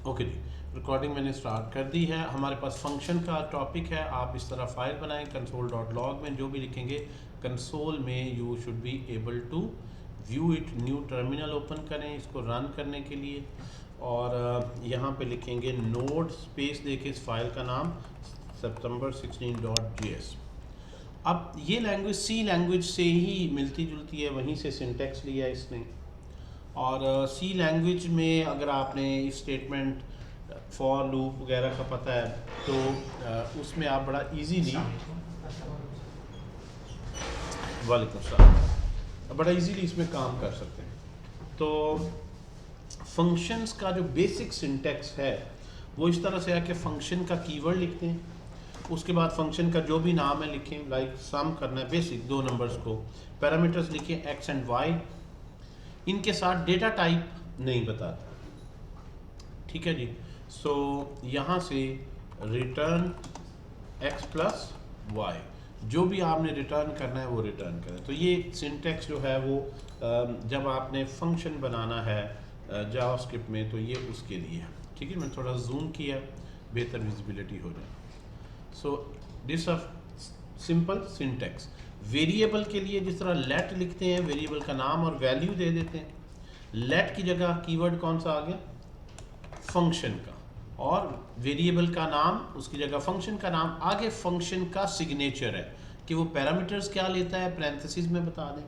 Okay जी, recording मैंने start कर दी है। हमारे पास फंक्शन का टॉपिक है। आप इस तरह फाइल बनाएं console.log में जो भी लिखेंगे कंसोल में you should be able to view it. New terminal open करें इसको रन करने के लिए और यहाँ पे लिखेंगे नोड स्पेस देके इस फाइल का नाम september16.js। अब ये लैंग्वेज सी लैंग्वेज से ही मिलती जुलती है, वहीं से सिंटेक्स लिया है इसने। और सी लैंग्वेज में अगर आपने स्टेटमेंट फॉर लूप वगैरह का पता है तो उसमें आप बड़ा इजीली वालेकुम सलाम बड़ा इजीली इसमें काम कर सकते हैं। तो फंक्शंस का जो बेसिक सिंटेक्स है वो इस तरह से है कि फंक्शन का कीवर्ड लिखते हैं, उसके बाद फंक्शन का जो भी नाम है लिखें, लाइक सम करना है बेसिक दो नंबर्स को, पैरामीटर्स लिखें एक्स एंड वाई, इनके साथ डेटा टाइप नहीं बताता, ठीक है जी। सो यहाँ से रिटर्न एक्स प्लस वाई, जो भी आपने रिटर्न करना है वो रिटर्न करें। तो ये सिंटेक्स जो है वो जब आपने फंक्शन बनाना है जावास्क्रिप्ट में तो ये उसके लिए है, ठीक है। मैं थोड़ा जूम किया बेहतर विजिबिलिटी हो जाए। So this of simple syntax. Variable के लिए जिस तरह लेट लिखते हैं, वेरिएबल का नाम और वैल्यू दे देते हैं। लेट की जगह कीवर्ड कौन सा आ गया, फंक्शन का, और वेरिएबल का नाम उसकी जगह फंक्शन का नाम, आगे फंक्शन का सिग्नेचर है कि वो पैरामीटर्स क्या लेता है, पैरेंथेसिस में बता दें,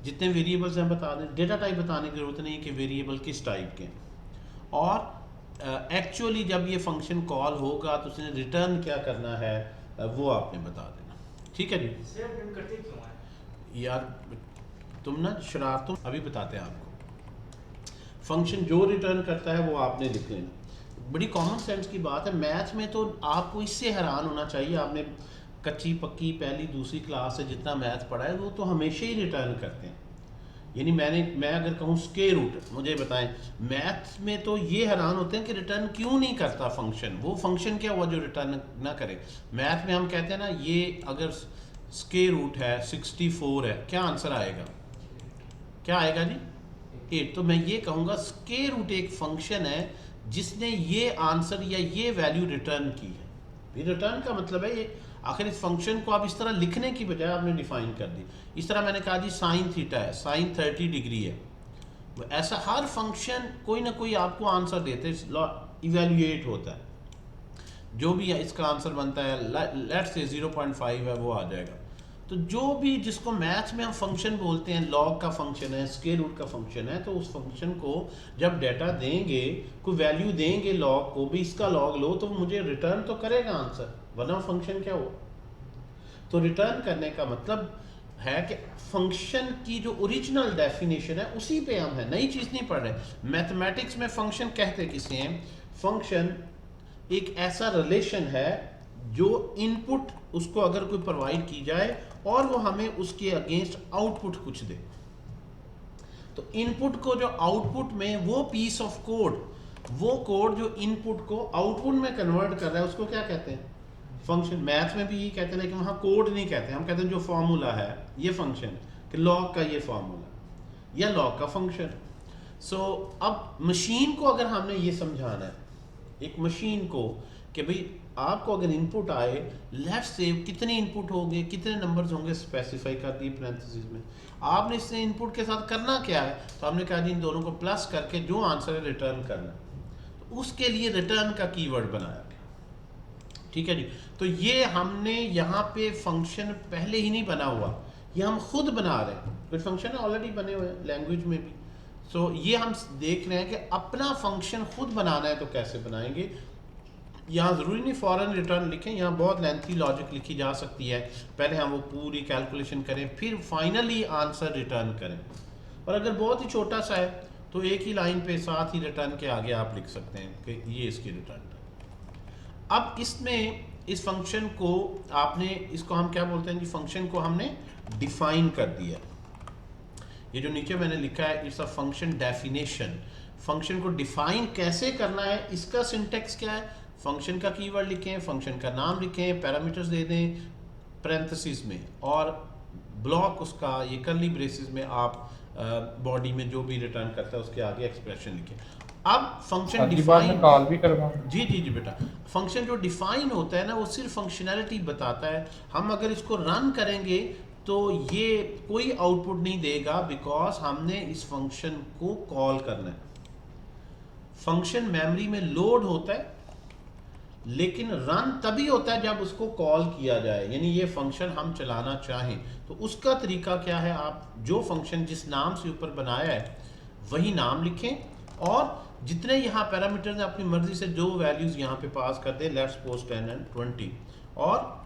जितने वेरिएबल्स हैं बता दें। डेटा टाइप बताने की ज़रूरत नहीं है कि वेरिएबल किस टाइप के हैं। और एक्चुअली जब ये फंक्शन कॉल होगा तो उसने रिटर्न क्या करना है वो आपने बता देना, ठीक है जी। यार तुम ना शरारतों, अभी बताते हैं आपको। फंक्शन जो रिटर्न करता है वो आपने लिख लेना। बड़ी कॉमन सेंस की बात है। मैथ में तो आपको इससे हैरान होना चाहिए, आपने कच्ची पक्की पहली दूसरी क्लास से जितना मैथ पढ़ा है वो तो हमेशा ही रिटर्न करते हैं। यानी मैं अगर कहूँ स्क्वायर रूट, मुझे बताएं, मैथ में तो ये हैरान होते हैं कि रिटर्न क्यों नहीं करता फंक्शन। वो फंक्शन क्या हुआ जो रिटर्न ना करे। मैथ में हम कहते हैं ना, ये अगर स्क्वायर रूट है 64 है, क्या आंसर आएगा, क्या आएगा जी, 8। तो मैं ये कहूँगा स्क्वायर रूट एक फंक्शन है जिसने ये आंसर या ये वैल्यू रिटर्न की है। रिटर्न का मतलब है ये, आखिर इस फंक्शन को आप इस तरह लिखने की बजाय आपने डिफाइन कर दी। इस तरह मैंने कहा जी साइन थीटा है, साइन 30 डिग्री है। ऐसा हर फंक्शन कोई ना कोई आपको आंसर देते, इवेल्युएट होता है, जो भी है इसका आंसर बनता है, लेट्स से 0.5 है वो आ जाएगा। तो जो भी जिसको मैथ्स में हम फंक्शन बोलते हैं, लॉग का फंक्शन है, स्क्वायर रूट का फंक्शन है, तो उस फंक्शन को जब डाटा देंगे, कोई वैल्यू देंगे लॉग को भी, इसका लॉग लो, तो मुझे रिटर्न तो करेगा आंसर, वरना फंक्शन क्या हो। तो रिटर्न करने का मतलब है कि फंक्शन की जो ओरिजिनल डेफिनेशन है उसी पे हम है, नई चीज़ नहीं पढ़ रहे। मैथमेटिक्स में फंक्शन कहते किसे हैं, फंक्शन एक ऐसा रिलेशन है जो इनपुट उसको अगर कोई प्रोवाइड की जाए और वो हमें उसके अगेंस्ट आउटपुट कुछ दे, तो इनपुट को जो आउटपुट में वो पीस ऑफ कोड, वो कोड जो इनपुट को आउटपुट में कन्वर्ट कर रहा है उसको क्या कहते हैं, फंक्शन। मैथ में भी ये कहते हैं, लेकिन वहाँ कोड नहीं कहते, हम कहते हैं जो फॉर्मूला है ये फंक्शन, कि लॉग का ये फॉर्मूला या लॉग का फंक्शन। सो अब मशीन को अगर हमने ये समझाना है, एक मशीन को, कि भाई आपको अगर इनपुट आए, लेफ्ट से कितने इनपुट होंगे, कितने नंबर्स होंगे, स्पेसिफाई कर दिए पैरेंथेसिस में। आपने इससे इनपुट के साथ करना क्या है, तो हमने कहा जी इन दोनों को प्लस करके जो आंसर है रिटर्न करना, तो उसके लिए रिटर्न का कीवर्ड बनाया, ठीक है जी। तो ये हमने यहाँ पे फंक्शन पहले ही नहीं बना हुआ, ये हम खुद बना रहे हैं। कुछ फंक्शन ऑलरेडी बने हुए हैं लैंग्वेज में भी। सो ये हम देख रहे हैं कि अपना फंक्शन खुद बनाना है तो कैसे बनाएंगे। यहाँ ज़रूरी नहीं फ़ौरन रिटर्न लिखें, यहाँ बहुत लेंथी लॉजिक लिखी जा सकती है। पहले हम वो पूरी कैलकुलेशन करें, फिर फाइनली आंसर रिटर्न करें। और अगर बहुत ही छोटा सा है तो एक ही लाइन पे साथ ही रिटर्न के आगे आप लिख सकते हैं कि ये इसकी रिटर्न। अब इसमें इस फंक्शन को आपने, इसको हम क्या बोलते हैं कि फंक्शन को हमने डिफाइन कर दिया। ये जो नीचे मैंने लिखा है it's a function definition. Function को डिफाइन कैसे करना है, इसका सिंटेक्स क्या है, फंक्शन का कीवर्ड लिखें, फंक्शन का नाम लिखें, पैरामीटर्स दे दें पैरेंथेसिस में, और ब्लॉक उसका ये कर्ली ब्रेसेस में आप बॉडी में जो भी रिटर्न करता है उसके आगे एक्सप्रेशन लिखें। अब फंक्शन अगली बार मैं डिफाइन, कॉल भी करवा। जी जी जी बेटा, फंक्शन जो डिफाइन होता है ना वो सिर्फ फंक्शनैलिटी बताता है। हम अगर इसको रन करेंगे तो ये कोई आउटपुट नहीं देगा, बिकॉज हमने इस फंक्शन को कॉल करना है। फंक्शन मेमोरी में लोड होता है लेकिन रन तभी होता है जब उसको कॉल किया जाए, यानी ये फंक्शन हम चलाना चाहें तो उसका तरीका क्या है, आप जो फंक्शन जिस नाम से ऊपर बनाया है वही नाम लिखें और जितने यहाँ पैरामीटर्स हैं अपनी मर्जी से जो वैल्यूज यहाँ पे पास कर दें, लेट्स सपोज 10 एंड 20, और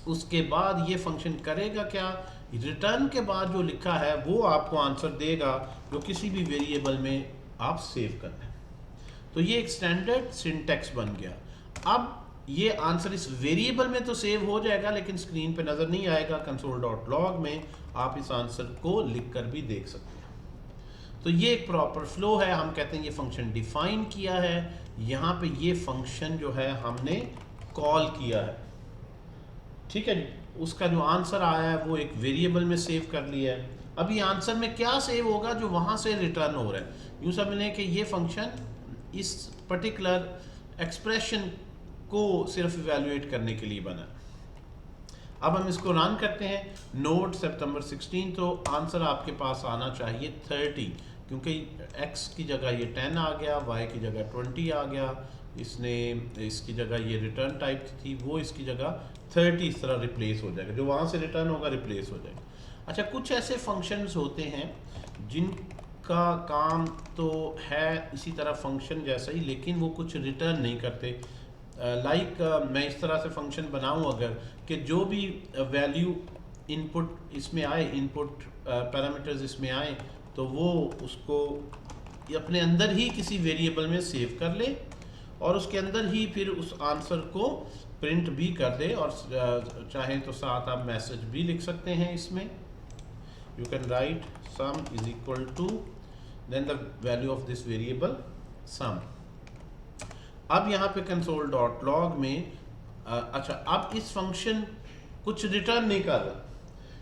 उसके बाद ये फंक्शन करेगा क्या, रिटर्न के बाद जो लिखा है वो आपको आंसर देगा जो किसी भी वेरिएबल में आप सेव करना है। तो ये एक स्टैंडर्ड सिंटैक्स बन गया। अब ये आंसर इस वेरिएबल में तो सेव हो जाएगा लेकिन स्क्रीन पे नजर नहीं आएगा, console.log में आप इस आंसर को लिखकर भी देख सकते हैं। तो ये एक प्रॉपर फ्लो है, हम कहते हैं ये फंक्शन डिफाइन किया है, यहाँ पे ये फंक्शन जो है हमने कॉल किया है, ठीक है जी। उसका जो आंसर आया है वो एक वेरिएबल में सेव कर लिया है। अभी आंसर में क्या सेव होगा, जो वहां से रिटर्न हो रहा है। यूँ समझ कि ये फंक्शन इस पर्टिकुलर एक्सप्रेशन को सिर्फ इवेलुएट करने के लिए बना है। अब हम इसको रन करते हैं, नोट सितंबर 16, तो आंसर आपके पास आना चाहिए 30, क्योंकि x की जगह ये 10 आ गया, y की जगह 20 आ गया, इसने इसकी जगह ये रिटर्न टाइप थी वो इसकी जगह 30 इस तरह रिप्लेस हो जाएगा, जो वहाँ से रिटर्न होगा रिप्लेस हो जाएगा। अच्छा, कुछ ऐसे फंक्शंस होते हैं जिनका काम तो है इसी तरह फंक्शन जैसा ही, लेकिन वो कुछ रिटर्न नहीं करते। लाइक मैं इस तरह से फंक्शन बनाऊं अगर कि जो भी वैल्यू इनपुट इसमें आए, इनपुट पैरामीटर्स इसमें आए, तो वो उसको अपने अंदर ही किसी वेरिएबल में सेव कर ले और उसके अंदर ही फिर उस आंसर को प्रिंट भी कर दे, और चाहें तो साथ आप मैसेज भी लिख सकते हैं इसमें। You can write sum is equal to then the value of this variable sum. अब यहाँ पे console.log में अच्छा, अब इस फंक्शन कुछ रिटर्न नहीं कर रहा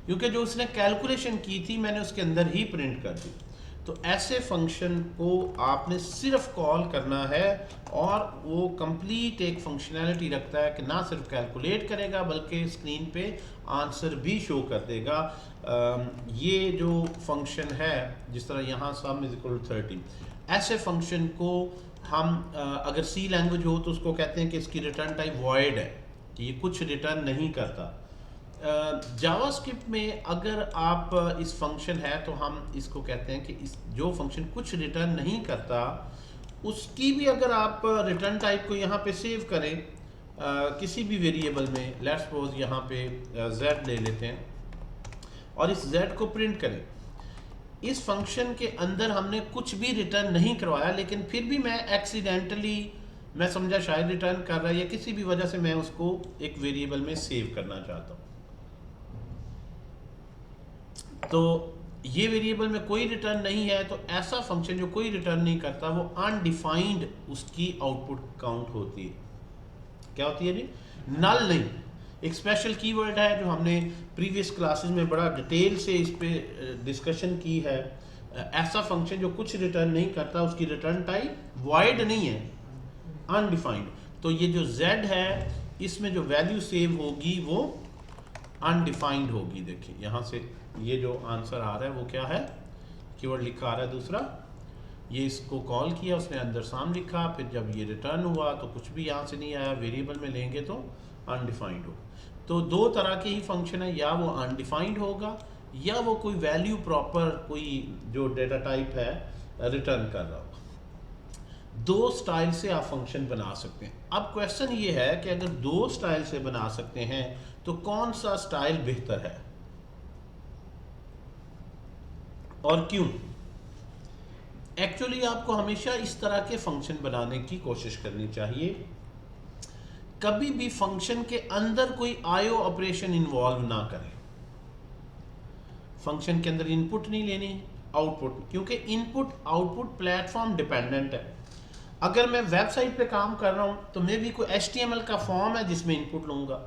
क्योंकि जो उसने कैलकुलेशन की थी मैंने उसके अंदर ही प्रिंट कर दी। तो ऐसे फंक्शन को आपने सिर्फ कॉल करना है और वो कंप्लीट एक फंक्शनैलिटी रखता है कि ना सिर्फ कैलकुलेट करेगा बल्कि स्क्रीन पे आंसर भी शो कर देगा। ये जो फंक्शन है जिस तरह यहाँ सम इज इक्वल टू 30, ऐसे फंक्शन को हम अगर सी लैंग्वेज हो तो उसको कहते हैं कि इसकी रिटर्न टाइप वॉइड है, कि ये कुछ रिटर्न नहीं करता। जावास्क्रिप्ट में अगर आप इस फंक्शन है तो हम इसको कहते हैं कि इस जो फंक्शन कुछ रिटर्न नहीं करता उसकी भी अगर आप रिटर्न टाइप को यहाँ पे सेव करें किसी भी वेरिएबल में, लेट्स सपोज यहाँ पे z ले लेते हैं और इस z को प्रिंट करें। इस फंक्शन के अंदर हमने कुछ भी रिटर्न नहीं करवाया लेकिन फिर भी मैं एक्सीडेंटली, मैं समझा शायद रिटर्न कर रहा है या किसी भी वजह से मैं उसको एक वेरिएबल में सेव करना चाहता हूँ, तो ये वेरिएबल में कोई रिटर्न नहीं है, तो ऐसा फंक्शन जो कोई रिटर्न नहीं करता वो अनडिफाइंड उसकी आउटपुट काउंट होती है। क्या होती है जी? नल नहीं। एक स्पेशल कीवर्ड है जो हमने प्रीवियस क्लासेस में बड़ा डिटेल से इस पे डिस्कशन की है। ऐसा फंक्शन जो कुछ रिटर्न नहीं करता उसकी रिटर्न टाइप वॉइड नहीं है, अनडिफाइंड। तो ये जो z है इसमें जो वैल्यू सेव होगी वो अनडिफाइंड होगी। देखिए यहाँ से ये जो आंसर आ रहा है वो क्या है, कीवर्ड लिखा आ रहा है दूसरा, ये इसको कॉल किया उसने अंदर साम लिखा, फिर जब ये रिटर्न हुआ तो कुछ भी यहाँ से नहीं आया, वेरिएबल में लेंगे तो अनडिफाइंड हो। तो दो तरह के ही फंक्शन है, या वो अनडिफाइंड होगा या वो कोई वैल्यू प्रॉपर कोई जो डेटा टाइप है रिटर्न कर रहा होगा। दो स्टाइल से आप फंक्शन बना सकते हैं। अब क्वेश्चन ये है कि अगर दो स्टाइल से बना सकते हैं तो कौन सा स्टाइल बेहतर है और क्यों। एक्चुअली आपको हमेशा इस तरह के फंक्शन बनाने की कोशिश करनी चाहिए, कभी भी फंक्शन के अंदर कोई आईओ ऑपरेशन इन्वॉल्व ना करें। फंक्शन के अंदर इनपुट नहीं लेनी, आउटपुट, क्योंकि इनपुट आउटपुट प्लेटफॉर्म डिपेंडेंट है। अगर मैं वेबसाइट पे काम कर रहा हूं तो मे भी कोई HTML का फॉर्म है जिसमें इनपुट लूंगा,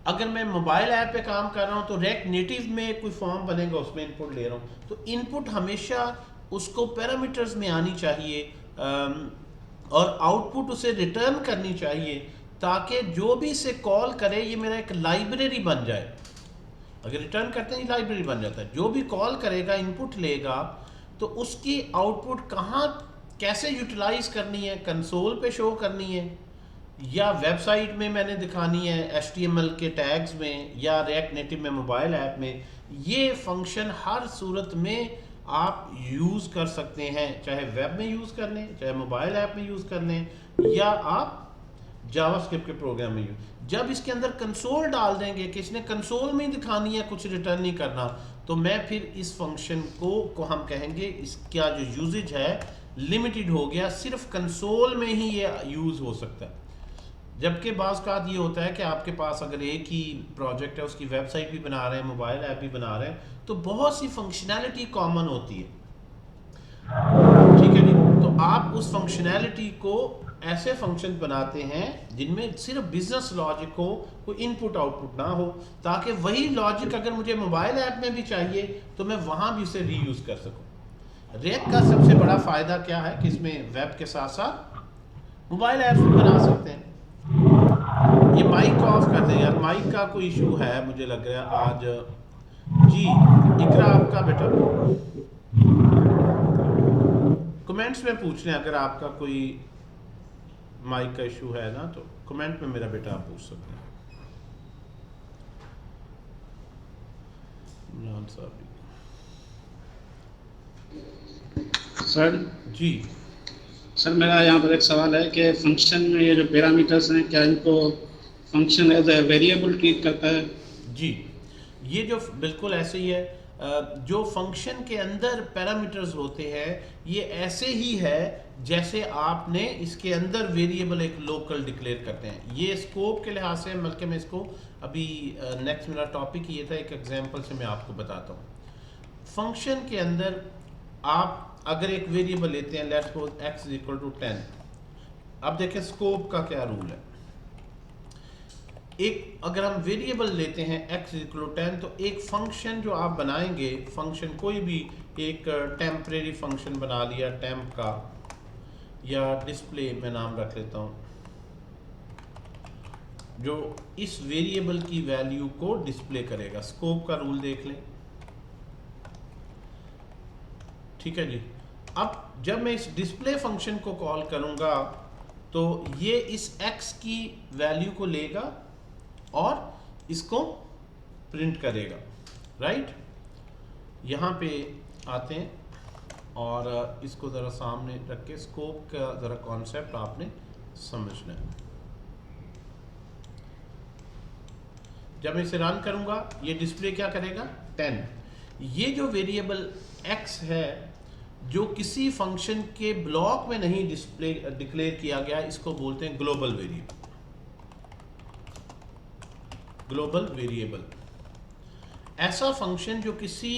अगर मैं मोबाइल ऐप पे काम कर रहा हूं तो रिएक्ट नेटिव में कोई फॉर्म बनेगा उसमें इनपुट ले रहा हूं। तो इनपुट हमेशा उसको पैरामीटर्स में आनी चाहिए, और आउटपुट उसे रिटर्न करनी चाहिए, ताकि जो भी इसे कॉल करे ये मेरा एक लाइब्रेरी बन जाए। अगर रिटर्न करते हैं लाइब्रेरी बन जाता है, जो भी कॉल करेगा इनपुट लेगा तो उसकी आउटपुट कहाँ कैसे यूटिलाइज करनी है, कंसोल पे शो करनी है या वेबसाइट में मैंने दिखानी है HTML के टैग्स में या रिएक्ट नेटिव में मोबाइल ऐप में, ये फंक्शन हर सूरत में आप यूज़ कर सकते हैं, चाहे वेब में यूज़ कर लें, चाहे मोबाइल ऐप में यूज़ कर लें, या आप जावास्क्रिप्ट के प्रोग्राम में यूज। जब इसके अंदर कंसोल डाल देंगे कि इसने कंसोल में ही दिखानी है, कुछ रिटर्न नहीं करना, तो मैं फिर इस फंक्शन को हम कहेंगे इसका जो यूजेज है लिमिटेड हो गया, सिर्फ कंसोल में ही ये यूज़ हो सकता है। जबकि बाज़ औक़ात ये होता है कि आपके पास अगर एक ही प्रोजेक्ट है, उसकी वेबसाइट भी बना रहे हैं, मोबाइल ऐप भी बना रहे हैं, तो बहुत सी फंक्शनैलिटी कॉमन होती है, ठीक है जी। तो आप उस फंक्शनैलिटी को ऐसे फंक्शन बनाते हैं जिनमें सिर्फ बिजनेस लॉजिक हो, कोई इनपुट आउटपुट ना हो, ताकि वही लॉजिक अगर मुझे मोबाइल ऐप में भी चाहिए तो मैं वहां भी उसे रीयूज कर सकूं। रिएक्ट का सबसे बड़ा फायदा क्या है कि इसमें वेब के साथ साथ मोबाइल ऐप्स भी बना सकते हैं। ये माइक ऑफ कर दें यार, माइक का कोई इशू है मुझे लग रहा है आज। जी इकरा आपका बेटा कमेंट्स में पूछ लें, अगर आपका कोई माइक का इशू है ना तो कमेंट में मेरा बेटा आप पूछ सकते हैं। इमरान साहब सर जी। सर मेरा यहाँ पर एक सवाल है कि फंक्शन में ये जो पैरामीटर्स हैं, क्या इनको function as a variable treat करता है? जी ये जो बिल्कुल ऐसे ही है, जो फंक्शन के अंदर पैरामीटर्स होते हैं ये ऐसे ही है जैसे आपने इसके अंदर वेरिएबल एक लोकल डिक्लेयर करते हैं। ये स्कोप के लिहाज से, बल्कि मैं इसको अभी नेक्स्ट मेरा टॉपिक ये था, एक एग्जांपल से मैं आपको बताता हूँ। फंक्शन के अंदर आप अगर एक वेरिएबल लेते हैं, लेट्स सपोज x = 10। अब देखें स्कोप का क्या रूल है। एक अगर हम वेरिएबल लेते हैं x = 10, तो एक फंक्शन जो आप बनाएंगे, फंक्शन कोई भी एक टेम्परेरी फंक्शन बना लिया टेम्प का, या डिस्प्ले में नाम रख लेता हूं, जो इस वेरिएबल की वैल्यू को डिस्प्ले करेगा। स्कोप का रूल देख लें, ठीक है जी। अब जब मैं इस डिस्प्ले फंक्शन को कॉल करूंगा तो ये इस x की वैल्यू को लेगा और इसको प्रिंट करेगा, राइट। यहाँ पे आते हैं और इसको ज़रा सामने रख के स्कोप का ज़रा कॉन्सेप्ट आपने समझना है। जब मैं इसे रन करूँगा ये डिस्प्ले क्या करेगा 10। ये जो वेरिएबल x है जो किसी फंक्शन के ब्लॉक में नहीं डिक्लेयर किया गया, इसको बोलते हैं ग्लोबल वेरिएबल। ग्लोबल वेरिएबल ऐसा फंक्शन जो किसी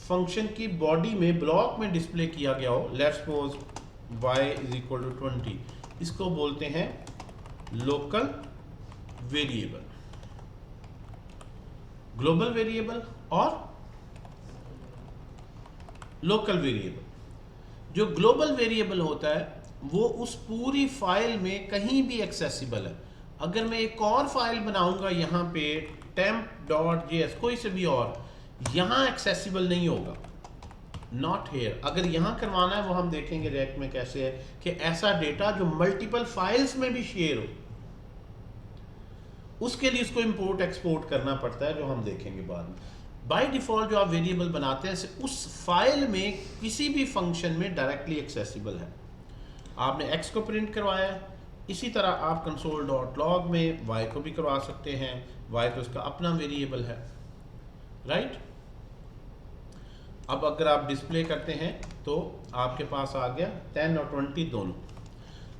फंक्शन की बॉडी में ब्लॉक में डिस्प्ले किया गया हो। लेट्स सपोज y = 20, इसको बोलते हैं लोकल वेरिएबल। ग्लोबल वेरिएबल और लोकल वेरिएबल। जो ग्लोबल वेरिएबल होता है वो उस पूरी फाइल में कहीं भी एक्सेसिबल है। अगर मैं एक और फाइल बनाऊंगा यहाँ पे temp.js, कोई से भी और, यहाँ एक्सेसिबल नहीं होगा, नॉट हेयर। अगर यहाँ करवाना है वो हम देखेंगे रिएक्ट में कैसे है कि ऐसा डेटा जो मल्टीपल फाइल्स में भी शेयर हो, उसके लिए इसको इंपोर्ट एक्सपोर्ट करना पड़ता है, जो हम देखेंगे बाद में। बाय डिफॉल्ट जो आप वेरिएबल बनाते हैं उस फाइल में किसी भी फंक्शन में डायरेक्टली एक्सेसिबल है। आपने x को प्रिंट करवाया, इसी तरह आप console.log में y को भी करवा सकते हैं। y तो इसका अपना वेरिएबल है, राइट। अब अगर आप डिस्प्ले करते हैं तो आपके पास आ गया 10 और 20 दोनों।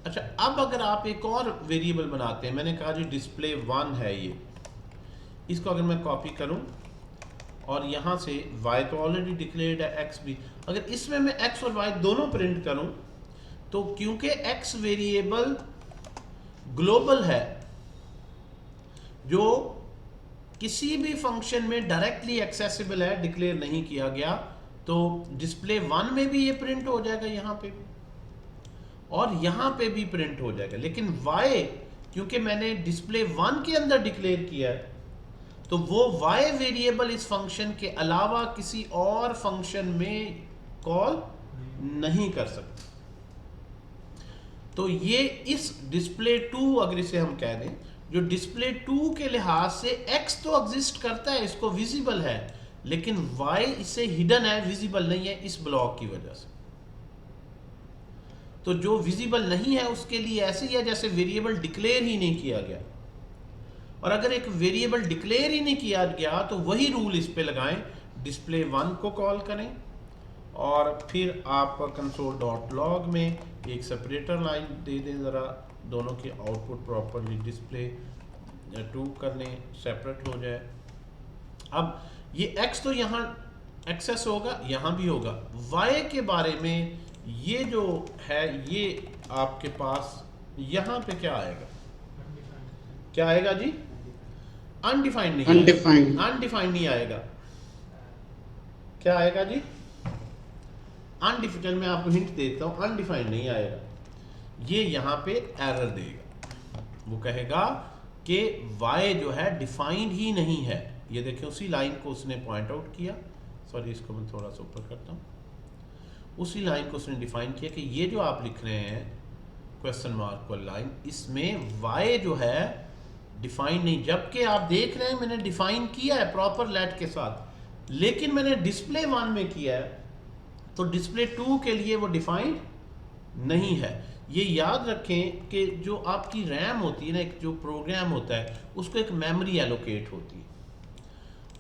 अच्छा, अब अगर आप एक और वेरिएबल बनाते हैं, मैंने कहा जी डिस्प्ले 1 है ये, इसको अगर मैं कॉपी करूं और यहाँ से y तो ऑलरेडी डिक्लेयर्ड है, x भी, अगर इसमें मैं x और y दोनों प्रिंट करूं तो क्योंकि x वेरिएबल ग्लोबल है जो किसी भी फंक्शन में डायरेक्टली एक्सेसिबल है, डिक्लेयर नहीं किया गया, तो डिस्प्ले 1 में भी ये प्रिंट हो जाएगा यहाँ पे। और यहाँ पे भी प्रिंट हो जाएगा। लेकिन y क्योंकि मैंने डिस्प्ले 1 के अंदर डिक्लेयर किया है तो वो y वेरिएबल इस फंक्शन के अलावा किसी और फंक्शन में कॉल नहीं कर सकते। तो ये इस डिस्प्ले 2 अगर इसे हम कह दें, जो डिस्प्ले 2 के लिहाज से x तो एग्जिस्ट करता है, इसको विजिबल है, लेकिन y इससे हिडन है, विजिबल नहीं है इस ब्लॉक की वजह से। तो जो विजिबल नहीं है उसके लिए ऐसे ही है जैसे वेरिएबल डिक्लेयर ही नहीं किया गया। और अगर एक वेरिएबल डिक्लेयर ही नहीं किया गया तो वही रूल इस पे लगाएं, डिस्प्ले 1 को कॉल करें और फिर आप console.log में एक सेपरेटर लाइन दे दें, ज़रा दोनों के आउटपुट प्रॉपरली डिस्प्ले 2 कर लें, सेपरेट हो जाए। अब ये x तो यहाँ एक्सेस होगा, यहाँ भी होगा। y के बारे में ये जो है ये आपके पास यहाँ पे क्या आएगा, क्या आएगा जी? अनडिफाइंड नहीं, अनडिफाइंड नहीं आएगा। क्या आएगा जी? अनडिफाइंड। मैं आपको हिंट देता हूँ, अनडिफाइंड नहीं आएगा। ये यहाँ पे एरर देगा, वो कहेगा कि y जो है डिफाइंड ही नहीं है। ये देखिए उसी लाइन को उसने पॉइंट आउट किया, सॉरी इसको मैं थोड़ा सा ऊपर करता हूँ। उसी लाइन को उसने डिफाइन किया कि ये जो आप लिख रहे हैं क्वेश्चन मार्क वाली लाइन, इसमें y जो है डिफाइन नहीं, जबकि आप देख रहे हैं मैंने डिफाइन किया है प्रॉपर लेट के साथ, लेकिन मैंने डिस्प्ले 1 में किया है तो डिस्प्ले 2 के लिए वो डिफाइंड नहीं है। ये याद रखें कि जो आपकी रैम होती है ना, एक जो प्रोग्राम होता है उसको एक मेमोरी एलोकेट होती है।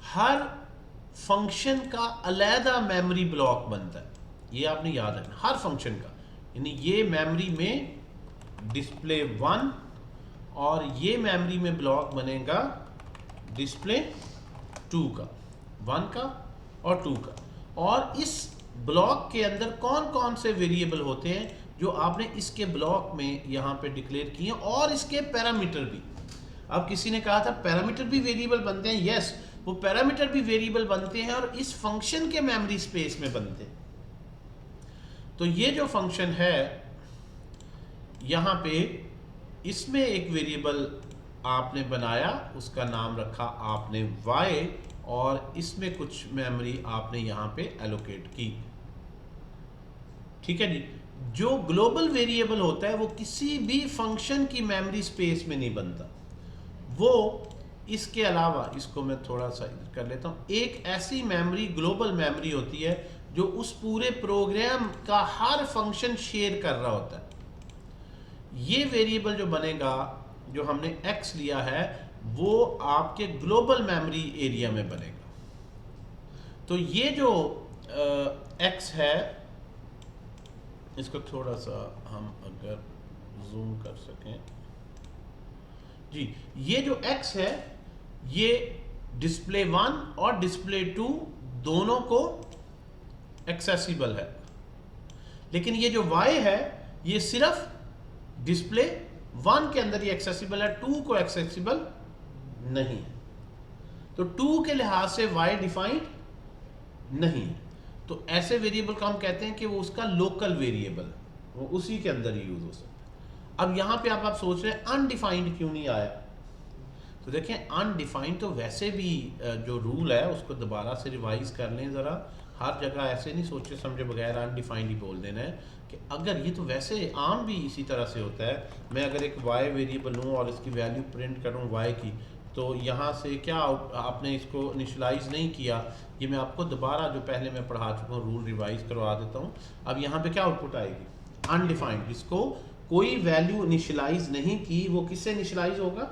हर फंक्शन का अलहदा मेमोरी ब्लॉक बनता है, ये आपने याद रखना, हर फंक्शन का। यानी ये मेमोरी में डिस्प्ले 1 और ये मेमोरी में ब्लॉक बनेगा डिस्प्ले 2 का, 1 का और 2 का। और इस ब्लॉक के अंदर कौन कौन से वेरिएबल होते हैं जो आपने इसके ब्लॉक में यहाँ पे डिक्लेयर किए, और इसके पैरामीटर भी। अब किसी ने कहा था पैरामीटर भी वेरिएबल बनते हैं, यस वो पैरामीटर भी वेरिएबल बनते हैं और इस फंक्शन के मेमोरी स्पेस में बनते हैं। तो ये जो फंक्शन है यहाँ पे, इसमें एक वेरिएबल आपने बनाया, उसका नाम रखा आपने y, और इसमें कुछ मेमोरी आपने यहाँ पे एलोकेट की। ठीक है जी। जो ग्लोबल वेरिएबल होता है वो किसी भी फंक्शन की मेमोरी स्पेस में नहीं बनता, वो इसके अलावा, इसको मैं थोड़ा सा कर लेता हूँ, एक ऐसी मेमोरी ग्लोबल मेमोरी होती है जो उस पूरे प्रोग्राम का हर फंक्शन शेयर कर रहा होता है। ये वेरिएबल जो बनेगा, जो हमने x लिया है, वो आपके ग्लोबल मेमोरी एरिया में बनेगा। तो ये जो x है, इसको थोड़ा सा हम अगर जूम कर सकें जी, ये जो x है ये डिस्प्ले 1 और डिस्प्ले 2 दोनों को एक्सेसिबल है, लेकिन ये जो y है ये सिर्फ डिस्प्ले 1 के अंदर ही एक्सेसिबल है, 2 को एक्सेसिबल नहीं है। तो 2 के लिहाज से y डिफाइंड नहीं है। तो ऐसे वेरिएबल को हम कहते हैं कि वो उसका लोकल वेरिएबल, वो उसी के अंदर ही यूज हो सकता है। अब यहाँ पे आप सोच रहे हैं अनडिफाइंड क्यों नहीं आया, तो देखें अनडिफाइंड तो वैसे भी जो रूल है उसको दोबारा से रिवाइज कर लें ज़रा। हर जगह ऐसे नहीं सोचे समझे बगैर अनडिफाइंड ही बोल देना है कि अगर ये तो वैसे आम भी इसी तरह से होता है। मैं अगर एक y वेरिएबल लूँ और इसकी वैल्यू प्रिंट करूँ y की, तो यहाँ से क्या आपने इसको इनिशलाइज नहीं किया, ये मैं आपको दोबारा जो पहले मैं पढ़ा चुका हूँ रूल रिवाइज करवा देता हूँ। अब यहाँ पे क्या आउटपुट आएगी, अनडिफाइंड। जिसको कोई वैल्यू इनिशलाइज नहीं की वो किससे इनिशलाइज होगा,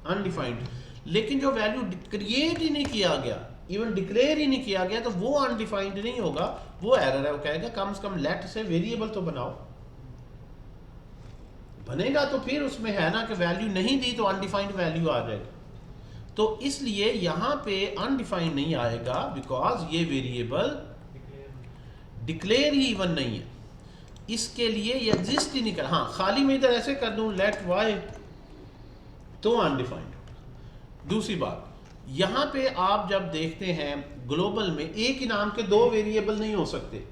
अनडिफाइंड। लेकिन जो वैल्यू क्रिएट ही नहीं किया गया, इवन डिक्लेयर ही नहीं किया गया, तो वो अनडिफाइंड नहीं होगा, वो एरर है। वो कहेगा कम से कम लेट से वेरिएबल तो बनाओ, बनेगा तो फिर उसमें है ना कि वैल्यू नहीं दी तो अनडिफाइंड वैल्यू आ जाएगी। तो इसलिए यहां पे अनडिफाइंड नहीं आएगा बिकॉज ये वेरिएबल डिक्लेयर ही इवन नहीं है, इसके लिए ये एग्जिस्ट ही नहीं कर। हाँ, खाली मैं इधर ऐसे कर दूं लेट y, तो अनडिफाइंड। दूसरी बात, यहां पे आप जब देखते हैं ग्लोबल में एक ही नाम के दो वेरिएबल नहीं हो सकते,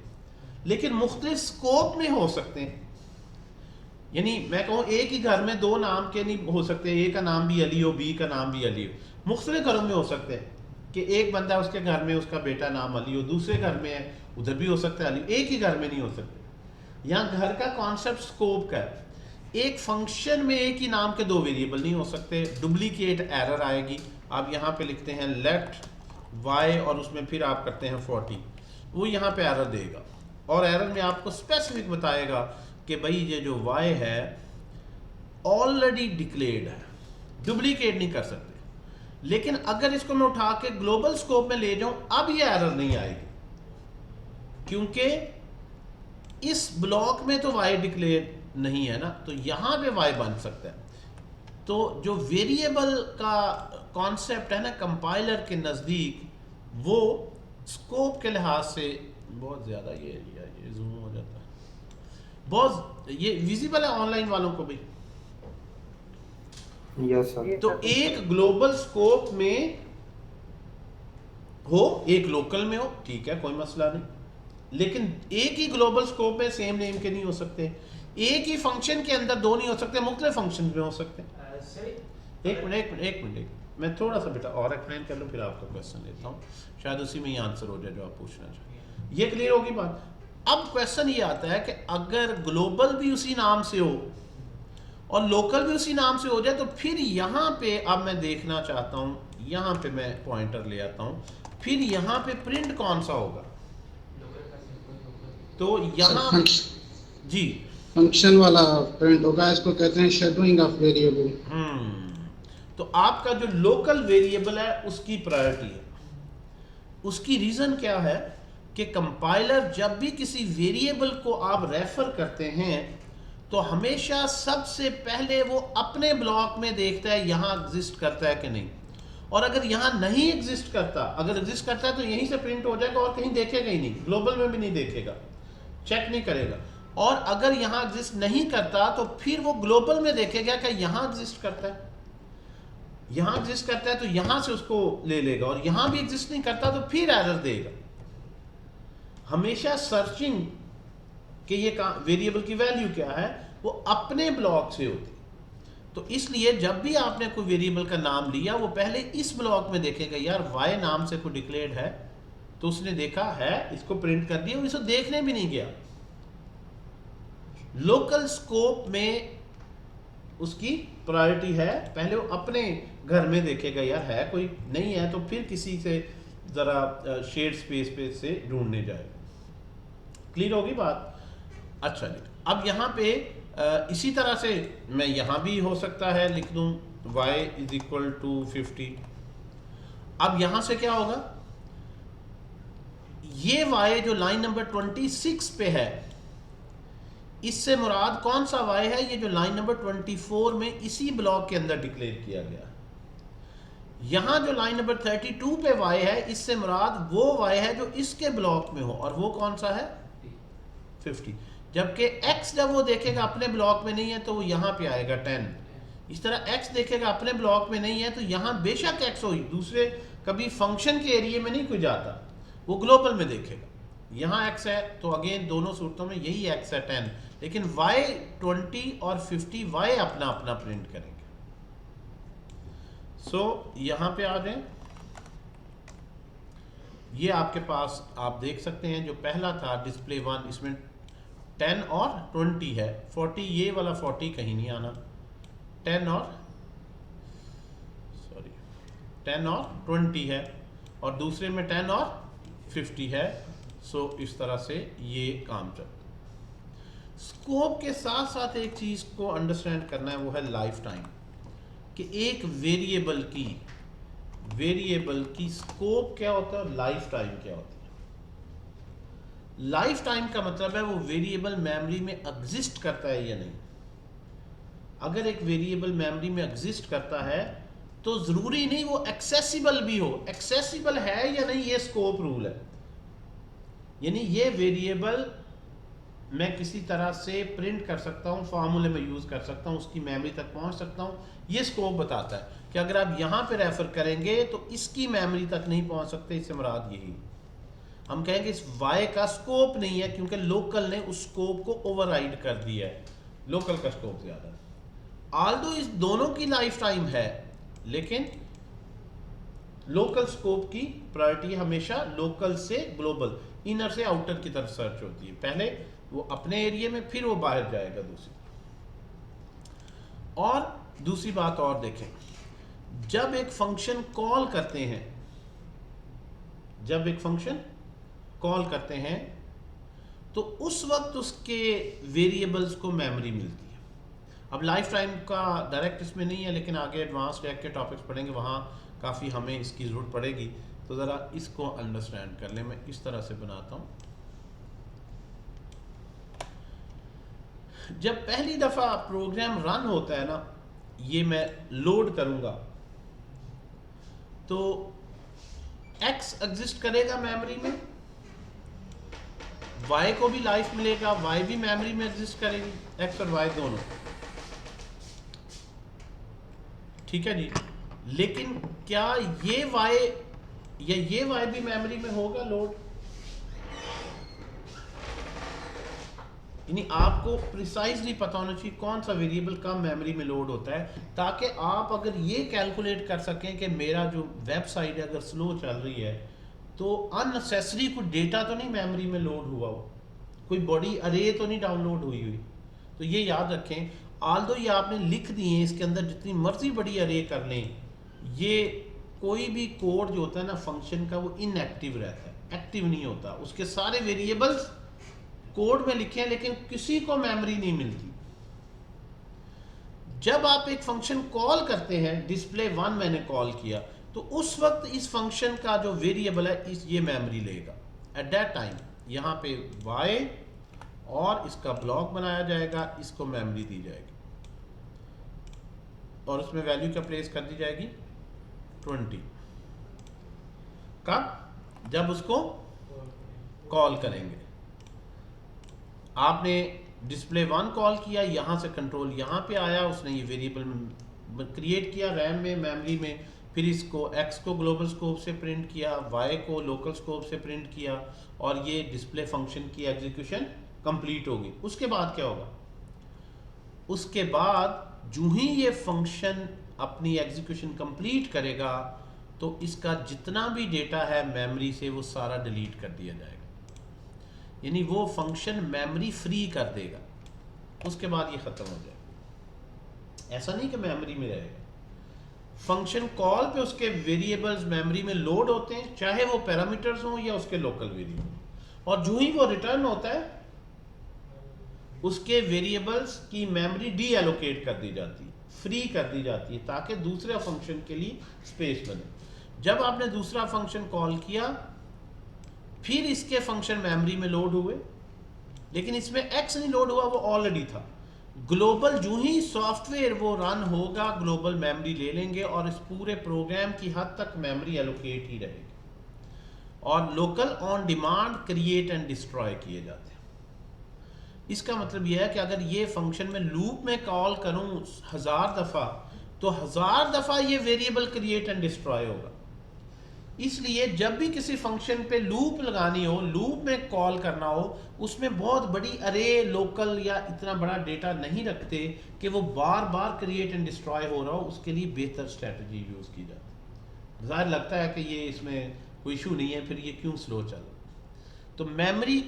लेकिन मुख्तलिफ स्कोप में हो सकते हैं। यानी मैं कहूँ एक ही घर में दो नाम के नहीं हो सकते, ए का नाम भी अली हो, बी का नाम भी अली हो। मुख्तलिफ घरों में हो सकते हैं कि एक बंदा उसके घर में उसका बेटा नाम अली हो, दूसरे घर में है उधर भी हो सकता है अली, एक ही घर में नहीं हो सकते। यहाँ घर का कॉन्सेप्ट स्कोप का है। एक फंक्शन में एक ही नाम के दो वेरिएबल नहीं हो सकते, डुप्लीकेट एरर आएगी। आप यहाँ पे लिखते हैं लेट वाई और उसमें फिर आप करते हैं 40, वो यहाँ पे एरर देगा और एरर में आपको स्पेसिफिक बताएगा कि भाई ये जो y है ऑलरेडी डिक्लेयर्ड है, डुप्लीकेट नहीं कर सकते। लेकिन अगर इसको मैं उठा के ग्लोबल स्कोप में ले जाऊं, अब ये एरर नहीं आएगी, क्योंकि इस ब्लॉक में तो y डिक्लेयर नहीं है ना, तो यहां पे y बन सकता है। तो जो वेरिएबल का कॉन्सेप्ट है ना कंपाइलर के नज़दीक, वो स्कोप के लिहाज से बहुत ज़्यादा ये जूम हो जाता है, बहुत ये विजिबल है ऑनलाइन वालों को भी। Yes sir. तो एक ग्लोबल स्कोप में हो, एक लोकल में हो, ठीक है कोई मसला नहीं, लेकिन एक ही ग्लोबल स्कोप में सेम नेम के नहीं हो सकते, एक ही फंक्शन के अंदर दो नहीं हो सकते, मुख्तलिफ फंक्शन में हो सकते हैं। एक मिनट मैं थोड़ा सा बेटा और एक्सप्लेन कर लूँ, फिर आपका क्वेश्चन लेता हूँ, शायद उसी में ही आंसर हो जाए जो आप पूछना चाहिए। ये क्लियर होगी बात। अब क्वेश्चन ये आता है कि अगर ग्लोबल भी उसी नाम से हो और लोकल भी उसी नाम से हो जाए, तो फिर यहाँ पे अब मैं देखना चाहता हूँ, यहाँ पे मैं पॉइंटर ले आता हूँ, फिर यहाँ पे प्रिंट कौन सा होगा। तो यहाँ जी फंक्शन वाला प्रिंट होगा, इसको कहते हैं शेडोइंग ऑफ वेरिएबल। तो आपका जो लोकल वेरिएबल है उसकी प्रायोरिटी है। उसकी रीजन क्या है कि कंपाइलर जब भी किसी वेरिएबल को आप रेफर करते हैं तो हमेशा सबसे पहले वो अपने ब्लॉक में देखता है यहाँ एग्जिस्ट करता है कि नहीं, और अगर यहाँ नहीं एग्जिस्ट करता, अगर एग्जिस्ट करता है तो यहीं से प्रिंट हो जाएगा और कहीं देखेगा ही नहीं, ग्लोबल में भी नहीं देखेगा, चेक नहीं करेगा। और अगर यहाँ एग्जिस्ट नहीं करता तो फिर वो ग्लोबल में देखेगा कि यहाँ एग्जिस्ट करता है, यहाँ एग्जिस्ट करता है तो यहाँ से उसको ले लेगा, और यहाँ भी एग्जिस्ट नहीं करता तो फिर एरर देगा। हमेशा सर्चिंग कि ये वेरिएबल की वैल्यू क्या है वो अपने ब्लॉक से होती। तो इसलिए जब भी आपने कोई वेरिएबल का नाम लिया, वो पहले इस ब्लॉक में देखेगा यार y नाम से कोई डिक्लेयर्ड है, तो उसने देखा है, इसको प्रिंट कर दिया और इसको देखने भी नहीं गया। लोकल स्कोप में उसकी प्रायोरिटी है, पहले वो अपने घर में देखेगा यार है कोई, नहीं है तो फिर किसी से ज़रा शेड स्पेस पे से ढूंढने जाएगा। क्लियर होगी बात। अच्छा जी, अब यहाँ पे इसी तरह से मैं यहाँ भी हो सकता है लिख दूँ y इज इक्वल टू 50। अब यहाँ से क्या होगा, ये y जो लाइन नंबर 26 पे है, इससे मुराद कौन सा y है, ये जो लाइन नंबर 24 में इसी ब्लॉक के अंदर डिक्लेयर किया गया। यहाँ जो लाइन नंबर 32 पे y है, इससे मुराद वो y है जो इसके ब्लॉक में हो, और वो कौन सा है 50। जबकि x जब वो देखेगा अपने ब्लॉक में नहीं है तो वो यहाँ पे आएगा 10। इस तरह x देखेगा अपने ब्लॉक में नहीं है तो यहाँ बेशक x हो, दूसरे कभी फंक्शन के एरिया में नहीं कोई जाता, वो ग्लोबल में देखेगा। यहाँ x है तो अगेन दोनों सूरतों में यही x है 10, लेकिन y 20 और 50 y अपना अपना प्रिंट करेंगे। सो यहाँ पे आ जाए, ये आपके पास आप देख सकते हैं जो पहला था डिस्प्ले 1, इसमें 10 और 20 है, 40 ये वाला 40 कहीं नहीं आना, 10 और 20 है, और दूसरे में 10 और 50 है। सो इस तरह से ये काम चलता है। स्कोप के साथ साथ एक चीज़ को अंडरस्टैंड करना है, वो है लाइफ टाइम, कि एक वेरिएबल की स्कोप क्या होता है और लाइफ टाइम क्या होता है। लाइफ टाइम का मतलब है वो वेरिएबल मेमोरी में एग्जिस्ट करता है या नहीं। अगर एक वेरिएबल मेमोरी में एग्जिस्ट करता है तो जरूरी नहीं वो एक्सेसिबल भी हो, एक्सेसिबल है या नहीं ये स्कोप रूल है। यानी ये वेरिएबल मैं किसी तरह से प्रिंट कर सकता हूँ, फार्मूले में यूज कर सकता हूँ, उसकी मेमोरी तक पहुँच सकता हूँ, ये स्कोप बताता है कि अगर आप यहाँ पे रेफर करेंगे तो इसकी मेमोरी तक नहीं पहुँच सकते। इससे मुराद यही, हम कहेंगे इस y का स्कोप नहीं है क्योंकि लोकल ने उस स्कोप को ओवरराइड कर दिया है, लोकल का स्कोप ज़्यादा है। आल्दो इस दोनों की लाइफ टाइम है, लेकिन लोकल स्कोप की प्रायोरिटी हमेशा लोकल से ग्लोबल, इनर से आउटर की तरफ सर्च होती है। पहले वो अपने एरिया में, फिर वो बाहर जाएगा दूसरी। और दूसरी बात और देखें, जब एक फंक्शन कॉल करते हैं, जब एक फंक्शन कॉल करते हैं तो उस वक्त उसके वेरिएबल्स को मेमोरी मिलती है। अब लाइफ टाइम का डायरेक्ट इसमें नहीं है, लेकिन आगे एडवांस्ड रैक के टॉपिक्स पढ़ेंगे, वहाँ काफ़ी हमें इसकी ज़रूरत पड़ेगी। तो ज़रा इसको अंडरस्टैंड कर लें। मैं इस तरह से बनाता हूँ। जब पहली दफ़ा प्रोग्राम रन होता है ना, ये मैं लोड करूँगा तो x एग्जिस्ट करेगा मेमोरी में, y को भी लाइफ मिलेगा, y भी मेमोरी में एग्जिस्ट करेगी, x और y दोनों। ठीक है जी। लेकिन क्या ये y या ये y भी मेमोरी में होगा लोड? यानी आपको प्रिसाइजली पता होना चाहिए कौन सा वेरिएबल कब मेमोरी में लोड होता है, ताकि आप अगर ये कैलकुलेट कर सकें कि मेरा जो वेबसाइट है अगर स्लो चल रही है तो अननेसेसरी कोई डेटा तो नहीं मेमोरी में लोड हुआ हो, कोई बड़ी अरे तो नहीं डाउनलोड हुई हुई। तो ये याद रखें, आल्दो ये आपने लिख दिए हैं, इसके अंदर जितनी मर्जी बड़ी अरे कर लें, ये कोई भी कोड जो होता है ना फंक्शन का, वो इनएक्टिव रहता है, एक्टिव नहीं होता। उसके सारे वेरिएबल्स कोड में लिखे हैं लेकिन किसी को मेमोरी नहीं मिलती। जब आप एक फंक्शन कॉल करते हैं, display1 मैंने कॉल किया, तो उस वक्त इस फंक्शन का जो वेरिएबल है ये मेमोरी लेगा। एट दैट टाइम यहाँ पे y और इसका ब्लॉक बनाया जाएगा, इसको मेमोरी दी जाएगी और उसमें वैल्यू क्या प्लेस कर दी जाएगी 20। कब? जब उसको कॉल करेंगे। आपने display1 कॉल किया, यहाँ से कंट्रोल यहाँ पे आया, उसने ये वेरिएबल क्रिएट किया रैम में, मेमोरी में, फिर इसको x को ग्लोबल स्कोप से प्रिंट किया, y को लोकल स्कोप से प्रिंट किया, और ये डिस्प्ले फंक्शन की एग्जीक्यूशन कंप्लीट होगी। उसके बाद क्या होगा? उसके बाद जो ही ये फंक्शन अपनी एग्जीक्यूशन कंप्लीट करेगा तो इसका जितना भी डेटा है मेमोरी से वो सारा डिलीट कर दिया जाएगा, यानी वो फंक्शन मेमोरी फ्री कर देगा। उसके बाद ये ख़त्म हो जाएगा। ऐसा नहीं कि मेमोरी में रहेगा। फंक्शन कॉल पे उसके वेरिएबल्स मेमोरी में लोड होते हैं, चाहे वो पैरामीटर्स हों या उसके लोकल वेरिएबल, और जो ही वो रिटर्न होता है उसके वेरिएबल्स की मेमोरी डी एलोकेट कर दी जाती है, फ्री कर दी जाती है, ताकि दूसरे फंक्शन के लिए स्पेस बने। जब आपने दूसरा फंक्शन कॉल किया, फिर इसके फंक्शन मेमोरी में लोड हुए, लेकिन इसमें x नहीं लोड हुआ, वो ऑलरेडी था। ग्लोबल जो ही सॉफ्टवेयर वो रन होगा, ग्लोबल मेमोरी ले लेंगे और इस पूरे प्रोग्राम की हद तक मेमोरी एलोकेट ही रहेगी। और local on demand create and destroy किए जाते हैं। इसका मतलब यह है कि अगर ये फंक्शन में लूप में कॉल करूं 1000 दफ़ा, तो 1000 दफ़ा ये वेरिएबल क्रिएट एंड डिस्ट्रॉय होगा। इसलिए जब भी किसी फंक्शन पे लूप लगानी हो, लूप में कॉल करना हो, उसमें बहुत बड़ी अरे लोकल या इतना बड़ा डेटा नहीं रखते कि वो बार बार क्रिएट एंड डिस्ट्रॉय हो रहा हो। उसके लिए बेहतर स्ट्रेटजी यूज़ की जाती है। ज़ाहिर लगता है कि ये इसमें कोई इशू नहीं है, फिर ये क्यों स्लो चल रहा। तो मेमोरी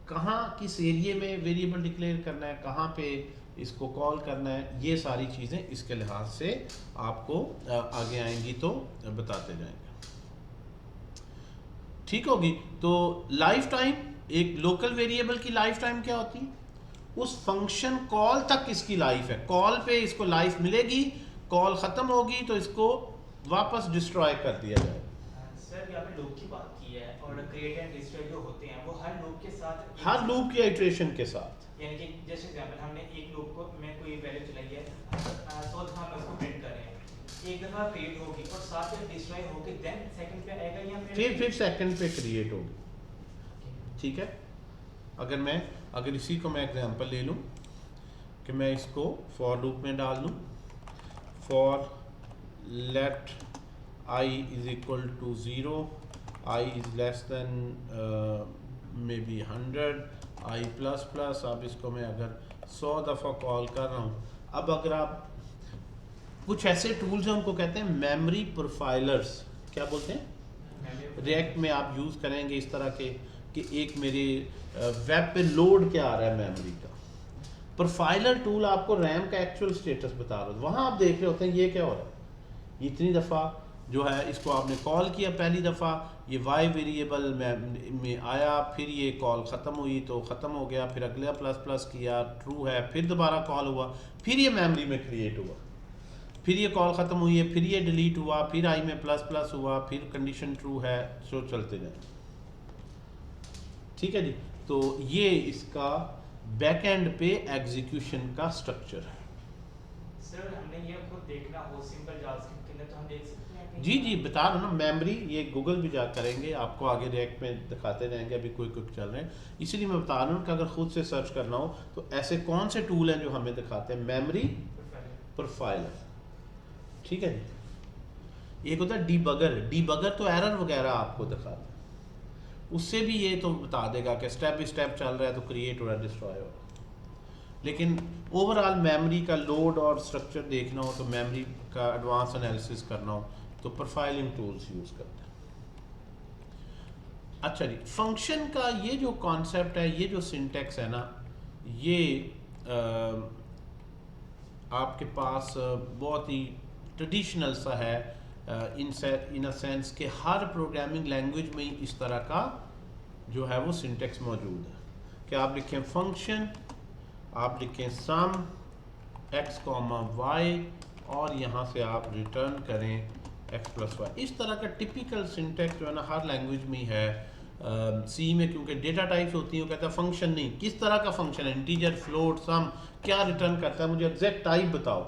कहाँ किस एरिए में वेरिएबल डिक्लेयर करना है, कहाँ पे इसको कॉल करना है, ये सारी चीज़ें इसके लिहाज से आपको आगे आएंगी तो बताते जाएंगे। ठीक होगी। तो लाइफ टाइम, एक लोकल वेरिएबल की लाइफ टाइम क्या होती है? उस फंक्शन कॉल तक इसकी लाइफ है। कॉल पे इसको लाइफ मिलेगी, कॉल खत्म होगी तो इसको वापस डिस्ट्रॉय कर दिया जाएगा। सर यहाँ पे लूप की बात की है, और क्रिएट एंड डिस्ट्रॉय जो होते हैं वो हर लूप के साथ, हर लूप की इटरेशन के साथ, यानी कि जैसे एग्जांपल हमने एक लूप को में कोई वैल्यू चलाई है, 100 दफा हम उसको प्रिंट कर रहे हैं, एक दफा क्रिएट होगी और साथ में डिस्ट्रॉय होगी, देन सेकंड पे आएगा या फिर सेकंड पे क्रिएट होगी। ठीक है। अगर इसी को मैं एग्जांपल ले लूँ कि मैं इसको फॉर लूप में डाल दूँ, for let i is equal to 0, i is less than maybe 100, i plus plus. अब इसको मैं अगर 100 दफ़ा कॉल कर रहा हूँ। अब अगर आप कुछ ऐसे टूल्स हैं उनको कहते हैं मेमोरी प्रोफाइलर्स। क्या बोलते हैं? रिएक्ट में आप यूज़ करेंगे इस तरह के कि एक मेरे वेब पे लोड क्या आ रहा है मेमोरी का। प्रोफाइलर टूल आपको रैम का एक्चुअल स्टेटस बता रहा है। वहाँ आप देख रहे होते हैं ये क्या हो रहा है, इतनी दफ़ा जो है इसको आपने कॉल किया, पहली दफ़ा ये वाई वेरिएबल में आया, फिर ये कॉल ख़त्म हुई तो ख़त्म हो गया, फिर अगला प्लस प्लस किया, ट्रू है, फिर दोबारा कॉल हुआ, फिर ये मेमोरी में क्रिएट हुआ, फिर ये कॉल ख़त्म हुई है, फिर ये डिलीट हुआ, फिर आई में प्लस प्लस हुआ, फिर कंडीशन ट्रू है, जो चलते जाए। ठीक है जी, तो ये इसका बैक एंड पे एग्जीक्यूशन का स्ट्रक्चर है। सर हमने ये खुद देखना हो सिंपल जावास्क्रिप्ट के लिए तो हम देख सकते हैं कि जी जी, बता रहा हूँ ना, मेमोरी ये गूगल भी जा करेंगे, आपको आगे रिएक्ट में दिखाते रहेंगे, अभी कोई चल रहे हैं, इसीलिए मैं बता रहा हूँ कि अगर खुद से सर्च करना हो तो ऐसे कौन से टूल हैं जो हमें दिखाते हैं मेमोरी प्रोफाइलर। ठीक है जी, एक होता है डीबगर। डीबगर तो एरर वगैरह आपको दिखाता है, उससे भी ये तो बता देगा कि स्टेप बाई स्टेप चल रहा है तो क्रिएट हो रहा है, डिस्ट्रॉय हो रहा है। लेकिन ओवरऑल मेमोरी का लोड और स्ट्रक्चर देखना हो तो मेमोरी का एडवांस एनालिसिस करना हो तो प्रोफाइलिंग टूल्स यूज़ करते हैं। अच्छा जी, फंक्शन का ये जो कॉन्सेप्ट है, ये जो सिंटेक्स है ना, ये आपके पास बहुत ही ट्रेडिशनल सा है इन अ सेंस कि हर प्रोग्रामिंग लैंग्वेज में इस तरह का जो है वो सिंटेक्स मौजूद है कि आप लिखें फंक्शन, आप लिखें सम x, y और यहाँ से आप रिटर्न करें x प्लस वाई। इस तरह का टिपिकल सिंटेक्स जो है ना हर लैंग्वेज में है। सी में क्योंकि डेटा टाइप्स होती हैं, वो कहता है फंक्शन नहीं, किस तरह का फंक्शन है, इंटीजर, फ्लोट, सम, क्या रिटर्न करता है, मुझे एग्जैक्ट टाइप बताओ।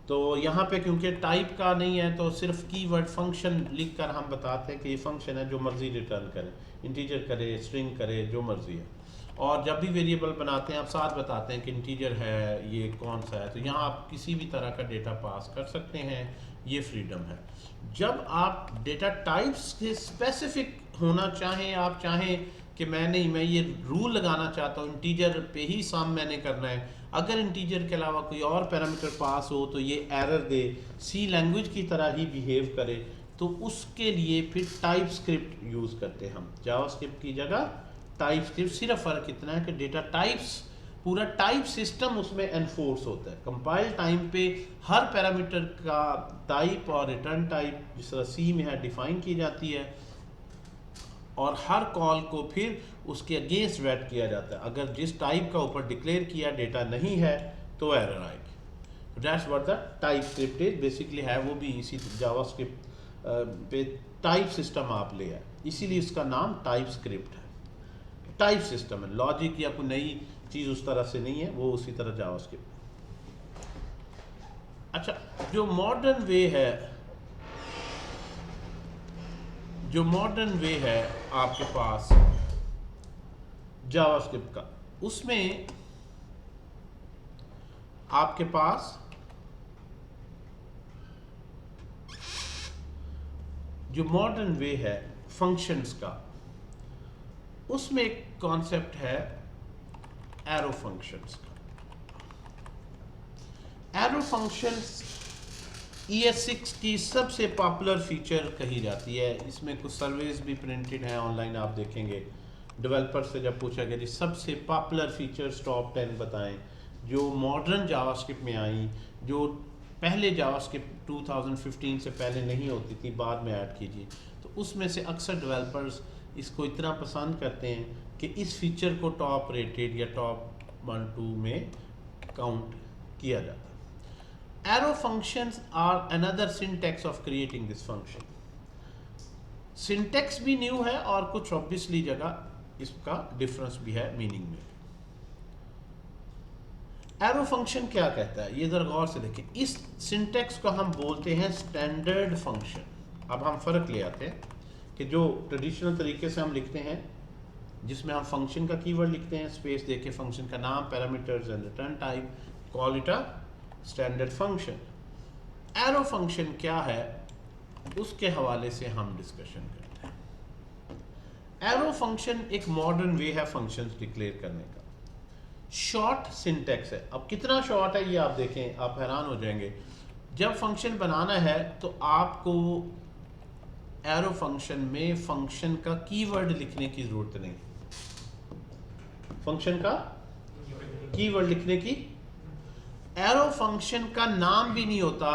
तो यहाँ पे क्योंकि टाइप का नहीं है तो सिर्फ कीवर्ड फंक्शन लिखकर हम बताते हैं कि ये फंक्शन है, जो मर्जी रिटर्न करे, इंटीजर करे, स्ट्रिंग करे, जो मर्जी है। और जब भी वेरिएबल बनाते हैं आप साथ बताते हैं कि इंटीजर है, ये कौन सा है, तो यहाँ आप किसी भी तरह का डेटा पास कर सकते हैं, ये फ्रीडम है। जब आप डेटा टाइप्स के स्पेसिफिक होना चाहें, आप चाहें कि मैं ये रूल लगाना चाहता हूँ इंटीजर पे ही सम मैंने करना है, अगर इंटीजर के अलावा कोई और पैरामीटर पास हो तो ये एरर दे, सी लैंग्वेज की तरह ही बिहेव करे, तो उसके लिए फिर टाइप स्क्रिप्ट यूज़ करते हैं हम। जावास्क्रिप्ट की जगह टाइप स्क्रिप्ट। सिर्फ फ़र्क इतना है कि डेटा टाइप्स, पूरा टाइप सिस्टम उसमें एनफोर्स होता है। कंपाइल टाइम पे हर पैरामीटर का टाइप और रिटर्न टाइप जिस तरह सी में है डिफाइन की जाती है, और हर कॉल को फिर उसके अगेंस्ट वेट किया जाता है। अगर जिस टाइप का ऊपर डिक्लेयर किया डेटा नहीं है तो एरर आएगी। That's what the type script is basically है, वो भी इसी जावास्क्रिप्ट पे टाइप सिस्टम आप ले आए, इसीलिए इसका नाम टाइप स्क्रिप्ट है। टाइप सिस्टम है, लॉजिक या कोई नई चीज़ उस तरह से नहीं है, वो उसी तरह जावास्क्रिप्ट। अच्छा, जो मॉडर्न वे है आपके पास जावास्क्रिप्ट का, उसमें आपके पास जो मॉडर्न वे है फंक्शंस का, उसमें एक कॉन्सेप्ट है एरो फंक्शंस का। एरो फंक्शंस ES6 की सबसे पॉपुलर फीचर कही जाती है। इसमें कुछ सर्वेज भी प्रिंटेड हैं ऑनलाइन, आप देखेंगे। डेवलपर से जब पूछा गया कि सबसे पॉपुलर फीचर्स टॉप 10 बताएं जो मॉडर्न जावास्क्रिप्ट में आई, जो पहले जावास्क्रिप्ट 2015 से पहले नहीं होती थी, बाद में ऐड कीजिए, तो उसमें से अक्सर डेवलपर्स इसको इतना पसंद करते हैं कि इस फीचर को टॉप रेटेड या टॉप 1-2 में काउंट किया जाता है। Arrow functions are another syntax of creating this function. Syntax भी न्यू है और कुछ ऑब्वियसली जगह इसका डिफरेंस भी है मीनिंग में। एरो फंक्शन क्या कहता है ये जरा गौर से देखें। इस सिंटेक्स को हम बोलते हैं स्टैंडर्ड फंक्शन। अब हम फर्क ले आते हैं कि जो ट्रेडिशनल तरीके से हम लिखते हैं, जिसमें हम फंक्शन का कीवर्ड लिखते हैं, स्पेस देके फंक्शन का नाम, parameters and return type, call it a standard function. Arrow function क्या है उसके हवाले से हम डिस्कशन करते हैं। एरो फंक्शन एक मॉडर्न वे है फंक्शंस डिक्लेयर करने का। शॉर्ट सिंटेक्स है। अब कितना शॉर्ट है ये आप देखें, आप हैरान हो जाएंगे। जब फंक्शन बनाना है तो आपको एरो फंक्शन में फंक्शन का कीवर्ड लिखने की जरूरत नहीं, फंक्शन का कीवर्ड लिखने की। एरो फंक्शन का नाम भी नहीं होता,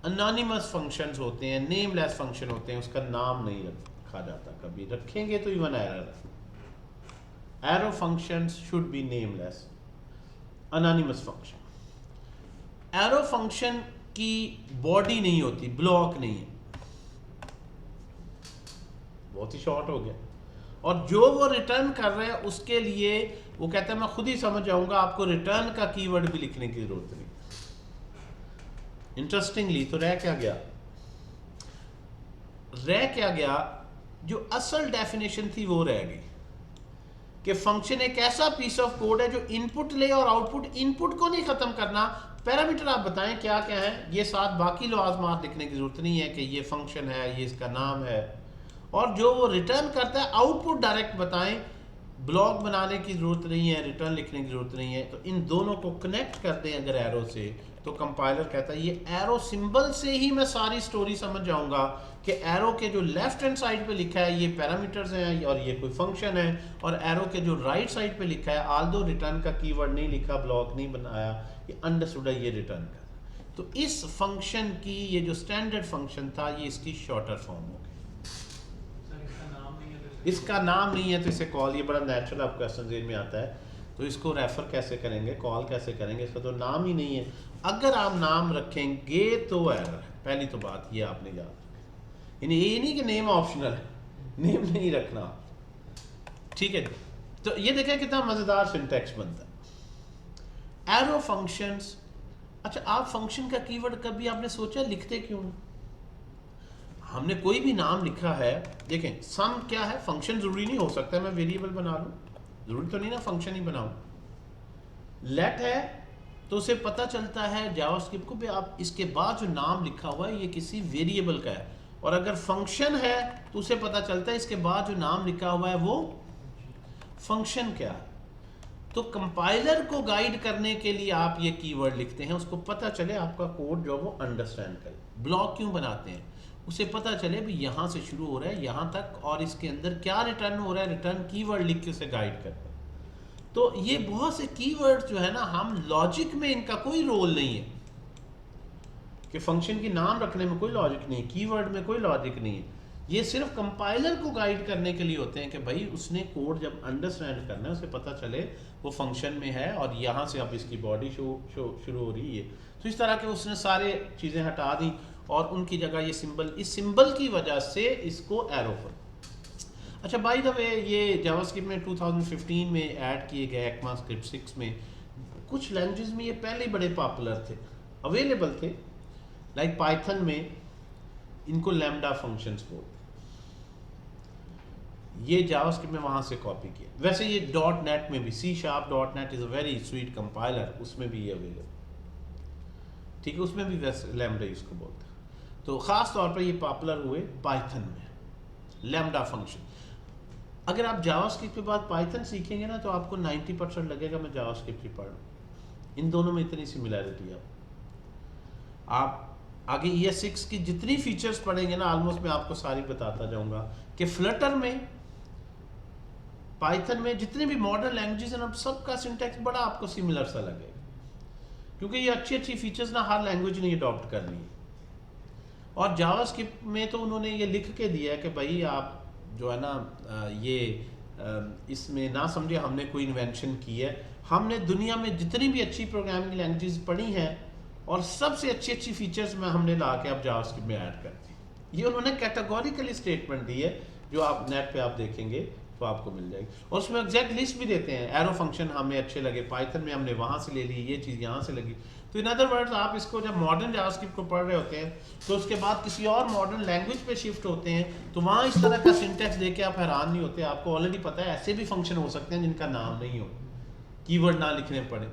अनोनिमस फंक्शंस होते हैं, नेमलेस फंक्शन होते हैं, उसका नाम नहीं रखा जाता, कभी रखेंगे तो इवन एरर है। Arrow functions should B nameless, anonymous function. Arrow function की बॉडी नहीं होती, ब्लॉक नहीं है, बहुत ही शॉर्ट हो गया। और जो वो रिटर्न कर रहे हैं उसके लिए वो कहते हैं मैं खुद ही समझ जाऊंगा, आपको रिटर्न का कीवर्ड भी लिखने की जरूरत नहीं। इंटरेस्टिंगली तो रह क्या गया, जो असल डेफिनेशन थी वो रह गई कि फंक्शन एक ऐसा पीस ऑफ कोड है जो इनपुट ले और आउटपुट, इनपुट को नहीं खत्म करना। पैरामीटर आप बताएं क्या क्या है, ये साथ बाकी लवाज़मात लिखने की जरूरत नहीं है कि ये फंक्शन है, ये इसका नाम है। और जो वो रिटर्न करता है आउटपुट डायरेक्ट बताएं, ब्लॉक बनाने की ज़रूरत नहीं है, रिटर्न लिखने की ज़रूरत नहीं है। तो इन दोनों को कनेक्ट कर दें अगर एरो से, तो कंपाइलर कहता है ये एरो सिंबल से ही मैं सारी स्टोरी समझ जाऊंगा कि एरो के जो लेफ्ट हैंड साइड पे लिखा है ये पैरामीटर्स हैं और ये कोई फंक्शन है, और एरो के जो राइट साइड पे लिखा है आल्दो रिटर्न का कीवर्ड नहीं लिखा, ब्लॉक नहीं बनाया, ये अंडरस्टूड है, ये रिटर्न कर। तो इस फंक्शन की ये जो स्टैंडर्ड फंक्शन था ये इसकी शॉर्टर फॉर्म हो गई। इसका नाम नहीं है तो इसे कॉल, ये बड़ा नेचुरल आप क्वेश्चन जेल में आता है, तो इसको रेफर कैसे करेंगे, कॉल कैसे करेंगे, इसका तो नाम ही नहीं है। अगर आप नाम रखेंगे तो एरर है, पहली तो बात ये आपने याद रखनी। ये नहीं कि नेम ऑप्शनल है, नेम नहीं रखना, ठीक है। तो ये देखें कितना मजेदार सिंटैक्स बनता है। एरो फंक्शंस, अच्छा आप फंक्शन का कीवर्ड कभी आपने सोचा लिखते क्यों? हमने कोई भी नाम लिखा है, देखें सम क्या है, फंक्शन जरूरी नहीं हो सकता मैं वेरिएबल बना लूं, जरूरी तो नहीं ना फंक्शन ही बनाऊं। लेट है तो उसे पता चलता है जावास्क्रिप्ट को भी आप इसके बाद जो नाम लिखा हुआ है ये किसी वेरिएबल का है, और अगर फंक्शन है तो उसे पता चलता है इसके बाद जो नाम लिखा हुआ है वो फंक्शन क्या है। तो कंपाइलर को गाइड करने के लिए आप ये कीवर्ड लिखते हैं, उसको पता चले आपका कोड जो वो अंडरस्टैंड करे। ब्लॉक क्यों बनाते हैं, उसे पता चले भी यहाँ से शुरू हो रहा है यहाँ तक और इसके अंदर क्या रिटर्न हो रहा है, रिटर्न कीवर्ड लिख के उसे गाइड करते हैं। तो ये बहुत से कीवर्ड जो है ना, हम लॉजिक में इनका कोई रोल नहीं है कि फंक्शन की नाम रखने में कोई लॉजिक नहीं है, कीवर्ड में कोई लॉजिक नहीं है। ये सिर्फ कंपाइलर को गाइड करने के लिए होते हैं कि भाई उसने कोड जब अंडरस्टैंड करना है उसे पता चले वो फंक्शन में है और यहाँ से अब इसकी बॉडी शुरू हो रही है। तो इस तरह के उसने सारे चीज़ें हटा दी और उनकी जगह ये सिंबल, इस सिंबल की वजह से इसको एरो पर। अच्छा बाय द वे ये जावास्क्रिप्ट में 2015 में ऐड किए गए ECMAScript 6 में कुछ लैंग्वेज में ये पहले ही बड़े पॉपुलर थे, अवेलेबल थे। लाइक पाइथन में इनको लैम्डा फंक्शंस बोलते, ये जावास्क्रिप्ट में वहाँ से कॉपी किया। वैसे ये .NET में भी C#.NET is a very sweet compiler, उसमें भी ये अवेलेबल, ठीक है, उसमें भी वैसे लैम्डा इसको बोलते हैं। तो ख़ास तौर पर ये पॉपुलर हुए पाइथन में लैम्डा फंक्शन। अगर आप जावास्क्रिप्ट के बाद पाइथन सीखेंगे ना तो आपको 90% लगेगा मैं जावास्क्रिप्ट ही पढ़ रहा हूँ। इन दोनों में इतनी सिमिलैरिटी है। आप आगे ES6 की जितनी फीचर्स पढ़ेंगे ना ऑलमोस्ट मैं आपको सारी बताता जाऊंगा कि फ्लटर में, पाइथन में, जितने भी मॉडर्न लैंग्वेजेस हैं सबका सिंटैक्स बड़ा आपको सिमिलर सा लगेगा, क्योंकि ये अच्छी अच्छी फीचर्स ना हर लैंग्वेज ने अडॉप्ट करनी है। और जावास्क्रिप्ट में तो उन्होंने ये लिख के दिया है कि भाई आप जो है ना ये इसमें ना समझे हमने कोई इन्वेंशन की है, हमने दुनिया में जितनी भी अच्छी प्रोग्रामिंग लैंग्वेजेस पढ़ी हैं और सबसे अच्छी अच्छी फीचर्स में हमने ला के अब जावास्क्रिप्ट में ऐड कर दी। ये उन्होंने कैटेगोरिकली स्टेटमेंट दी है, जो आप नेट पे आप देखेंगे तो आपको मिल जाएगी। और उसमें एग्जैक्ट लिस्ट भी देते हैं, एरो फंक्शन हमें अच्छे लगे, पाइथन में हमने वहाँ से ले ली, ये चीज़ यहाँ से लगी। तो इन अदर वर्ड्स आप इसको जब मॉडर्न जावास्क्रिप्ट को पढ़ रहे होते हैं तो उसके बाद किसी और मॉडर्न लैंग्वेज पे शिफ्ट होते हैं तो वहाँ इस तरह का सिंटैक्स देके आप हैरान नहीं होते। आपको ऑलरेडी पता है ऐसे भी फंक्शन हो सकते हैं जिनका नाम नहीं हो, कीवर्ड ना लिखने पड़े,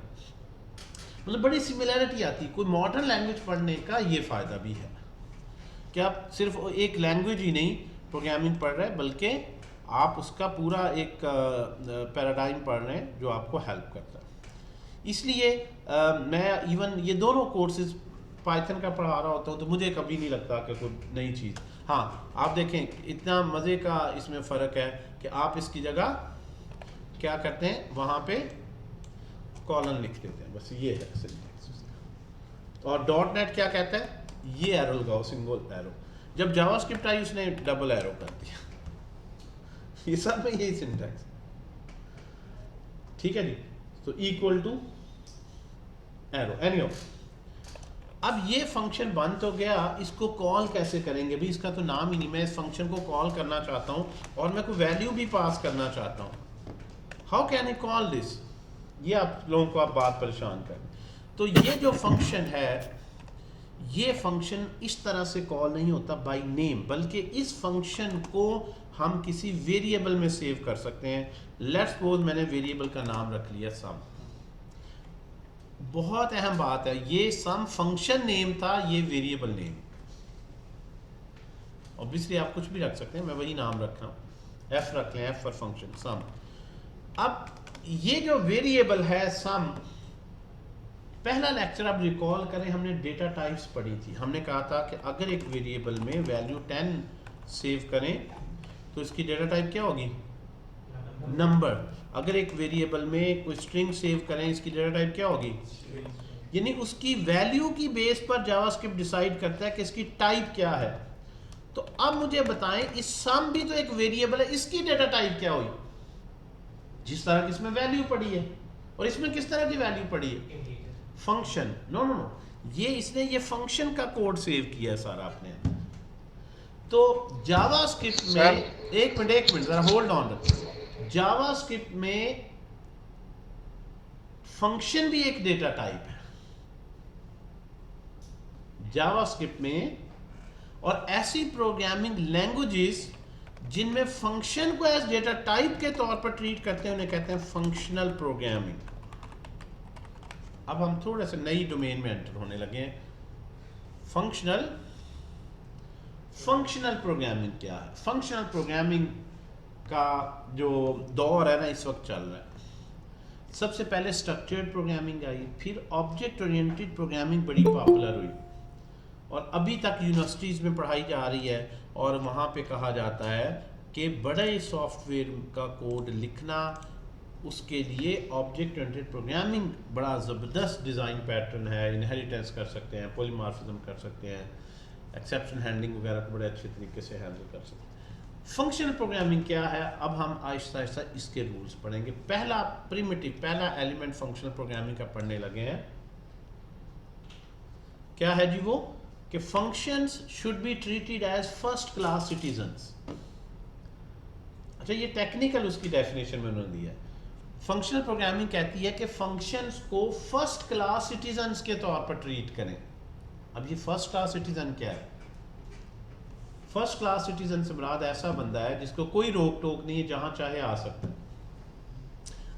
मतलब बड़ी सिमिलैरिटी आती। कोई मॉडर्न लैंग्वेज पढ़ने का ये फ़ायदा भी है कि आप सिर्फ एक लैंग्वेज ही नहीं प्रोग्रामिंग पढ़ रहे हैं बल्कि आप उसका पूरा एक पैराडाइम पढ़ रहे हैं जो आपको हेल्प करता है। इसलिए मैं इवन ये दोनों कोर्सेज पाइथन का पढ़ा रहा होता हूँ तो मुझे कभी नहीं लगता कि कोई नई चीज़। हाँ आप देखें इतना मज़े का इसमें फ़र्क है कि आप इसकी जगह क्या करते हैं, वहाँ पे कॉलन लिख देते हैं, बस ये है सिंटैक्स। और डॉट नेट क्या कहता है, ये एरो लगाओ, सिंगल एरो। जब जावास्क्रिप्ट आई उसने डबल एरो कर दिया। ये सब में यही सिंटैक्स, ठीक है जी। तो इक्वल टू एरो एनीहो। अब ये फंक्शन बंद हो गया, इसको कॉल कैसे करेंगे भाई, इसका तो नाम ही नहीं। मैं इस फंक्शन को कॉल करना चाहता हूँ और मैं कोई वैल्यू भी पास करना चाहता हूँ, how can I call this, ये आप लोगों को आप बात परेशान कर। तो ये जो फंक्शन है, ये फंक्शन इस तरह से कॉल नहीं होता बाय नेम, बल्कि इस फंक्शन को हम किसी वेरिएबल में सेव कर सकते हैं। लेट्स सपोज मैंने वेरिएबल का नाम रख लिया सम। बहुत अहम बात है, ये सम फंक्शन नेम था, ये वेरिएबल नेम। ऑब्वियसली आप कुछ भी रख सकते हैं, मैं वही नाम रख रहा हूं, एफ रख लें, एफ फॉर फंक्शन सम। अब ये जो वेरिएबल है सम, पहला लेक्चर आप रिकॉल करें, हमने डेटा टाइप्स पढ़ी थी। हमने कहा था कि अगर एक वेरिएबल में वैल्यू 10 सेव करें तो इसकी डेटा टाइप क्या होगी, नंबर। अगर एक वेरिएबल में कोई स्ट्रिंग सेव करें, इसकी डेटा टाइप क्या होगी, यानी उसकी वैल्यू की बेस पर जावास्क्रिप्ट डिसाइड करता है कि इसकी टाइप क्या है। तो अब मुझे बताएं, इस सम भी तो एक वेरिएबल है, इसकी डेटा टाइप क्या हुई, जिस तरह की इसमें वैल्यू पड़ी है। और इसमें किस तरह की वैल्यू पड़ी है, फंक्शन। नो नो नो, ये इसने ये फंक्शन का कोड सेव किया है सारा आपने। तो जावास्क्रिप्ट में एक मिनट जरा होल्ड ऑन, जावास्क्रिप्ट में फंक्शन भी एक डेटा टाइप है जावास्क्रिप्ट में। और ऐसी प्रोग्रामिंग लैंग्वेजेस जिनमें फंक्शन को एज डेटा टाइप के तौर पर ट्रीट करते हैं, उन्हें कहते हैं फंक्शनल प्रोग्रामिंग। अब हम थोड़े से नई डोमेन में एंटर होने लगे हैं। फंक्शनल प्रोग्रामिंग क्या है। फंक्शनल प्रोग्रामिंग का जो दौर है ना इस वक्त चल रहा है। सबसे पहले स्ट्रक्चर्ड प्रोग्रामिंग आई, फिर ऑब्जेक्ट ओरिएंटेड प्रोग्रामिंग बड़ी पॉपुलर हुई और अभी तक यूनिवर्सिटीज़ में पढ़ाई जा रही है। और वहाँ पे कहा जाता है कि बड़े सॉफ्टवेयर का कोड लिखना, उसके लिए ऑब्जेक्ट ओरिएंटेड प्रोग्रामिंग बड़ा ज़बरदस्त डिज़ाइन पैटर्न है। इनहेरिटेंस कर सकते हैं, पॉलीमॉर्फिज्म कर सकते हैं, एक्सेप्शन हैंडलिंग वगैरह को बड़े अच्छे तरीके से हैंडल कर सकते हैं। फंक्शनल प्रोग्रामिंग क्या है, अब हम आहिस्ता आहिस्ता इसके रूल्स पढ़ेंगे। पहला पहला एलिमेंट फंक्शनल प्रोग्रामिंग का पढ़ने लगे हैं, क्या है जी वो, कि functions should be treated as first class citizens. अच्छा, ये टेक्निकल उसकी डेफिनेशन में उन्होंने दिया है। फंक्शनल प्रोग्रामिंग कहती है कि फंक्शंस को फर्स्ट क्लास सिटीजन्स के तौर पर ट्रीट करें। अब ये फर्स्ट क्लास सिटीजन क्या है, फर्स्ट क्लास सिटीजन से मुराद ऐसा बंदा है जिसको कोई रोक टोक नहीं है, जहां चाहे आ सकता है।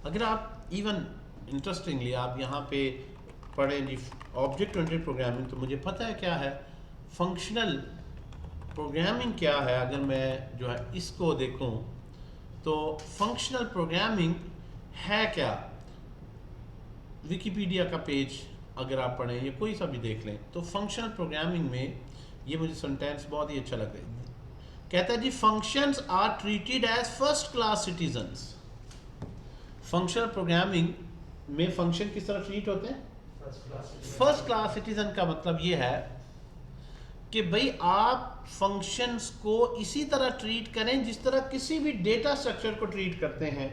अगर आप इवन इंटरेस्टिंगली आप यहाँ पे पढ़ें जी ऑब्जेक्ट ओरिएंटेड प्रोग्रामिंग, तो मुझे पता है क्या है फंक्शनल प्रोग्रामिंग क्या है। अगर मैं जो है इसको देखूं तो फंक्शनल प्रोग्रामिंग है क्या, विकिपीडिया का पेज अगर आप पढ़ें या कोई सा भी देख लें तो फंक्शनल प्रोग्रामिंग में ये मुझे सेंटेंस बहुत ही अच्छा लगता है। कहता है जी functions are treated as first class citizens. Functional programming में फंक्शन किस तरह ट्रीट होते हैं, फर्स्ट क्लास सिटीजन। का मतलब ये है कि भाई आप फंक्शंस को इसी तरह ट्रीट करें जिस तरह किसी भी डेटा स्ट्रक्चर को ट्रीट करते हैं।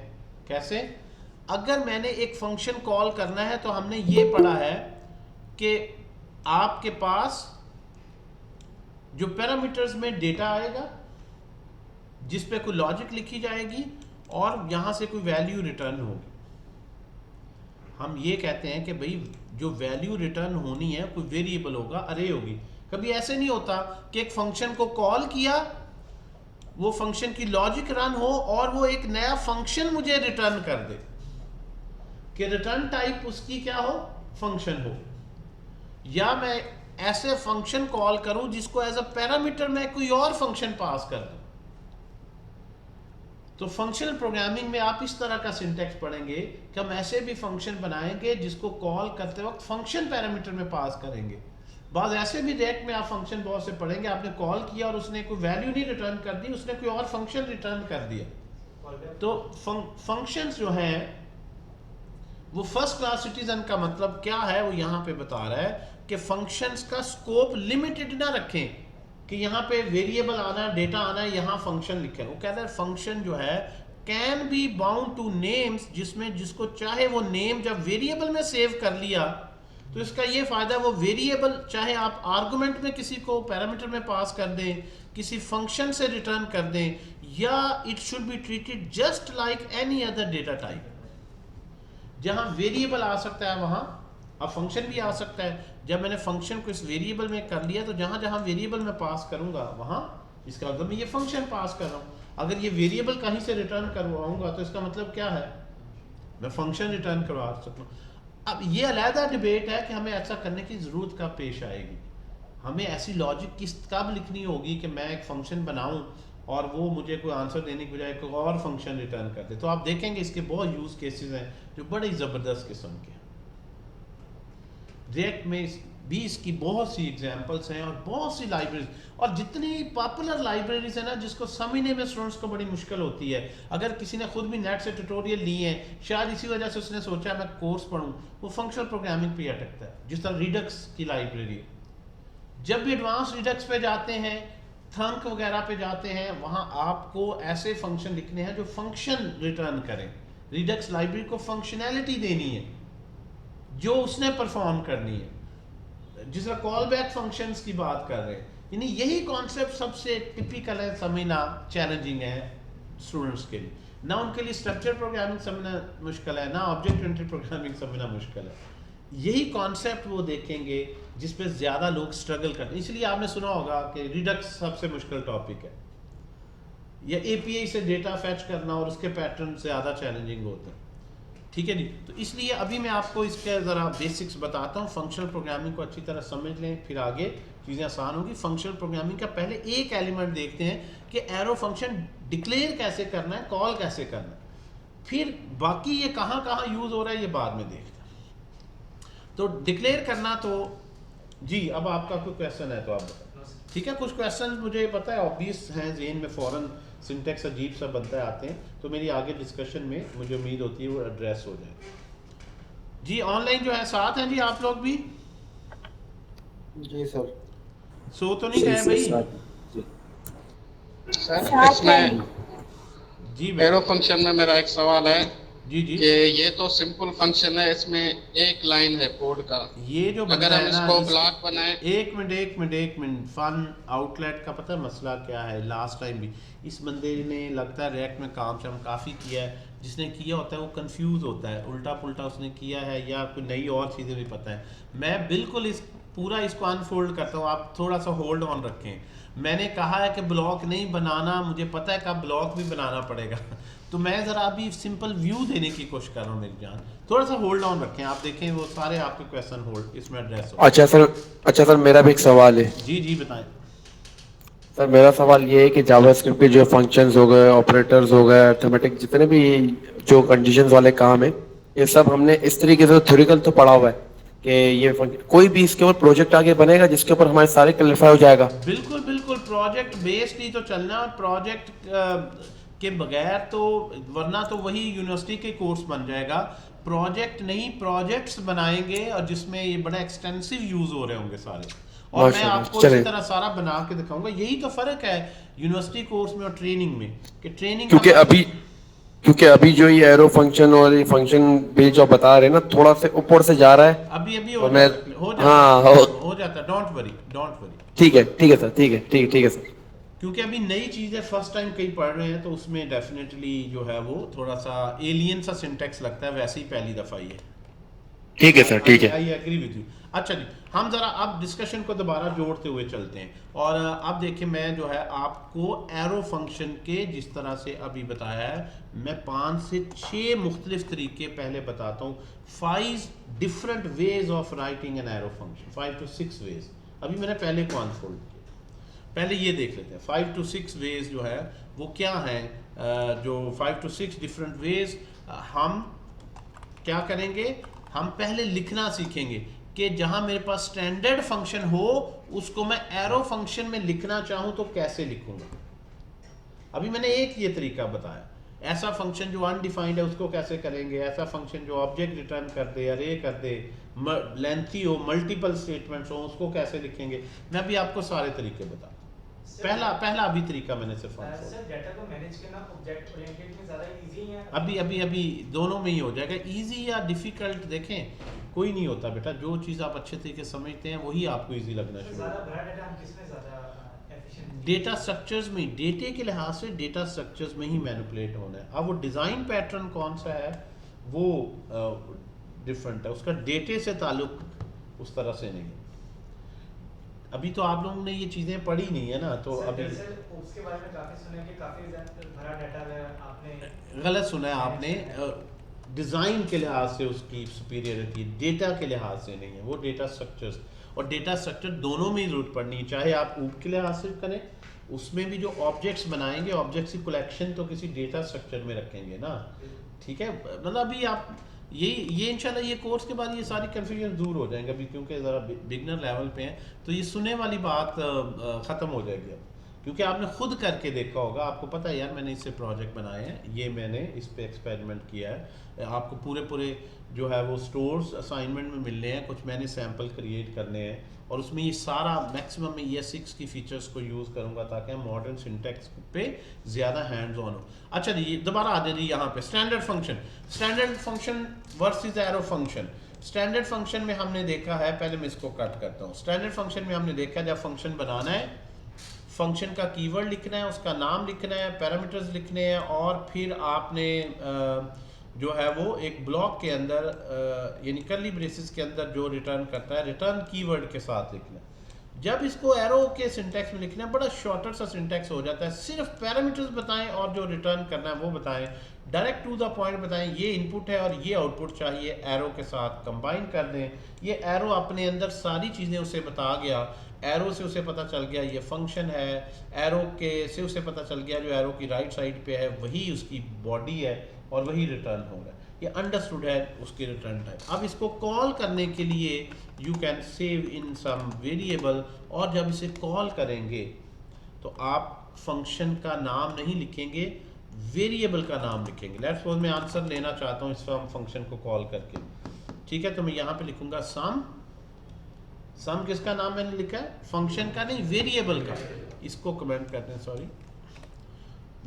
कैसे, अगर मैंने एक फंक्शन कॉल करना है तो हमने ये पढ़ा है कि आपके पास जो पैरामीटर्स में डेटा आएगा जिस पे कोई लॉजिक लिखी जाएगी और यहां से कोई वैल्यू रिटर्न होगी। हम ये कहते हैं कि भाई जो वैल्यू रिटर्न होनी है कोई वेरिएबल होगा, अरे होगी। कभी ऐसे नहीं होता कि एक फंक्शन को कॉल किया, वो फंक्शन की लॉजिक रन हो और वो एक नया फंक्शन मुझे रिटर्न कर दे, कि रिटर्न टाइप उसकी क्या हो, फंक्शन हो। या मैं ऐसे फंक्शन कॉल करूं जिसको एज अ पैरामीटर मैं कोई और फंक्शन पास कर दूं। तो फंक्शनल प्रोग्रामिंग में आप इस तरह का सिंटेक्स पढ़ेंगे कि हम ऐसे भी फंक्शन बनाएंगे जिसको कॉल करते वक्त फंक्शन पैरामीटर में पास करेंगे। बाद ऐसे भी रिएक्ट में आप फंक्शन बहुत से पढ़ेंगे, आपने कॉल किया और उसने कोई वैल्यू नहीं रिटर्न कर दी, उसने कोई और फंक्शन रिटर्न कर दिया। तो फंक्शंस जो हैं वो फर्स्ट क्लास सिटीजन का मतलब क्या है वो यहाँ पे बता रहा है कि फंक्शंस का स्कोप लिमिटेड ना रखें कि यहाँ पे वेरिएबल आना डेटा आना है यहाँ फंक्शन लिखे। वो कहता है फंक्शन जो है can be bound two names, जिसमें जिसको चाहे वो नेम जब वेरिएबल में सेव कर लिया तो इसका ये फायदा, वो वेरिएबल चाहे आप आर्गुमेंट में किसी को पैरामीटर में पास कर दें, किसी फंक्शन से रिटर्न कर दें, या it should be treated just like any other data type. जहां वेरिएबल आ सकता है वहां अब फंक्शन भी आ सकता है। जब मैंने फंक्शन को इस वेरिएबल में कर लिया तो जहां जहां वेरिएबल में पास करूंगा वहां इसका मतलब मैं ये फंक्शन पास कर रहा हूं। अगर ये वेरिएबल कहीं से रिटर्न करवाऊंगा तो इसका मतलब क्या है, मैं फंक्शन रिटर्न करवा सकता हूं। अब ये अलग डिबेट है कि हमें ऐसा करने की जरूरत कब पेश आएगी, हमें ऐसी लॉजिक किस कब लिखनी होगी कि मैं एक फंक्शन बनाऊं और वो मुझे कोई आंसर देने की बजाय कोई और फंक्शन रिटर्न कर दे। तो आप देखेंगे इसके बहुत यूज केसेस हैं जो बड़े ज़बरदस्त किस्म के हैं। रिएक्ट में भी इसकी बहुत सी एग्जांपल्स हैं और बहुत सी लाइब्रेरीज, और जितनी पॉपुलर लाइब्रेरीज है ना जिसको समझने में स्टूडेंट्स को बड़ी मुश्किल होती है। अगर किसी ने खुद भी नेट से ट्यूटोरियल लिए हैं, शायद इसी वजह से उसने सोचा मैं कोर्स पढ़ूं, वो फंक्शनल प्रोग्रामिंग पे अटकता है। जिस तरह रिडक्स की लाइब्रेरी, जब भी एडवांस रिडक्स पे जाते हैं, थंक वगैरह पे जाते हैं, वहां आपको ऐसे फंक्शन लिखने हैं जो फंक्शन रिटर्न करें। रिडक्स लाइब्रेरी को फंक्शनैलिटी देनी है जो उसने परफॉर्म करनी है, जिस तरह कॉल बैक फंक्शंस की बात कर रहे हैं। यानी यही कॉन्सेप्ट सबसे टिपिकल है, समझना चैलेंजिंग है स्टूडेंट्स के लिए। ना उनके लिए स्ट्रक्चर प्रोग्रामिंग समझना मुश्किल है, ना ऑब्जेक्ट ओरिएंटेड प्रोग्रामिंग समझना मुश्किल है। यही कॉन्सेप्ट वो देखेंगे जिस पे ज़्यादा लोग स्ट्रगल करते हैं। इसलिए आपने सुना होगा कि रिडक्स सबसे मुश्किल टॉपिक है, या एपीआई से डेटा फैच करना और उसके पैटर्न ज़्यादा चैलेंजिंग होते हैं। ठीक है जी, तो इसलिए अभी मैं आपको इसके ज़रा बेसिक्स बताता हूँ। फंक्शनल प्रोग्रामिंग को अच्छी तरह समझ लें, फिर आगे चीज़ें आसान होगी। फंक्शनल प्रोग्रामिंग का पहले एक एलिमेंट देखते हैं कि एरो फंक्शन डिक्लेयर कैसे करना है, कॉल कैसे करना है, फिर बाकी ये कहाँ कहाँ यूज़ हो रहा है ये बाद में देखते हैं। तो डिक्लेयर करना, तो जी अब आपका कोई क्वेश्चन है तो आप बताएं। ठीक है, कुछ क्वेश्चन मुझे पता है ऑब्वियस हैं, ज़हन में फ़ौरन सिंटेक्स अजीब सा बनता है आते हैं, तो मेरी आगे डिस्कशन में मुझे उम्मीद होती है वो एड्रेस हो जाए। जी ऑनलाइन जो है साथ हैं जी आप लोग भी? जी सर। सो तो नहीं गए भाई? सर इसमें जी एरो फंक्शन में मेरा एक सवाल है जी जी कि ये तो सिंपल फंक्शन है, इसमें एक लाइन है कोड का, ये जो अगर हम इसको ब्लॉक बनाए। एक मिनट फन आउटलेट का पता है मसला क्या है? लास्ट टाइम भी इस बंदे ने लगता है रिएक्ट में काम शाम काफ़ी किया है, जिसने किया होता है वो कंफ्यूज होता है, उल्टा पुल्टा उसने किया है या कोई नई और चीज़ें भी पता है। मैं बिल्कुल इस पूरा इसको अनफोल्ड करता हूँ, आप थोड़ा सा होल्ड ऑन रखें। मैंने कहा है कि ब्लॉक नहीं बनाना, मुझे पता है कि अब ब्लॉक भी बनाना पड़ेगा तो मैं ज़रा अभी सिंपल व्यू देने की कोशिश कर रहा हूँ मेरी जान, थोड़ा सा होल्ड ऑन रखें। आप देखें वो सारे आपके क्वेश्चन होल्ड इसमें एड्रेस हो। अच्छा सर मेरा भी एक सवाल है। जी जी बताएं सर मेरा सवाल ये है कि जावास्क्रिप्ट के जो फंक्शंस हो गए, ऑपरेटर्स हो गए, अरिथमेटिक जितने भी जो कंडीशंस वाले काम है, ये सब हमने इस तरीके से थ्योरिकल तो पढ़ा हुआ है कि ये कोई भी इसके ऊपर प्रोजेक्ट आगे बनेगा जिसके ऊपर हमारे सारे क्लियरफाई हो जाएगा। बिल्कुल बिल्कुल, प्रोजेक्ट बेस्ड ही तो चलना, और प्रोजेक्ट के बगैर तो वरना तो वही यूनिवर्सिटी के कोर्स बन जाएगा। प्रोजेक्ट नहीं, प्रोजेक्ट्स बनाएंगे और जिसमें ये बड़ा एक्सटेंसिव यूज हो रहे होंगे सारे, और मैं आपको इसी तरह सारा बना के दिखाऊंगा। यही तो फर्क है यूनिवर्सिटी कोर्स में और ट्रेनिंग में कि ट्रेनिंग क्योंकि अभी जो ये एरो फंक्शन और ये फंक्शन भी जो बता रहे हैं ना, थोड़ा से ऊपर से जा रहा है। अभी हो जाता है, डोंट वरी। ठीक है सर, ठीक है सर। क्योंकि अभी नई चीज़ है, फर्स्ट टाइम कहीं पढ़ रहे हैं तो उसमें डेफिनेटली जो है वो थोड़ा सा एलियन सा सिंटेक्स लगता है, वैसे ही पहली दफ़ा ही है। ठीक है सर, ठीक है। I agree with you. अच्छा जी, हम ज़रा अब डिस्कशन को दोबारा जोड़ते हुए चलते हैं, और अब देखिए मैं जो है आपको एरो फंक्शन के जिस तरह से अभी बताया है, मैं 5 से 6 मुख्तलिफ तरीके पहले बताता हूँ। 5 different ways of writing an arrow function, 5 to 6 ways. अभी मैंने पहले को अनफोल्ड किया। पहले ये देख लेते हैं 5 to 6 वेज जो है वो क्या हैं। जो 5 to 6 डिफरेंट वेज हम क्या करेंगे, हम पहले लिखना सीखेंगे कि जहां मेरे पास स्टैंडर्ड फंक्शन हो उसको मैं एरो फंक्शन में लिखना चाहूं तो कैसे लिखूंगा। अभी मैंने एक ये तरीका बताया, ऐसा फंक्शन जो अनडिफाइंड है उसको कैसे करेंगे, ऐसा फंक्शन जो ऑब्जेक्ट रिटर्न कर दे, अरे कर दे, लेंथी हो, मल्टीपल स्टेटमेंट्स हो, उसको कैसे लिखेंगे। मैं अभी आपको सारे तरीके बता, पहला अभी तरीका मैंने सिर्फ सर डाटा को मैनेज करना ऑब्जेक्ट ओरिएंटेड में ज़्यादा इजी है। अभी दोनों में ही हो जाएगा। इजी या डिफिकल्ट देखें कोई नहीं होता बेटा, जो चीज़ आप अच्छे तरीके से समझते हैं वही आपको इजी लगना शुरू ज़्यादा होगा। बड़ा डाटा हम किसमें ज़्यादा एफिशिएंट, डेटा स्ट्रक्चर्स में, डेटे के लिहाज से डेटा स्ट्रक्चर्स में ही मैनिपुलेट होना है। अब वो डिज़ाइन पैटर्न कौन सा है वो डिफरेंट है, उसका डेटे से ताल्लुक उस तरह से नहीं। अभी तो आप लोगों ने ये चीज़ें पढ़ी नहीं है ना, तो अभी उसके बारे में काफ़ी सुना है कि काफ़ी बड़ा डाटा है। आपने गलत सुना है आपने, डिज़ाइन के लिहाज से उसकी सुपीरियरिटी डेटा के लिहाज से नहीं है, वो डेटा स्ट्रक्चर्स और डेटा स्ट्रक्चर दोनों में ही ज़रूरत पड़नी है। चाहे आप ऊप के लिहाज से करें, उसमें भी जो ऑब्जेक्ट्स बनाएंगे ऑब्जेक्ट्स की कलेक्शन तो किसी डेटा स्ट्रक्चर में रखेंगे ना, ठीक है। मतलब अभी आप ये इंशाल्लाह ये कोर्स के बाद ये सारी कन्फ्यूजन दूर हो जाएंगे अभी, क्योंकि ज़रा बिगनर लेवल पे हैं तो ये सुनने वाली बात ख़त्म हो जाएगी अब, क्योंकि आपने खुद करके देखा होगा, आपको पता है यार मैंने इससे प्रोजेक्ट बनाए हैं, ये मैंने इस पे एक्सपेरिमेंट किया है। आपको पूरे जो है वो स्टोर्स असाइनमेंट में मिलने हैं, कुछ मैंने सैम्पल क्रिएट करने हैं और उसमें ये सारा मैक्सिमम में ES6 की फीचर्स को यूज़ करूँगा ताकि हम मॉडर्न सिंटैक्स पे ज़्यादा हैंड्स ऑन हो। अच्छा जी दोबारा आ जाइए यहाँ पे standard function versus arrow function. Standard function में हमने देखा है, पहले मैं इसको कट करता हूँ। स्टैंडर्ड फंक्शन में हमने देखा जब फंक्शन बनाना है, फंक्शन का कीवर्ड लिखना है, उसका नाम लिखना है, पैरामीटर्स लिखने हैं और फिर आपने जो है वो एक ब्लॉक के अंदर यानी कर्ली ब्रेसेस के अंदर जो रिटर्न करता है रिटर्न कीवर्ड के साथ लिखना है। जब इसको एरो के सिंटैक्स में लिखना है बड़ा शॉर्टर सा सिंटैक्स हो जाता है, सिर्फ पैरामीटर्स बताएं और जो रिटर्न करना है वो बताएं, डायरेक्ट टू द पॉइंट बताएं, ये इनपुट है और ये आउटपुट चाहिए, एरो के साथ कंबाइन कर दें। ये एरो अपने अंदर सारी चीज़ें उसे बता गया, एरो से उसे पता चल गया ये फंक्शन है, एरो के से उसे पता चल गया जो एरो की राइट साइड पे है वही उसकी बॉडी है और वही रिटर्न हो रहा है, ये अंडरस्टूड है उसकी रिटर्न टाइप। अब इसको कॉल करने के लिए you can save in some variable, और जब इसे कॉल करेंगे तो आप फंक्शन का नाम नहीं लिखेंगे, वेरिएबल का नाम लिखेंगे। लेट्स सपोज मैं आंसर लेना चाहता हूँ इस फंक्शन को कॉल करके, ठीक है, तो मैं यहाँ पे लिखूंगा सम किसका नाम मैंने लिखा है, फंक्शन का नहीं वेरिएबल का, इसको कमेंट करते हैं सॉरी,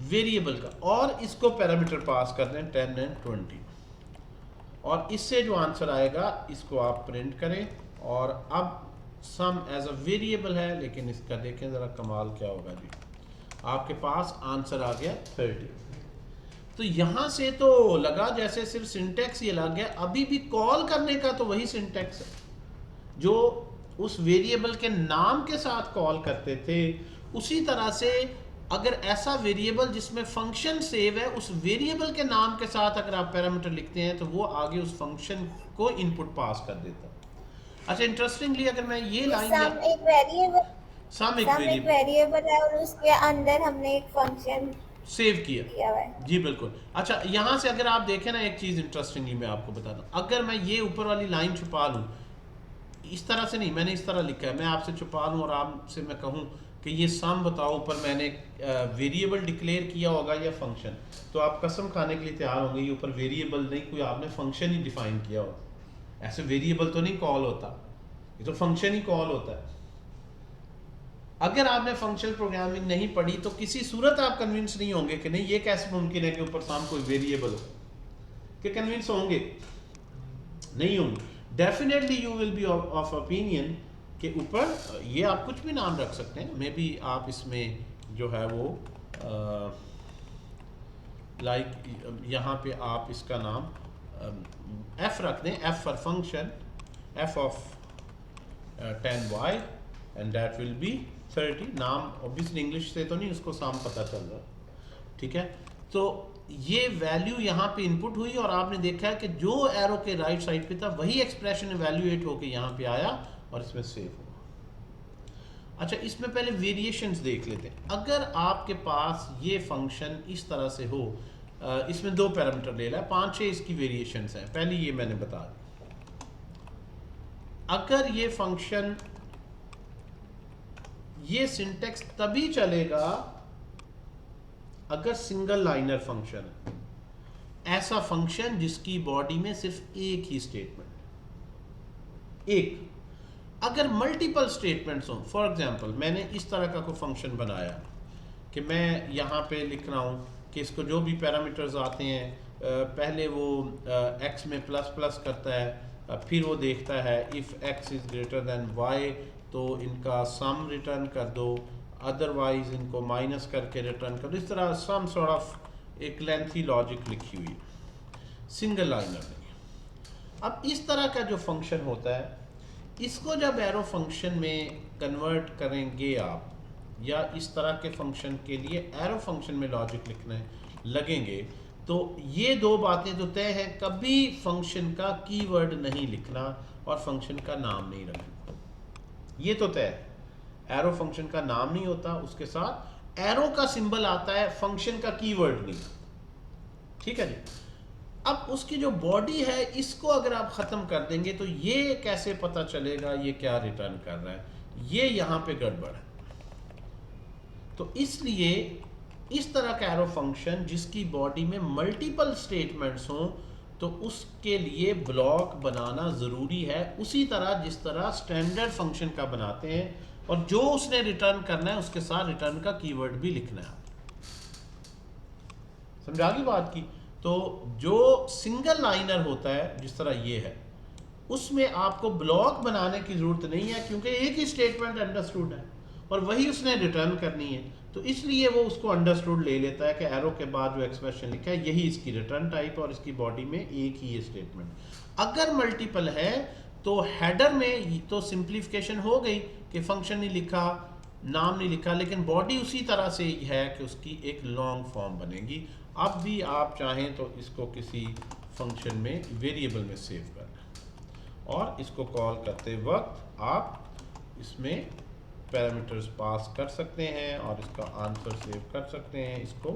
वेरिएबल का, और इसको पैरामीटर पास कर दें 10 and 20 और इससे जो आंसर आएगा इसको आप प्रिंट करें। और अब सम एज अ वेरिएबल है, लेकिन इसका देखें ज़रा कमाल क्या होगा जी, आपके पास आंसर आ गया 30। तो यहाँ से तो लगा जैसे सिर्फ सिंटैक्स ही अलग है, अभी भी कॉल करने का तो वही सिंटैक्स है जो उस वेरिएबल के नाम के साथ कॉल करते थे। उसी तरह से अगर ऐसा वेरिएबल जिसमें फंक्शन सेव है, उस वेरिएबल के नाम के साथ अगर आप पैरामीटर लिखते हैं तो वो आगे उस फंक्शन को इनपुट पास कर देता है। अच्छा इंटरेस्टिंगली अगर मैं ये लाइन सम एक वेरिएबल है और उसके अंदर हमने एक फंक्शन सेव किया हुआ है। जी बिल्कुल। अच्छा यहाँ से अगर आप देखें ना, एक चीज़ इंटरेस्टिंगली मैं आपको बता दूँ, अगर मैं ये ऊपर वाली लाइन छुपा लूँ, इस तरह से नहीं, मैंने इस तरह लिखा है, मैं आपसे छुपा लूँ और आपसे मैं कहूँ कि ये सम बताओ, ऊपर मैंने वेरिएबल डिक्लेयर किया होगा या फंक्शन, तो आप कसम खाने के लिए तैयार होंगे ये ऊपर वेरिएबल नहीं, कोई आपने फंक्शन ही डिफाइन किया हो। ऐसे वेरिएबल तो नहीं कॉल होता, ये तो फंक्शन ही कॉल होता है। अगर आपने फंक्शनल प्रोग्रामिंग नहीं पढ़ी तो किसी सूरत आप कन्विंस नहीं होंगे कि नहीं ये कैसे मुमकिन है कि ऊपर सम कोई वेरिएबल हो, कि कन्विंस होंगे नहीं होंगे। Definitely you will be of opinion के ऊपर ये आप कुछ भी नाम रख सकते हैं, मे बी आप इसमें जो है वो लाइक यहाँ पे आप इसका नाम f रख दें, f for function, f of 10y and that will be 30। नाम ऑब्वियसली इंग्लिश से तो नहीं, उसको साम पता चल रहा, ठीक है। तो ये वैल्यू यहाँ पे इनपुट हुई और आपने देखा है कि जो एरो के राइट साइड पे था वही एक्सप्रेशन इवैल्यूएट होके यहाँ पे आया और इसमें सेव हुआ। अच्छा, इसमें पहले वेरिएशंस देख लेते हैं। अगर आपके पास ये फंक्शन इस तरह से हो, इसमें 2 पैरामीटर ले ला, 5-6 इसकी वेरिएशंस हैं। पहले ये मैंने बता दी। अगर ये फंक्शन, ये सिंटेक्स तभी चलेगा अगर सिंगल लाइनर फंक्शन है, ऐसा फंक्शन जिसकी बॉडी में सिर्फ एक ही स्टेटमेंट, एक। अगर मल्टीपल स्टेटमेंट्स हों, फॉर एग्जांपल मैंने इस तरह का कोई फंक्शन बनाया कि मैं यहाँ पे लिख रहा हूँ कि इसको जो भी पैरामीटर्स आते हैं, पहले वो x में प्लस प्लस करता है, फिर वो देखता है if x is greater than y तो इनका सम रिटर्न कर दो, अदरवाइज इनको माइनस करके रिटर्न कर दो। इस तरह सम सॉर्ट ऑफ एक लेंथी लॉजिक लिखी हुई है, सिंगल लाइनर नहीं। अब इस तरह का जो फंक्शन होता है, इसको जब एरो फंक्शन में कन्वर्ट करेंगे आप, या इस तरह के फंक्शन के लिए एरो फंक्शन में लॉजिक लिखने लगेंगे, तो ये 2 बातें तो तय हैं, कभी फंक्शन का कीवर्ड नहीं लिखना और फंक्शन का नाम नहीं रखना, ये तो तय है। एरो फंक्शन का नाम नहीं होता, उसके साथ एरो का सिंबल आता है, फंक्शन का कीवर्ड नहीं। ठीक है जी। अब उसकी जो बॉडी है, इसको अगर आप खत्म कर देंगे तो ये कैसे पता चलेगा ये क्या रिटर्न कर रहा है, ये यहां पे गड़बड़ है। तो इसलिए इस तरह का एरो फंक्शन जिसकी बॉडी में मल्टीपल स्टेटमेंट्स हों, तो उसके लिए ब्लॉक बनाना ज़रूरी है, उसी तरह जिस तरह स्टैंडर्ड फंक्शन का बनाते हैं, और जो उसने रिटर्न करना है उसके साथ रिटर्न का कीवर्ड भी लिखना है। समझा गई बात की? तो जो सिंगल लाइनर होता है जिस तरह ये है, उसमें आपको ब्लॉक बनाने की ज़रूरत नहीं है, क्योंकि एक ही स्टेटमेंट अंडरस्टूड है और वही उसने रिटर्न करनी है। तो इसलिए वो उसको अंडरस्टूड ले लेता है कि एरो के बाद जो एक्सप्रेशन लिखा है यही इसकी रिटर्न टाइप और इसकी बॉडी में एक ही ये स्टेटमेंट। अगर मल्टीपल है तो हेडर में तो सिंप्लीफिकेशन हो गई कि फंक्शन नहीं लिखा, नाम नहीं लिखा, लेकिन बॉडी उसी तरह से है कि उसकी एक लॉन्ग फॉर्म बनेगी। अब भी आप चाहें तो इसको किसी फंक्शन में वेरिएबल में सेव कर लें और इसको कॉल करते वक्त आप इसमें पैरामीटर्स पास कर सकते हैं और इसका आंसर सेव कर सकते हैं, इसको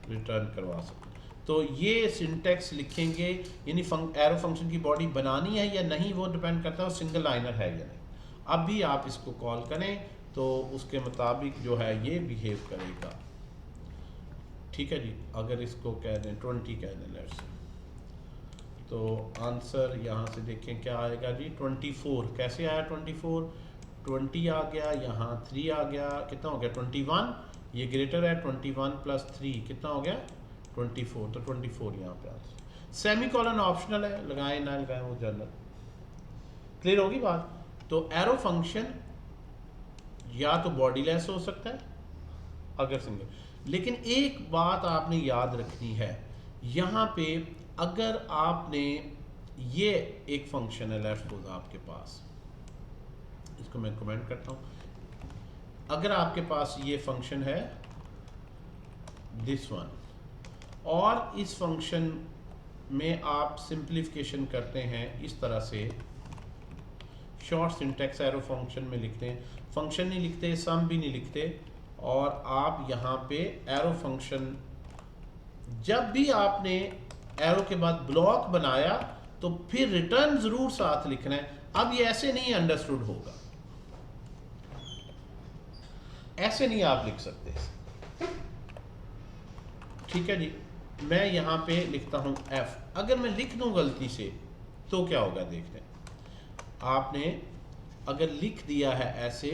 रिटर्न करवा सकते हैं। तो ये सिंटेक्स लिखेंगे, यानी एरो फंक्शन की बॉडी बनानी है या नहीं वो डिपेंड करता है सिंगल लाइनर है या नहीं। अब भी आप इसको कॉल करें तो उसके मुताबिक जो है ये बिहेव करेगा। ठीक है जी। अगर इसको कह दें 20 कह दें लेट्स, तो आंसर यहाँ से देखें क्या आएगा जी, 24। कैसे आया 24? 20 आ गया, यहाँ 3 आ गया, कितना हो गया 21। ये ग्रेटर है 21 प्लस 3 कितना हो गया 24, तो 24 यहाँ पे आंसर। सेमी कॉलन ऑप्शनल है, लगाएं ना लगाएं वो जनरल। क्लियर होगी बात? तो एरो फंक्शन या तो बॉडीलेस हो सकता है अगर सिंगल, लेकिन एक बात आपने याद रखनी है यहाँ पे, अगर आपने ये एक फंक्शन है लेट्स सपोज आपके पास, इसको मैं कमेंट करता हूँ, अगर आपके पास ये फंक्शन है दिस वन, और इस फंक्शन में आप सिंप्लीफिकेशन करते हैं इस तरह से, शॉर्ट सिंटेक्स एरो फंक्शन में लिखते हैं, फंक्शन नहीं लिखते, सम भी नहीं लिखते, और आप यहाँ पे एरो फंक्शन, जब भी आपने एरो के बाद ब्लॉक बनाया तो फिर रिटर्न जरूर साथ लिखना है। अब ये ऐसे नहीं अंडरस्टूड होगा, ऐसे नहीं आप लिख सकते। ठीक है जी। मैं यहाँ पे लिखता हूँ f, अगर मैं लिख दूँ गलती से तो क्या होगा देखते हैं। आपने अगर लिख दिया है ऐसे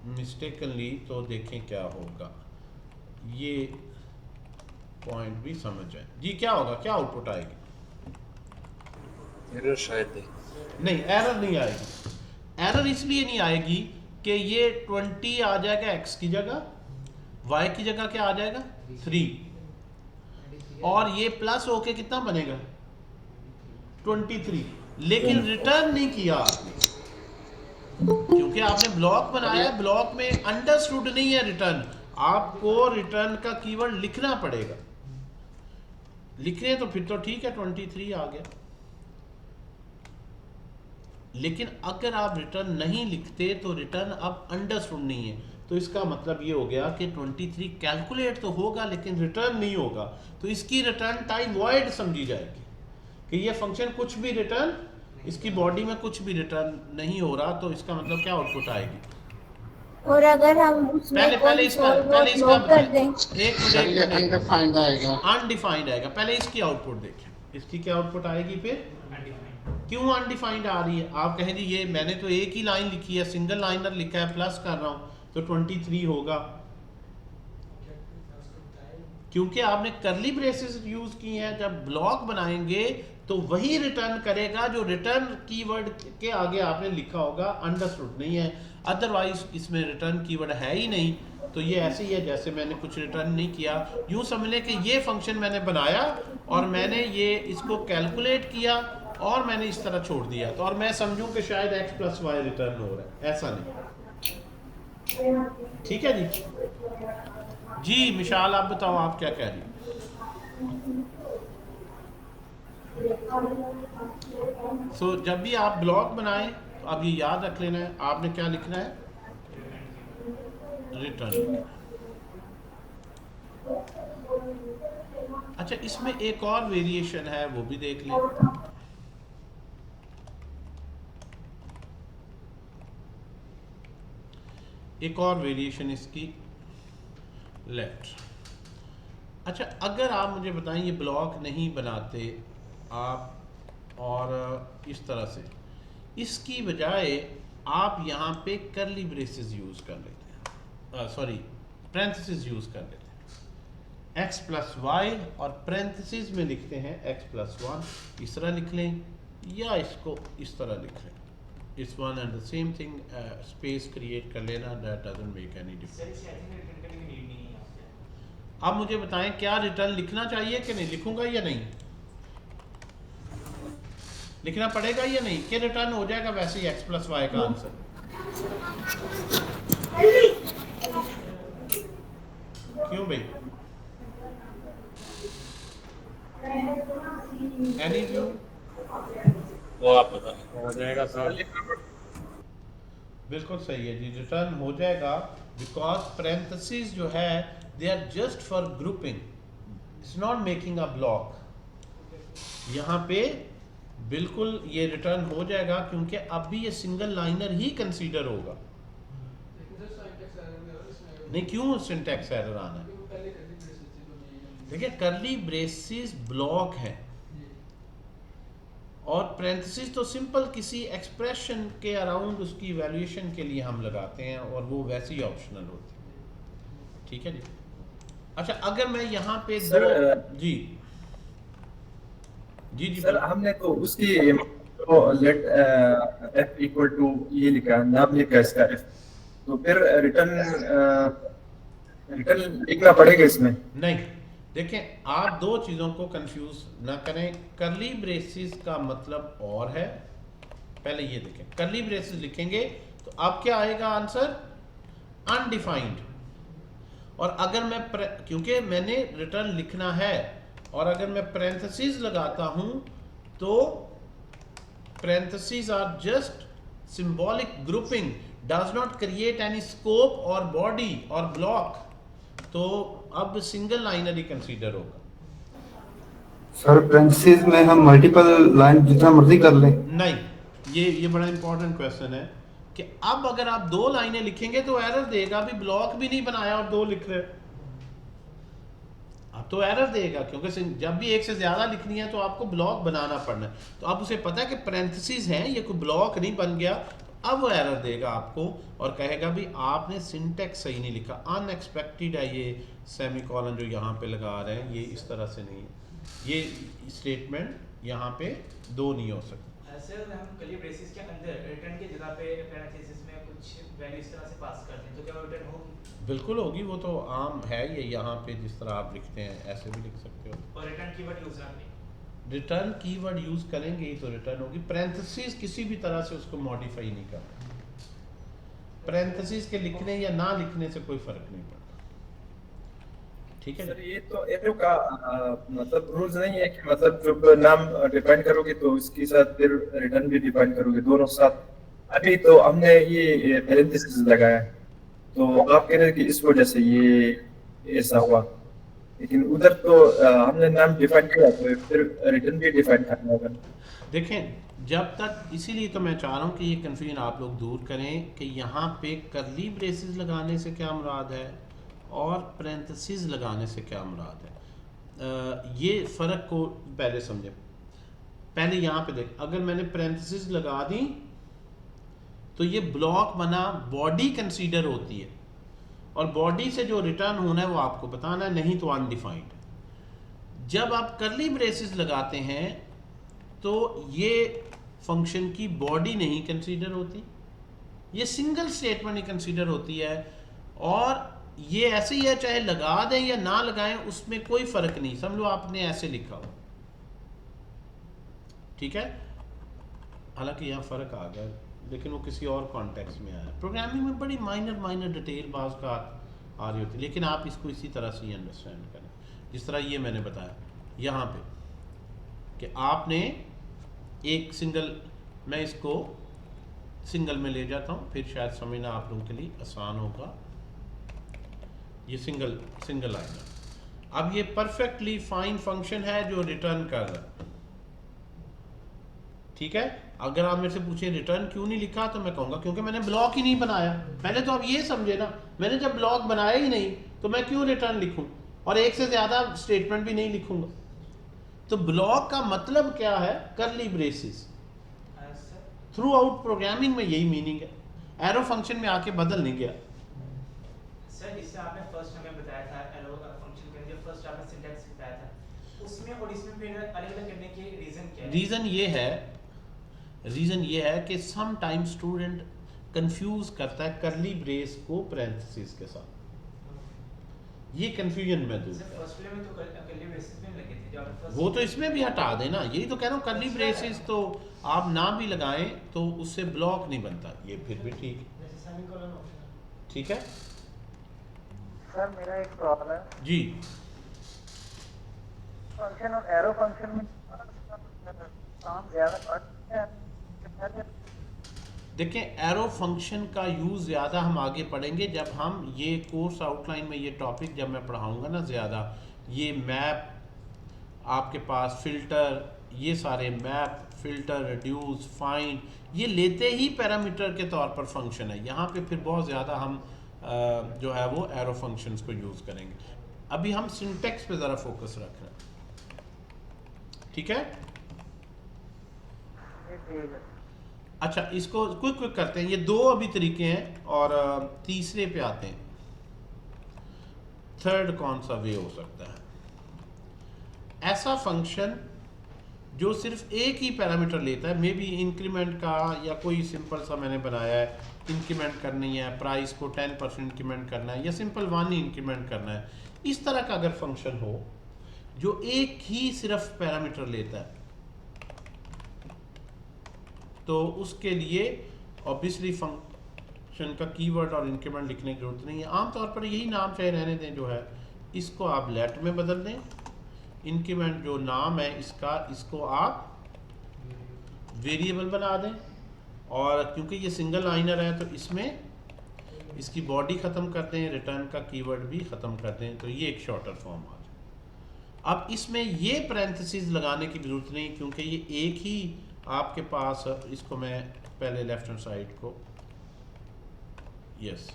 मिस्टेकनली तो देखें क्या होगा, ये पॉइंट भी समझ जाए जी। क्या होगा, क्या आउटपुट आएगी? एरर शायद नहीं, एरर नहीं आएगी। एरर इसलिए नहीं आएगी कि ये 20 आ जाएगा x की जगह, y की जगह क्या आ जाएगा 3, और ये प्लस होके कितना बनेगा 23, लेकिन रिटर्न नहीं किया आपने, क्योंकि आपने ब्लॉक बनाया, ब्लॉक में अंडरस्टूड नहीं है रिटर्न, आपको रिटर्न का कीवर्ड लिखना पड़ेगा। लिख रहे हैं तो फिर तो ठीक है 23 आ गया। लेकिन अगर आप रिटर्न नहीं लिखते तो रिटर्न अब अंडरस्टूड नहीं है। तो इसका मतलब ये हो गया कि 23 कैलकुलेट तो होगा लेकिन रिटर्न नहीं होगा, तो इसकी रिटर्न टाइप वॉइड समझी जाएगी कि ये फंक्शन कुछ भी रिटर्न, इसकी बॉडी में कुछ भी रिटर्न नहीं हो रहा, तो इसका मतलब क्या आउटपुट आएगी। और अगर हम उसमें पहले इसका कर दें, एक सर ये मिनट, अनडिफाइंड आएगा। अनडिफाइंड आएगा। पहले इसकी आउटपुट देखें, इसकी क्या आउटपुट आएगी फिर। क्यों अनडिफाइंड आ रही है, आप कहें जी ये मैंने तो एक ही लाइन लिखी है, सिंगल लाइनर लिखा है, प्लस कर रहा हूं तो 23 होगा, क्योंकि आपने करली ब्रेसेस यूज की हैं। जब ब्लॉक बनाएंगे तो वही रिटर्न करेगा जो रिटर्न कीवर्ड के आगे आपने लिखा होगा, अंडरस्टूड नहीं है। अदरवाइज इसमें रिटर्न कीवर्ड है ही नहीं, तो ये ऐसे ही है जैसे मैंने कुछ रिटर्न नहीं किया। यूं समझ लें कि ये फंक्शन मैंने बनाया और मैंने ये इसको कैलकुलेट किया और मैंने इस तरह छोड़ दिया, तो और मैं समझूं कि शायद x + y रिटर्न हो रहा है, ऐसा नहीं। ठीक है जी। जी मिशाल आप बताओ, आप क्या कह रही हो। जब भी आप ब्लॉक बनाएं तो अब ये याद रख लेना है, आपने क्या लिखना है, रिटर्न। अच्छा, इसमें एक और वेरिएशन है, वो भी देख लें। एक और वेरिएशन इसकी लेफ्ट। अच्छा, अगर आप मुझे बताएं ये ब्लॉक नहीं बनाते आप और इस तरह से, इसकी बजाय आप यहाँ पे करली ब्रेसेस यूज कर लेते हैं, सॉरी पैरेंथेसिस यूज कर लेते हैं, x + y और पैरेंथेसिस में लिखते हैं x + 1, इस तरह लिख लें या इसको इस तरह लिख लें, it's one and the same thing, space create कर लेना, that doesn't make any difference. अब मुझे बताएं क्या रिटर्न लिखना चाहिए कि नहीं, लिखूंगा या नहीं, लिखना पड़ेगा या नहीं, कि रिटर्न हो जाएगा वैसे ही x + y का आंसर। क्यों भाई, एनी व्यू, वो आप बता हो जाएगा सर। बिल्कुल सही है जी, रिटर्न हो जाएगा बिकॉज पैरेंथेसिस जो है they are just for grouping, it's not making a block. यहाँ पे बिल्कुल ये रिटर्न हो जाएगा क्योंकि अब भी ये सिंगल लाइनर ही कंसीडर होगा। नहीं, क्यों सिंटैक्स एरर आना है, देखिए करली ब्रेसिस ब्लॉक है और पैरेंथेसिस तो सिंपल किसी एक्सप्रेशन के अराउंड उसकी इवैल्यूएशन के लिए हम लगाते हैं और वो वैसे ही ऑप्शनल होती है। ठीक है जी। अच्छा, अगर मैं यहाँ पे सर, जी जी जी सर हमने तो उसकी लेट f = ये लिखा है, नाम लिखा है इसका f, तो फिर रिटर्न लिखना पड़ेगा इसमें। नहीं, देखें आप दो चीज़ों को कंफ्यूज ना करें। करली ब्रेसिस का मतलब और है, पहले ये देखें, करली ब्रेसिस लिखेंगे तो अब क्या आएगा आंसर, अनडिफाइंड। और अगर मैं क्योंकि मैंने रिटर्न लिखना है और अगर मैं पैरेंथेसिस लगाता हूं तो parenthesis are just symbolic grouping, does not create any scope और बॉडी और ब्लॉक, तो अब सिंगल लाइनर ही कंसीडर होगा। सर पैरेंथेसिस में हम मल्टीपल लाइन जितना मर्जी कर लें? नहीं, ये बड़ा इंपॉर्टेंट क्वेश्चन है कि अब अगर आप दो लाइनें लिखेंगे तो एरर देगा, अभी ब्लॉक भी नहीं बनाया और दो लिख रहे, अब तो एरर देगा क्योंकि जब भी एक से ज्यादा लिखनी है तो आपको ब्लॉक बनाना पड़ना है। तो अब उसे पता है कि पैरेंथेसिस हैं, ये कोई ब्लॉक नहीं बन गया, अब वो एरर देगा आपको और कहेगा भी आपने सिंटैक्स सही नहीं लिखा, अनएक्सपेक्टेड है ये सेमीकोलन जो यहाँ पे लगा रहे हैं, ये इस तरह से नहीं है, ये स्टेटमेंट यहाँ पे दो नहीं हो सकते। सर हम करली ब्रेसिस के अंदर रिटर्न की जगह पे पैरेंथेसिस में कुछ वैल्यू इस तरह से पास करते हैं तो क्या रिटर्न होगी? बिल्कुल होगी, वो तो आम है, ये यहाँ पे जिस तरह आप लिखते हैं ऐसे भी लिख सकते हो। और रिटर्न कीवर्ड यूज करते हैं, रिटर्न कीवर्ड यूज करेंगे ही तो रिटर्न होगी। पैरेंथेसिस किसी भी तरह से उसको मॉडिफाई नहीं करना, पैरेंथेसिस के लिखने या ना लिखने से कोई फर्क नहीं पड़ता। ठीक है सर ये तो एरो का मतलब रूल्स नहीं है कि मतलब जब नाम डिफाइन करोगे तो इसके साथ फिर रिटर्न भी डिफाइन करोगे दोनों साथ। अभी तो हमने ये पैरेंथेसिस लगाया, तो आप कह रहे हैं कि इस वजह से ये ऐसा हुआ, लेकिन उधर तो हमने नाम डिफाइन किया तो फिर रिटर्न भी डिफाइन करना होगा। देखें जब तक, इसीलिए तो मैं चाह रहा हूँ कि ये कन्फ्यूजन आप लोग दूर करें कि यहाँ पे करली ब्रेसेस लगाने से क्या मुराद है और पैरेंथेसिस लगाने से क्या मुराद है। ये फ़र्क को पहले समझें। पहले यहाँ पे देख, अगर मैंने पैरेंथेसिस लगा दी तो ये ब्लॉक बना, बॉडी कंसीडर होती है और बॉडी से जो रिटर्न होना है वो आपको बताना है, नहीं तो अनडिफाइंड। जब आप करली ब्रेसेस लगाते हैं तो ये फंक्शन की बॉडी नहीं कंसीडर होती, ये सिंगल स्टेटमेंट ही कंसीडर होती है। और ये ऐसे ही है, चाहे लगा दें या ना लगाएं उसमें कोई फर्क नहीं, समझो आपने ऐसे लिखा हो, ठीक है। हालांकि यहाँ फर्क आ गया लेकिन वो किसी और कॉन्टेक्स्ट में आया। प्रोग्रामिंग में बड़ी माइनर डिटेल बाज का आ रही होती है, लेकिन आप इसको इसी तरह से ही अंडरस्टैंड करें जिस तरह ये मैंने बताया यहाँ पे कि आपने एक सिंगल, मैं इसको सिंगल में ले जाता हूँ फिर शायद समझना आप लोगों के लिए आसान होगा। ये सिंगल लाइन। अब ये परफेक्टली फाइन फंक्शन है जो रिटर्न कर रहा है, ठीक है। अगर आप मेरे से पूछे रिटर्न क्यों नहीं लिखा तो मैं कहूँगा क्योंकि मैंने ब्लॉक ही नहीं बनाया। पहले तो आप ये समझे ना, मैंने जब ब्लॉक बनाया ही नहीं तो मैं क्यों रिटर्न लिखूँ, और एक से ज़्यादा स्टेटमेंट भी नहीं लिखूँगा। तो ब्लॉक का मतलब क्या है, करली ब्रेसेस। थ्रू आउट प्रोग्रामिंग में यही मीनिंग है, एरो फंक्शन में आके बदल नहीं गया। सर इससे आपने फर्स्ट हमें बताया था एरो फंक्शन के अंदर फर्स्ट आपने सिंटैक्स बताया था, उसमें और इसमें फिर अलग-अलग करने के रीजन क्या है? रीज़न ये है कि सम टाइम स्टूडेंट कंफ्यूज करता है करली ब्रेस को पैरेंथेसिस के साथ, ये कंफ्यूजन में दूर सर फर्स्ट में तो करली ब्रेसेस में लगे थे, जो आपने फर्स्ट वो तो इसमें भी हटा देना, यही तो कह रहा हूँ। करली ब्रेसेस तो आप ना भी लगाएं तो उससे ब्लॉक नहीं बनता, ये फिर भी ठीक है। सर मेरा एक प्रॉब्लम है जी, फंक्शन और एरो फंक्शन में काम ज्यादा देखें एरो फंक्शन का यूज़ ज़्यादा हम आगे पढ़ेंगे जब हम ये कोर्स आउटलाइन में ये टॉपिक जब मैं पढ़ाऊँगा ना ज़्यादा। ये मैप आपके पास, फ़िल्टर, ये सारे मैप, फ़िल्टर, रिड्यूस, फाइंड, ये लेते ही पैरामीटर के तौर पर फंक्शन है। यहाँ पे फिर बहुत ज़्यादा हम जो है वो एरो फंक्शंस को यूज़ करेंगे। अभी हम सिंटैक्स पे ज़रा फोकस रख रहे हैं, ठीक है। अच्छा, इसको क्विक करते हैं। ये दो अभी तरीके हैं और तीसरे पे आते हैं। थर्ड कौन सा वे हो सकता है, ऐसा फंक्शन जो सिर्फ एक ही पैरामीटर लेता है, मे बी इंक्रीमेंट का या कोई सिंपल सा मैंने बनाया है, इंक्रीमेंट करनी है, प्राइस को 10% इंक्रीमेंट करना है या सिंपल 1 ही इंक्रीमेंट करना है। इस तरह का अगर फंक्शन हो जो एक ही सिर्फ पैरामीटर लेता है तो उसके लिए ऑब्वियसली फंक्शन का कीवर्ड और इंक्रीमेंट लिखने की जरूरत नहीं है। आमतौर पर यही नाम चाहे रहने दें, जो है इसको आप लेट में बदल दें। इंक्रीमेंट जो नाम है इसका, इसको आप वेरिएबल बना दें, और क्योंकि ये सिंगल लाइनर है तो इसमें इसकी बॉडी ख़त्म कर दें, रिटर्न का कीवर्ड भी ख़त्म कर दें, तो ये एक शॉर्टर फॉर्म आ जाए। अब इसमें ये पैरेंथेसिस लगाने की जरूरत नहीं क्योंकि ये एक ही आपके पास, इसको मैं पहले लेफ्ट हैंड साइड को, यस,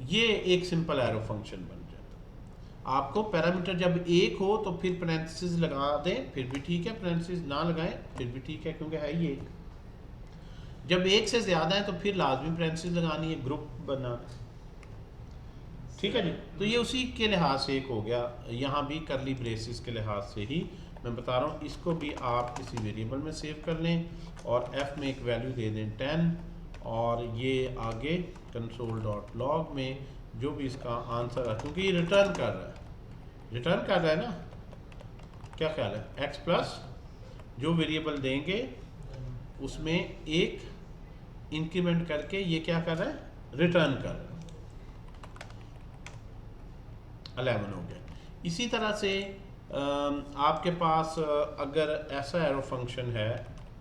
ये एक सिंपल एरो फंक्शन बन जाता। आपको पैरामीटर जब एक हो तो फिर पैरेंथेसिस लगा दें फिर भी ठीक है, पैरेंथेसिस ना लगाएं फिर भी ठीक है क्योंकि है ही एक। जब एक से ज़्यादा है तो फिर लाजमी पैरेंथेसिस लगानी है, ग्रुप बना, ठीक है जी। तो ये उसी के लिहाज से एक हो गया। यहाँ भी करली ब्रेसेस के लिहाज से ही मैं बता रहा हूँ। इसको भी आप किसी वेरिएबल में सेव कर लें और f में एक वैल्यू दे दें 10, और ये आगे console.log में जो भी इसका आंसर है, क्योंकि ये रिटर्न कर रहा है ना, क्या ख्याल है, x प्लस जो वेरिएबल देंगे उसमें एक इंक्रीमेंट करके ये क्या कर रहा है, रिटर्न कर रहा है। 11 हो गया। इसी तरह से आपके पास अगर ऐसा एरो फंक्शन है,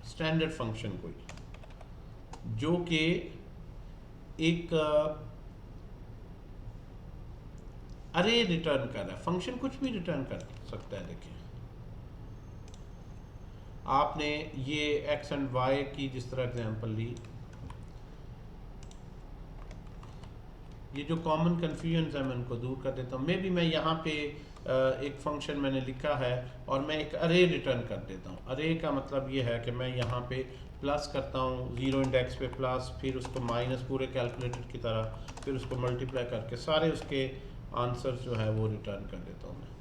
स्टैंडर्ड फंक्शन कोई, जो कि एक अरे रिटर्न कर रहा है, फंक्शन कुछ भी रिटर्न कर सकता है। देखिए आपने ये x एंड y की जिस तरह एग्जांपल ली, ये जो कॉमन कन्फ्यूजन है मैं उनको दूर कर देता हूँ। मे बी मैं यहाँ पे एक फंक्शन मैंने लिखा है और मैं एक अरे रिटर्न कर देता हूँ। अरे का मतलब ये है कि मैं यहाँ पे प्लस करता हूँ, 0 इंडेक्स पे प्लस, फिर उसको माइनस पूरे कैलकुलेटर की तरह, फिर उसको मल्टीप्लाई करके सारे उसके आंसर जो है वो रिटर्न कर देता हूँ मैं।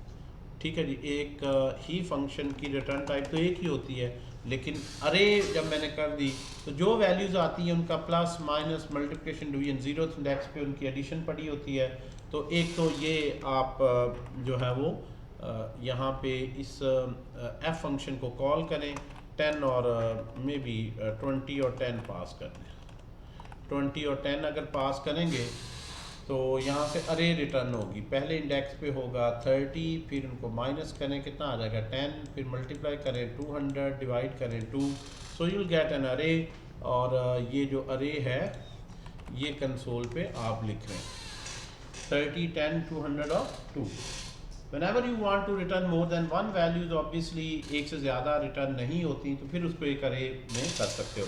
ठीक है जी, एक ही फंक्शन की रिटर्न टाइप तो एक ही होती है, लेकिन अरे जब मैंने कर दी तो जो वैल्यूज़ आती हैं उनका plus minus multiplication division 0th index पे उनकी एडिशन पड़ी होती है। तो एक तो ये आप जो है वो यहाँ पे इस एफ फंक्शन को कॉल करें, 10 और मे बी 20 और 10 पास कर दें। 20 और 10 अगर पास करेंगे तो यहाँ से अरे रिटर्न होगी, पहले इंडेक्स पे होगा 30, फिर उनको माइनस करें, कितना आ जाएगा 10, फिर मल्टीप्लाई करें 200, डिवाइड करें 2, so you will get an अरे। और ये जो अरे है ये कंसोल पे आप लिख रहे हैं 30, 10, 200 और 2। Whenever you want to return more than one values, obviously एक से ज़्यादा रिटर्न नहीं होती, तो फिर उसको एक अरे में कर सकते हो।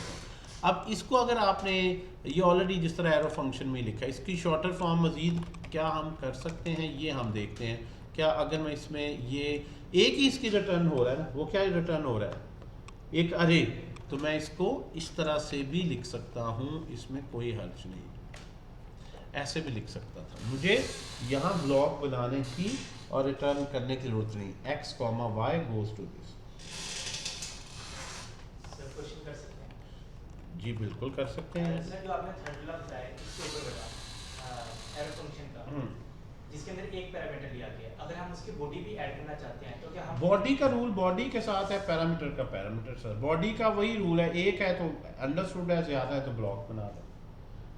अब इसको अगर आपने ये ऑलरेडी जिस तरह एरो फंक्शन में लिखा है, इसकी शॉर्टर फॉर्म मज़ीद क्या हम कर सकते हैं ये हम देखते हैं। क्या अगर मैं इसमें ये एक ही इसकी रिटर्न हो रहा है ना, वो क्या रिटर्न हो रहा है एक अरे, तो मैं इसको इस तरह से भी लिख सकता हूँ, इसमें कोई हर्ज नहीं, ऐसे भी लिख सकता था। मुझे यहाँ ब्लॉक बनाने की और रिटर्न करने की जरूरत नहीं, x, y goes to this। Question कर सकते हैं? जी बिल्कुल कर सकते हैं। सर जो आपने थर्ड लॉ बताया इसके ऊपर बताया एरो फंक्शन का, जिसके अंदर एक पैरामीटर लिया गया, अगर हम उसकी बॉडी भी ऐड करना चाहते हैं तो क्या हम? बॉडी का रूल बॉडी के साथ है, पैरामीटर का पैरामीटर सर। बॉडी का वही रूल है, एक है तो अंडरस्टूड है, ज्यादा है तो ब्लॉक बना दो।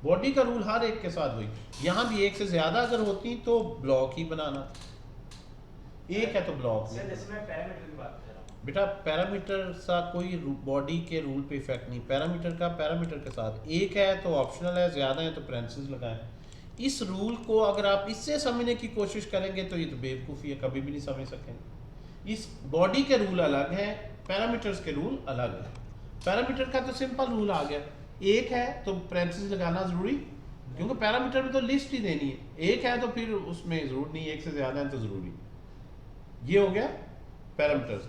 बॉडी का रूल हर एक के साथ वही, यहाँ भी एक से ज्यादा अगर होती तो ब्लॉक ही बनाना, एक है तो ब्लॉक। सर जैसे मैं पैरामीटर की बात कर रहा हूँ बेटा, पैरामीटर सा कोई बॉडी के रूल पे इफेक्ट नहीं, पैरामीटर का पैरामीटर के साथ, एक है तो ऑप्शनल है, ज्यादा है तो पेरेंथेसिस लगाएं। इस रूल को अगर आप इससे समझने की कोशिश करेंगे तो ये तो बेवकूफ़ी है, कभी भी नहीं समझ सकेंगे। इस बॉडी के रूल अलग हैं, पैरामीटर्स के रूल अलग है। पैरामीटर का तो सिंपल रूल आ गया, एक है तो पेरेंथेसिस लगाना ज़रूरी, क्योंकि पैरामीटर में तो लिस्ट ही देनी है, एक है तो फिर उसमें ज़रूरत नहीं, एक से ज़्यादा है तो ज़रूरी। ये हो गया पैरामीटर्स।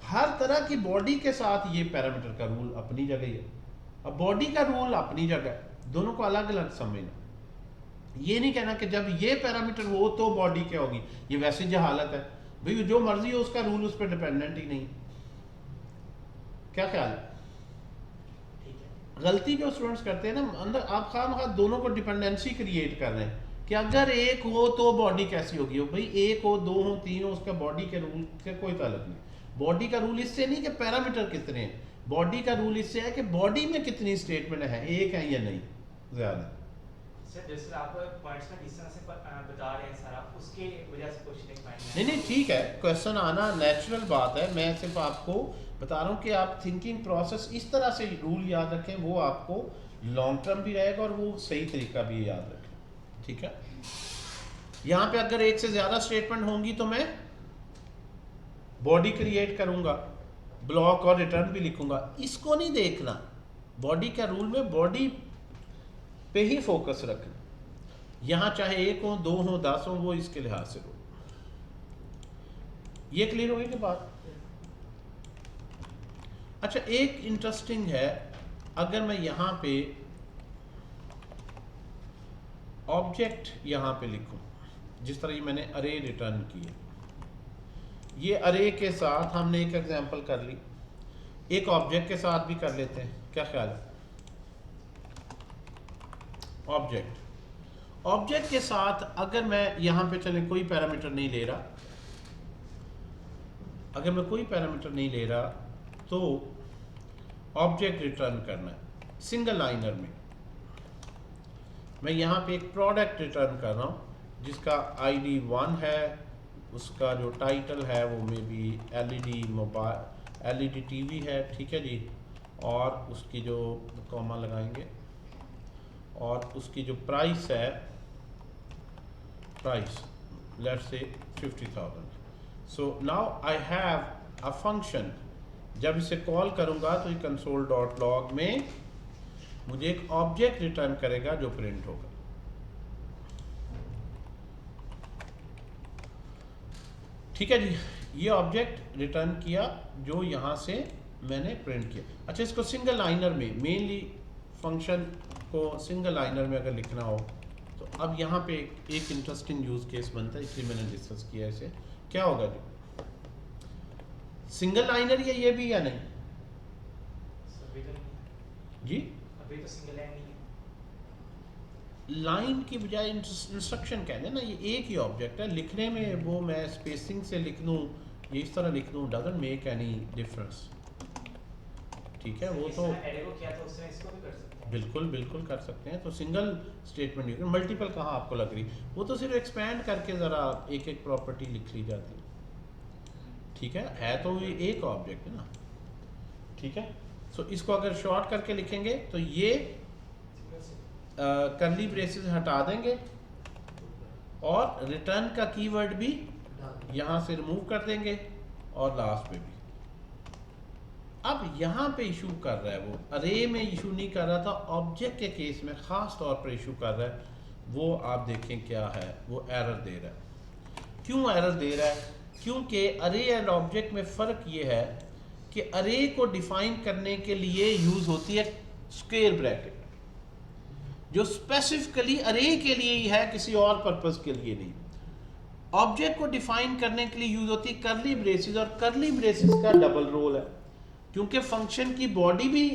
हर तरह की बॉडी के साथ ये पैरामीटर का रूल अपनी जगह है, अब बॉडी का रूल अपनी जगह, दोनों को अलग अलग समझना। ये नहीं कहना कि जब ये पैरामीटर हो तो बॉडी क्या होगी, ये वैसे जहालत है भाई, जो मर्जी हो उसका रूल उस पर डिपेंडेंट ही नहीं। क्या ख्याल है? गलती जो स्टूडेंट्स करते हैं ना, अंदर आप खामखा दोनों को डिपेंडेंसी क्रिएट कर रहे हैं कि अगर एक हो तो बॉडी कैसी होगी। भाई एक हो, दो हो, तीन हो, उसका बॉडी के रूल से कोई ताल्लुक नहीं। बॉडी का रूल इससे नहीं कि पैरामीटर कितने हैं, बॉडी का रूल इससे है कि बॉडी में कितनी स्टेटमेंट है, एक है या नहीं ज्यादा। सर जैसे आप पॉइंट्स में डिस्टेंस से बता रहे हैं सर, आप उसके वजह से क्वेश्चन एक फाइंड नहीं नहीं ठीक है, क्वेश्चन आना नेचुरल बात है, मैं सिर्फ आपको बता रहा हूँ कि आप थिंकिंग प्रोसेस इस तरह से रूल याद रखें, वो आपको लॉन्ग टर्म भी रहेगा और वो सही तरीका भी याद रखें। ठीक है, यहाँ पे अगर एक से ज्यादा स्टेटमेंट होंगी तो मैं बॉडी क्रिएट करूंगा, ब्लॉक और रिटर्न भी लिखूंगा, इसको नहीं देखना। बॉडी का रूल में बॉडी पे ही फोकस रखना, यहां चाहे एक हो, दो हो, 10 हो, वो इसके लिहाज से रूल। ये क्लियर होगी कि बात? अच्छा, एक इंटरेस्टिंग है, अगर मैं यहां पे ऑब्जेक्ट यहां पे लिखूं, जिस तरह ये मैंने अरे रिटर्न किया, ये अरे के साथ हमने एक एग्जांपल कर ली, एक ऑब्जेक्ट के साथ भी कर लेते हैं, क्या ख्याल है? ऑब्जेक्ट के साथ अगर मैं यहां पे चले कोई पैरामीटर नहीं ले रहा, अगर मैं कोई पैरामीटर नहीं ले रहा तो ऑब्जेक्ट रिटर्न करना है सिंगल लाइनर में। मैं यहां पे एक प्रोडक्ट रिटर्न कर रहा हूं जिसका ID 1 है, उसका जो टाइटल है वो may be LED mobile LED TV है, ठीक है जी, और उसकी जो कॉमा लगाएंगे और उसकी जो प्राइस है, price let's say 50,000। So now I have a function, जब इसे कॉल करूंगा तो ये console.log में मुझे एक ऑब्जेक्ट रिटर्न करेगा जो प्रिंट होगा। ठीक है जी, ये ऑब्जेक्ट रिटर्न किया जो यहाँ से मैंने प्रिंट किया। अच्छा, इसको सिंगल लाइनर में, मेनली फंक्शन को सिंगल लाइनर में अगर लिखना हो तो अब यहाँ पे एक इंटरेस्टिंग यूज केस बनता है, इसलिए मैंने डिस्कस किया इसे। क्या होगा जी, सिंगल लाइनर ये भी या नहीं जी? अभी तो सिंगल लाइन नहीं है, लाइन की बजाय इंस्ट्रक्शन कहते हैं ना, ये एक ही ऑब्जेक्ट है। लिखने में वो मैं स्पेसिंग से लिख दूँ, ये इस तरह लिख दूँ, डजंट मेक एनी डिफरेंस। ठीक है, वो तो एरे को किया तो उससे इसको भी कर सकते हैं। बिल्कुल बिल्कुल कर सकते हैं। तो सिंगल स्टेटमेंट यूज, मल्टीपल कहाँ आपको लग रही, वो तो सिर्फ एक्सपैंड करके ज़रा एक एक प्रॉपर्टी लिख ली जाती है। ठीक है तो ये एक ऑब्जेक्ट है ना। ठीक है, सो इसको अगर शॉर्ट करके लिखेंगे तो ये करली ब्रेसेस हटा देंगे और रिटर्न का कीवर्ड भी यहाँ से रिमूव कर देंगे और लास्ट में भी। अब यहाँ पे इशू कर रहा है, वो अरे में इशू नहीं कर रहा था, ऑब्जेक्ट के केस में ख़ास तौर पर इशू कर रहा है। वो आप देखें क्या है, वो एरर दे रहा है। क्यों एरर दे रहा है? क्योंकि अरे एंड ऑब्जेक्ट में फ़र्क ये है कि अरे को डिफाइन करने के लिए यूज़ होती है स्क्वायर ब्रैकेट, जो स्पेसिफिकली अरे के लिए ही है, किसी और पर्पस के लिए नहीं। ऑब्जेक्ट को डिफाइन करने के लिए यूज होती है करली ब्रेसेस, और करली ब्रेसेस का डबल रोल है, क्योंकि फंक्शन की बॉडी भी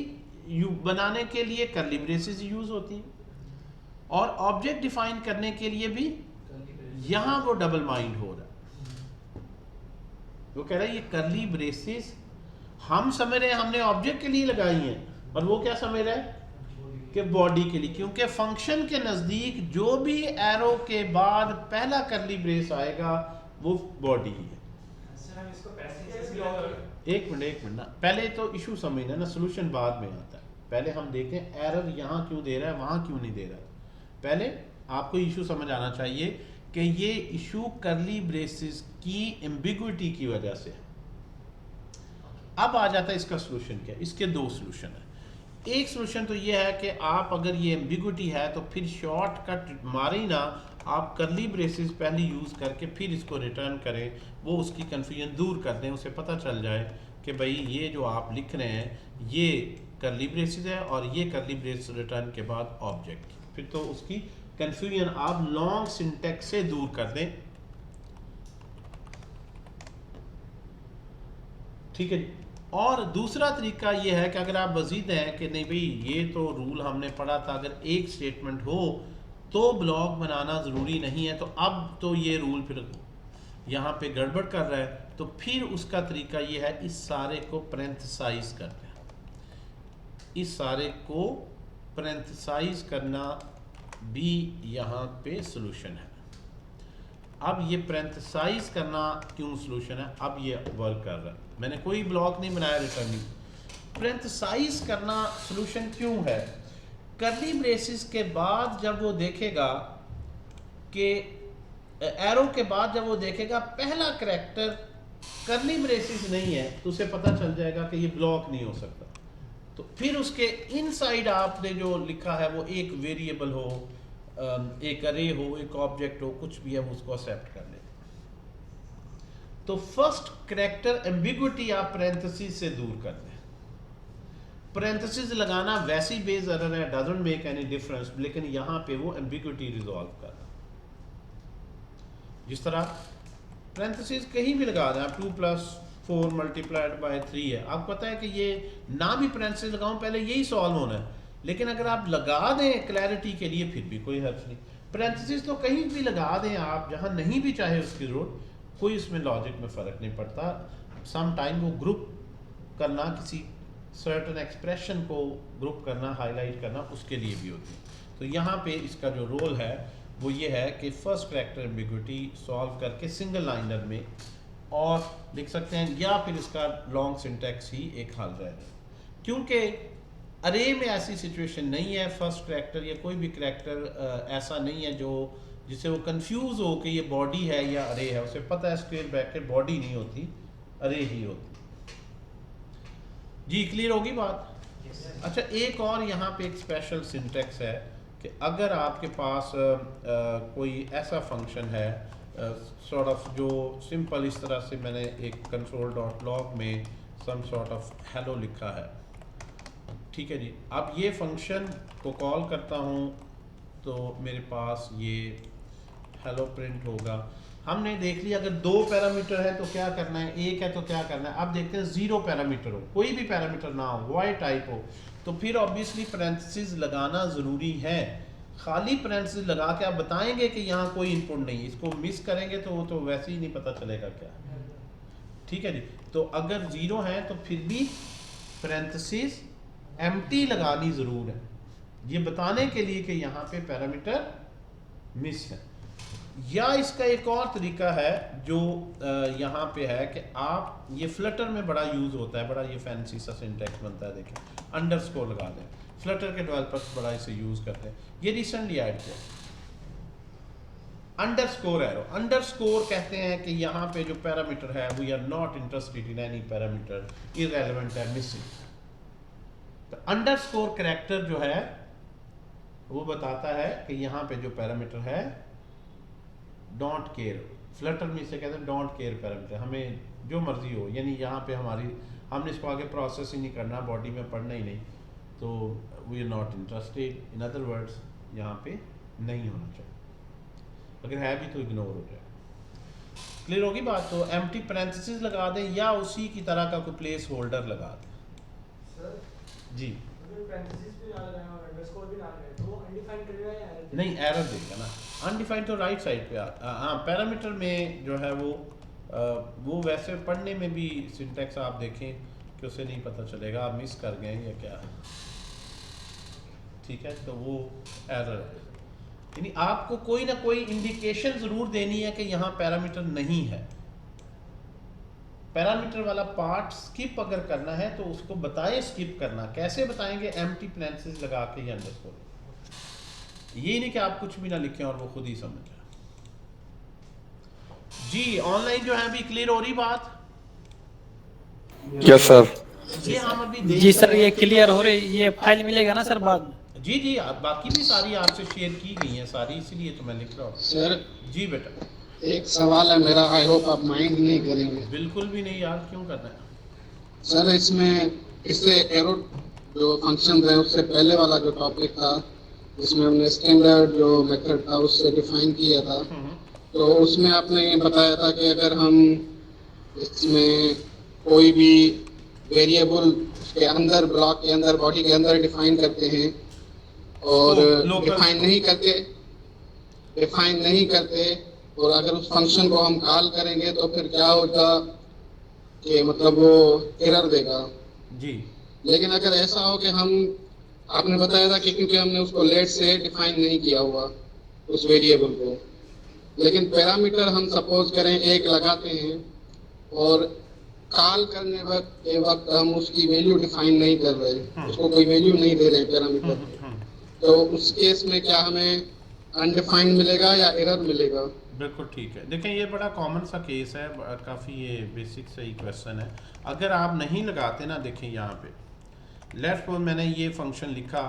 बनाने के लिए करली ब्रेसेस यूज होती है और ऑब्जेक्ट डिफाइन करने के लिए भी यहां वो डबल माइंड हो रहा है। वो कह रहा है ये करली ब्रेसेस हम समझ रहे हैं हमने ऑब्जेक्ट के लिए लगाई हैं, और वो क्या समझ रहा है कि बॉडी के लिए, क्योंकि फंक्शन के नजदीक जो भी एरो के बाद पहला करली ब्रेस आएगा वो बॉडी ही है। सर हम इसको पैरेंथेसिस भी लॉग एक मिनट ना, पहले तो इशू समझना ना, सोल्यूशन बाद में आता है। पहले हम देखें एरर यहाँ क्यों दे रहा है, वहाँ क्यों नहीं दे रहा है। पहले आपको इशू समझ आना चाहिए कि ये इशू करली ब्रेसेस की एम्बिग्विटी की वजह से है। अब आ जाता है इसका सोल्यूशन क्या है। इसके दो सोल्यूशन है। एक सोल्यूशन तो ये है कि आप अगर ये एम्बिग्विटी है तो फिर शॉर्टकट मारे ही ना, आप करली ब्रेसेस पहले यूज़ करके फिर इसको रिटर्न करें, वो उसकी कन्फ्यूजन दूर कर दें, उसे पता चल जाए कि भाई ये जो आप लिख रहे हैं ये करली ब्रेसेस है और ये करली ब्रेस रिटर्न के बाद ऑब्जेक्ट, फिर तो उसकी कन्फ्यूजन आप लॉन्ग सिंटेक्स से दूर कर दें। ठीक है जी। और दूसरा तरीका ये है कि अगर आप मजीद हैं कि नहीं भाई ये तो रूल हमने पढ़ा था, अगर एक स्टेटमेंट हो तो ब्लॉक बनाना ज़रूरी नहीं है, तो अब तो ये रूल फिर यहाँ पे गड़बड़ कर रहा है, तो फिर उसका तरीका ये है इस सारे को पैरेंथेसाइज करते हैं। इस सारे को पैरेंथेसाइज करना भी यहाँ पे सॉल्यूशन है। अब ये पैरेंथेसाइज करना क्यों सॉल्यूशन है, अब ये वर्क कर रहा है। मैंने कोई ब्लॉक नहीं बनाया रिटर्निंग, पैरेंथेसाइज करना सॉल्यूशन क्यों है। करली ब्रेसेस के बाद जब वो देखेगा कि एरो के बाद जब वो देखेगा पहला करैक्टर करली ब्रेसेस नहीं है, तो उसे पता चल जाएगा कि ये ब्लॉक नहीं हो सकता। तो फिर उसके इनसाइड आपने जो लिखा है वो एक वेरिएबल हो, एक अरे हो, एक ऑब्जेक्ट हो, कुछ भी है, वो उसको एक्सेप्ट कर ले। तो फर्स्ट करैक्टर एम्बिग्विटी आप पैरेंथेसिस से दूर कर दें। पैरेंथेसिस लगाना वैसी बेस एरर है, डजंट मेक एनी डिफरेंस, लेकिन यहाँ पे वो एम्बिग्विटी रिजॉल्व कर रहा है। जिस तरह पैरेंथेसिस कहीं भी लगा दें आप, 2+4 मल्टीप्लाइड बाय 3 है, आपको पता है कि ये ना भी पैरेंथेसिस लगाऊं पहले यही सॉल्व होना है, लेकिन अगर आप लगा दें क्लैरिटी के लिए फिर भी कोई हर्ज नहीं। पैरेंथेसिस तो कहीं भी लगा दें आप, जहाँ नहीं भी चाहे उसकी जरूरत, कोई उसमें लॉजिक में फ़र्क नहीं पड़ता। सम टाइम वो ग्रुप करना, किसी सर्टन एक्सप्रेशन को ग्रुप करना, हाईलाइट करना, उसके लिए भी होती है। तो यहाँ पे इसका जो रोल है वो ये है कि फर्स्ट करैक्टर एम्बिग्विटी सॉल्व करके सिंगल लाइनर में और लिख सकते हैं, या फिर इसका लॉन्ग सिंटैक्स ही एक हल रहेगा, क्योंकि अरे में ऐसी सिचुएशन नहीं है, फर्स्ट करैक्टर या कोई भी करैक्टर ऐसा नहीं है जो जिसे वो कंफ्यूज हो कि ये बॉडी है या अरे है। उसे पता है स्क्वायर ब्रैकेट बॉडी नहीं होती, अरे ही होती। जी क्लियर होगी बात? अच्छा, एक और यहाँ पे एक स्पेशल सिंटैक्स है कि अगर आपके पास कोई ऐसा फंक्शन है सॉर्ट ऑफ जो सिंपल इस तरह से मैंने एक console.log में सम सॉर्ट ऑफ हेलो लिखा है, ठीक है जी। अब ये फंक्शन को कॉल करता हूँ तो मेरे पास ये हेलो प्रिंट होगा। हमने देख लिया अगर 2 पैरामीटर है तो क्या करना है, 1 है तो क्या करना है। अब देखते हैं 0 पैरामीटर हो, कोई भी पैरामीटर ना हो, वॉइड टाइप हो, तो फिर ऑब्वियसली पैरेंथेसिस लगाना ज़रूरी है। खाली पैरेंथेसिस लगा के आप बताएंगे कि यहाँ कोई इनपुट नहीं, इसको मिस करेंगे तो वो तो वैसे ही नहीं पता चलेगा क्या, ठीक है जी। तो अगर 0 है तो फिर भी पैरेंथेसिस एम्प्टी लगानी ज़रूर है, ये बताने के लिए कि यहाँ पे पैरामीटर मिस है। या इसका एक और तरीका है जो यहाँ पे है कि आप ये फ्लटर में बड़ा यूज़ होता है, बड़ा ये फैंसी सा सिंटैक्स बनता है, देखें अंडरस्कोर लगा दें, फ्लटर के डेवलपर्स बड़ा इसे यूज़ करते हैं। ये रिसेंटली ऐड किया अंडरस्कोर एरो। अंडरस्कोर कहते हैं कि यहाँ पे जो पैरामीटर है we are not interested in any parameter, irrelevant है, मिसिंग। तो अंडरस्कोर करैक्टर जो है वो बताता है कि यहाँ पे जो पैरामीटर है डोंट केयर, फ्लटर में इसे कहते हैं डोंट केयर पैरामीटर, हमें जो मर्जी हो, यानी यहाँ पे हमने इसको आगे प्रोसेस ही नहीं करना, बॉडी में पढ़ना ही नहीं, तो we are not interested, in other words यहाँ पे नहीं होना चाहिए, अगर है भी तो इग्नोर हो जाए। क्लियर होगी बात? तो एम्प्टी पैरेंथेसिस लगा दें या उसी की तरह का कोई प्लेस होल्डर लगा दें। जी नहीं, एरर देगा ना, अनडिफाइंड तो राइट साइड पे हाँ, पैरामीटर में जो है वो वैसे पढ़ने में भी सिंटैक्स आप देखें कि उसे नहीं पता चलेगा आप मिस कर गए या क्या है, ठीक है, तो वो एरर है। यानी आपको कोई ना कोई इंडिकेशन ज़रूर देनी है कि यहाँ पैरामीटर नहीं है। पैरामीटर वाला पार्ट स्किप अगर करना है तो उसको बताएं स्किप करना, कैसे बताएंगे, एम्प्टी पैरेंथेसिस लगा के या अंडरस्कोर। ये नहीं कि आप कुछ भी ना लिखें और वो खुद ही समझ जाए। जी ऑनलाइन जो है अभी क्लियर हो रही बात? Yes sir. ये हम अभी जी सर ये क्लियर हो रही, ये फाइल मिलेगा ना सर बाद में? जी जी, बाकी भी सारी आपसे शेयर की गई हैं सारी, इसीलिए तो मैं लिख रहा हूँ सर। जी बेटा एक सवाल है मेरा, आई होप आप माइंड नहीं करेंगे। बिल्कुल भी नहीं यार, क्यों करना है सर? इससे एरो जो फंक्शन है उससे पहले वाला जो टॉपिक था जिसमें हमने स्टैंडर्ड जो मेथड था उससे डिफाइन किया था, तो उसमें आपने ये बताया था कि अगर हम इसमें कोई भी वेरिएबल के अंदर, ब्लॉक के अंदर, बॉडी के अंदर डिफाइन करते हैं और डिफाइन नहीं करते और अगर उस फंक्शन को हम कॉल करेंगे तो फिर क्या होगा कि मतलब वो एरर देगा जी। लेकिन अगर ऐसा हो कि हम, आपने बताया था कि क्योंकि हमने उसको लेट से डिफाइन नहीं किया हुआ उस वेरिएबल को, लेकिन पैरामीटर हम सपोज करें 1 लगाते हैं और कॉल करने के वक्त हम उसकी वैल्यू डिफाइन नहीं कर रहे, उसको कोई वैल्यू नहीं दे रहे पैरामीटर को, तो उस केस में क्या हमें अनडिफाइंड मिलेगा या एरर मिलेगा? बिल्कुल ठीक है। देखें ये बड़ा कॉमन सा केस है, काफ़ी ये बेसिक सही क्वेश्चन है। अगर आप नहीं लगाते ना, देखें यहाँ पे लेफ्ट में मैंने ये फंक्शन लिखा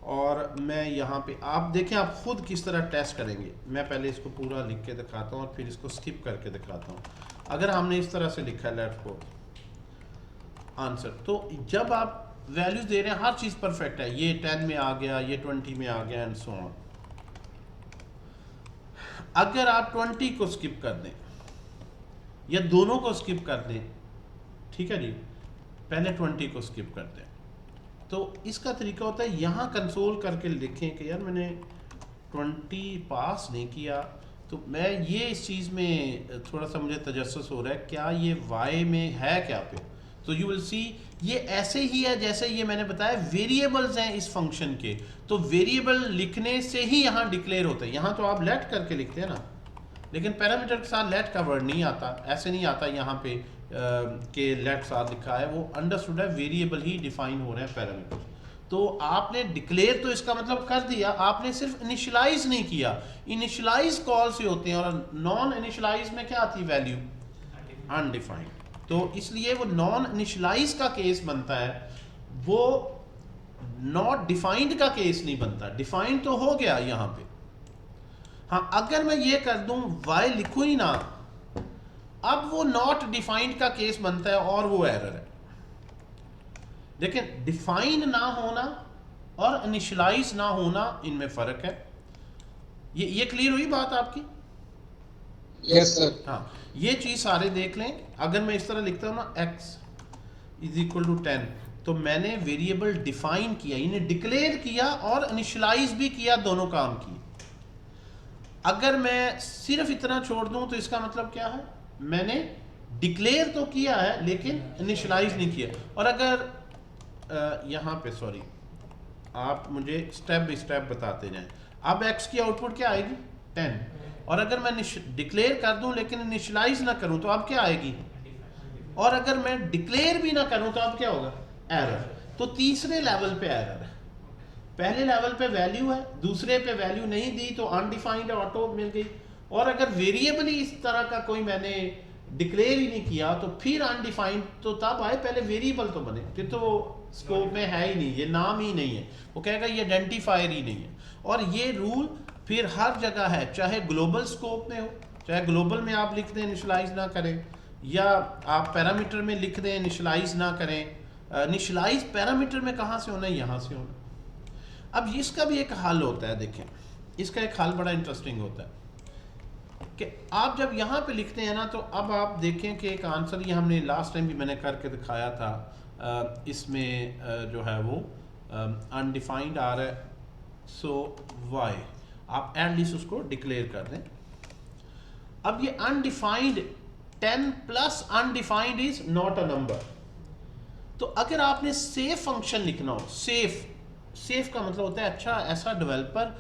और मैं यहाँ पे, आप देखें आप खुद किस तरह टेस्ट करेंगे। मैं पहले इसको पूरा लिख के दिखाता हूँ और फिर इसको स्किप करके दिखाता हूँ। अगर हमने इस तरह से लिखा है लेफ्ट को आंसर, तो जब आप वैल्यूज दे रहे हैं हर चीज़ परफेक्ट है, ये 10 में आ गया, ये 20 में आ गया एंड सो ऑन। अगर आप 20 को स्किप कर दें या दोनों को स्किप कर दें, ठीक है जी, पहले 20 को स्किप कर दें, तो इसका तरीका होता है यहाँ कंसोल करके लिखें कि यार मैंने 20 पास नहीं किया, तो मैं ये इस चीज़ में थोड़ा सा मुझे तजस्सुस हो रहा है क्या ये वाई में है क्या पे, तो यू विल सी ये ऐसे ही है जैसे ये मैंने बताया वेरिएबल्स हैं इस फंक्शन के, तो वेरिएबल लिखने से ही यहाँ डिक्लेयर होते हैं। यहाँ तो आप लेट करके लिखते हैं ना, लेकिन पैरामीटर के साथ लेट का वर्ड नहीं आता, ऐसे नहीं आता यहाँ पे के लेट साथ लिखा है, वो अंडरस्टूड है वेरिएबल ही डिफाइन हो रहे हैं पैरामीटर। तो आपने डिक्लेयर तो इसका मतलब कर दिया, आपने सिर्फ इनिशियलाइज नहीं किया। इनिशियलाइज कॉल से होते हैं और नॉन इनिशियलाइज में क्या आती है वैल्यू अनडिफाइंड। तो इसलिए वो नॉन इनिशियलाइज का केस बनता है, वो नॉट डिफाइंड का केस नहीं बनता। डिफाइंड तो हो गया यहाँ पे। हाँ, अगर मैं ये कर दूं वाई लिखूं ही ना, अब वो नॉट डिफाइंड का केस बनता है और वो एरर है। लेकिन डिफाइन ना होना और इनिशियलाइज ना होना, इनमें फर्क है। ये क्लियर हुई बात आपकी? Yes sir. हाँ, ये चीज सारे देख लें। अगर मैं इस तरह लिखता हूं ना x इज इक्वल टू 10, तो मैंने वेरिएबल डिफाइन किया, इन्हें डिक्लेयर किया और इनिशियलाइज भी किया, दोनों काम किए। अगर मैं सिर्फ इतना छोड़ दूं तो इसका मतलब क्या है, मैंने डिक्लेयर तो किया है लेकिन इनिशियलाइज नहीं किया। और अगर यहाँ पे सॉरी, आप मुझे स्टेप बाय स्टेप बताते जाएं। अब x की आउटपुट क्या आएगी 10, और अगर मैं डिक्लेयर कर दूं लेकिन इनिशियलाइज ना करूं तो अब क्या आएगी, और अगर मैं डिक्लेयर भी ना करूं तो अब क्या होगा एरर। तो तीसरे लेवल पे एरर है। पहले लेवल पे वैल्यू है, दूसरे पे वैल्यू नहीं दी तो अनडिफाइंड ऑटो मिल गई। और अगर वेरिएबल ही इस तरह का कोई मैंने डिक्लेयर ही नहीं किया तो फिर अनडिफाइंड, तो तब आए पहले वेरिएबल तो बने, फिर तो वो स्कोप में है ही नहीं, ये नाम ही नहीं है, वो कहेगा ये आइडेंटिफायर ही नहीं है। और ये रूल फिर हर जगह है, चाहे ग्लोबल स्कोप में हो, चाहे ग्लोबल में आप लिख दें इनिशियलाइज ना करें, या आप पैरामीटर में लिख दें इनिशियलाइज ना करें। इनिशियलाइज पैरामीटर में कहाँ से होना है, यहाँ से होना। अब इसका भी एक हल होता है, देखें इसका एक हल बड़ा इंटरेस्टिंग होता है कि आप जब यहाँ पे लिखते हैं ना, तो अब आप देखें कि एक आंसर, ये हमने लास्ट टाइम भी मैंने करके दिखाया था, इसमें जो है वो अनडिफाइंड आ रहा है, सो वाई आप एटलीस्ट उसको डिक्लेयर कर दें। अब ये undefined 10 plus undefined is not a number. तो अगर आपने सेफ फंक्शन लिखना हो, सेफ का मतलब होता है अच्छा ऐसा डेवलपर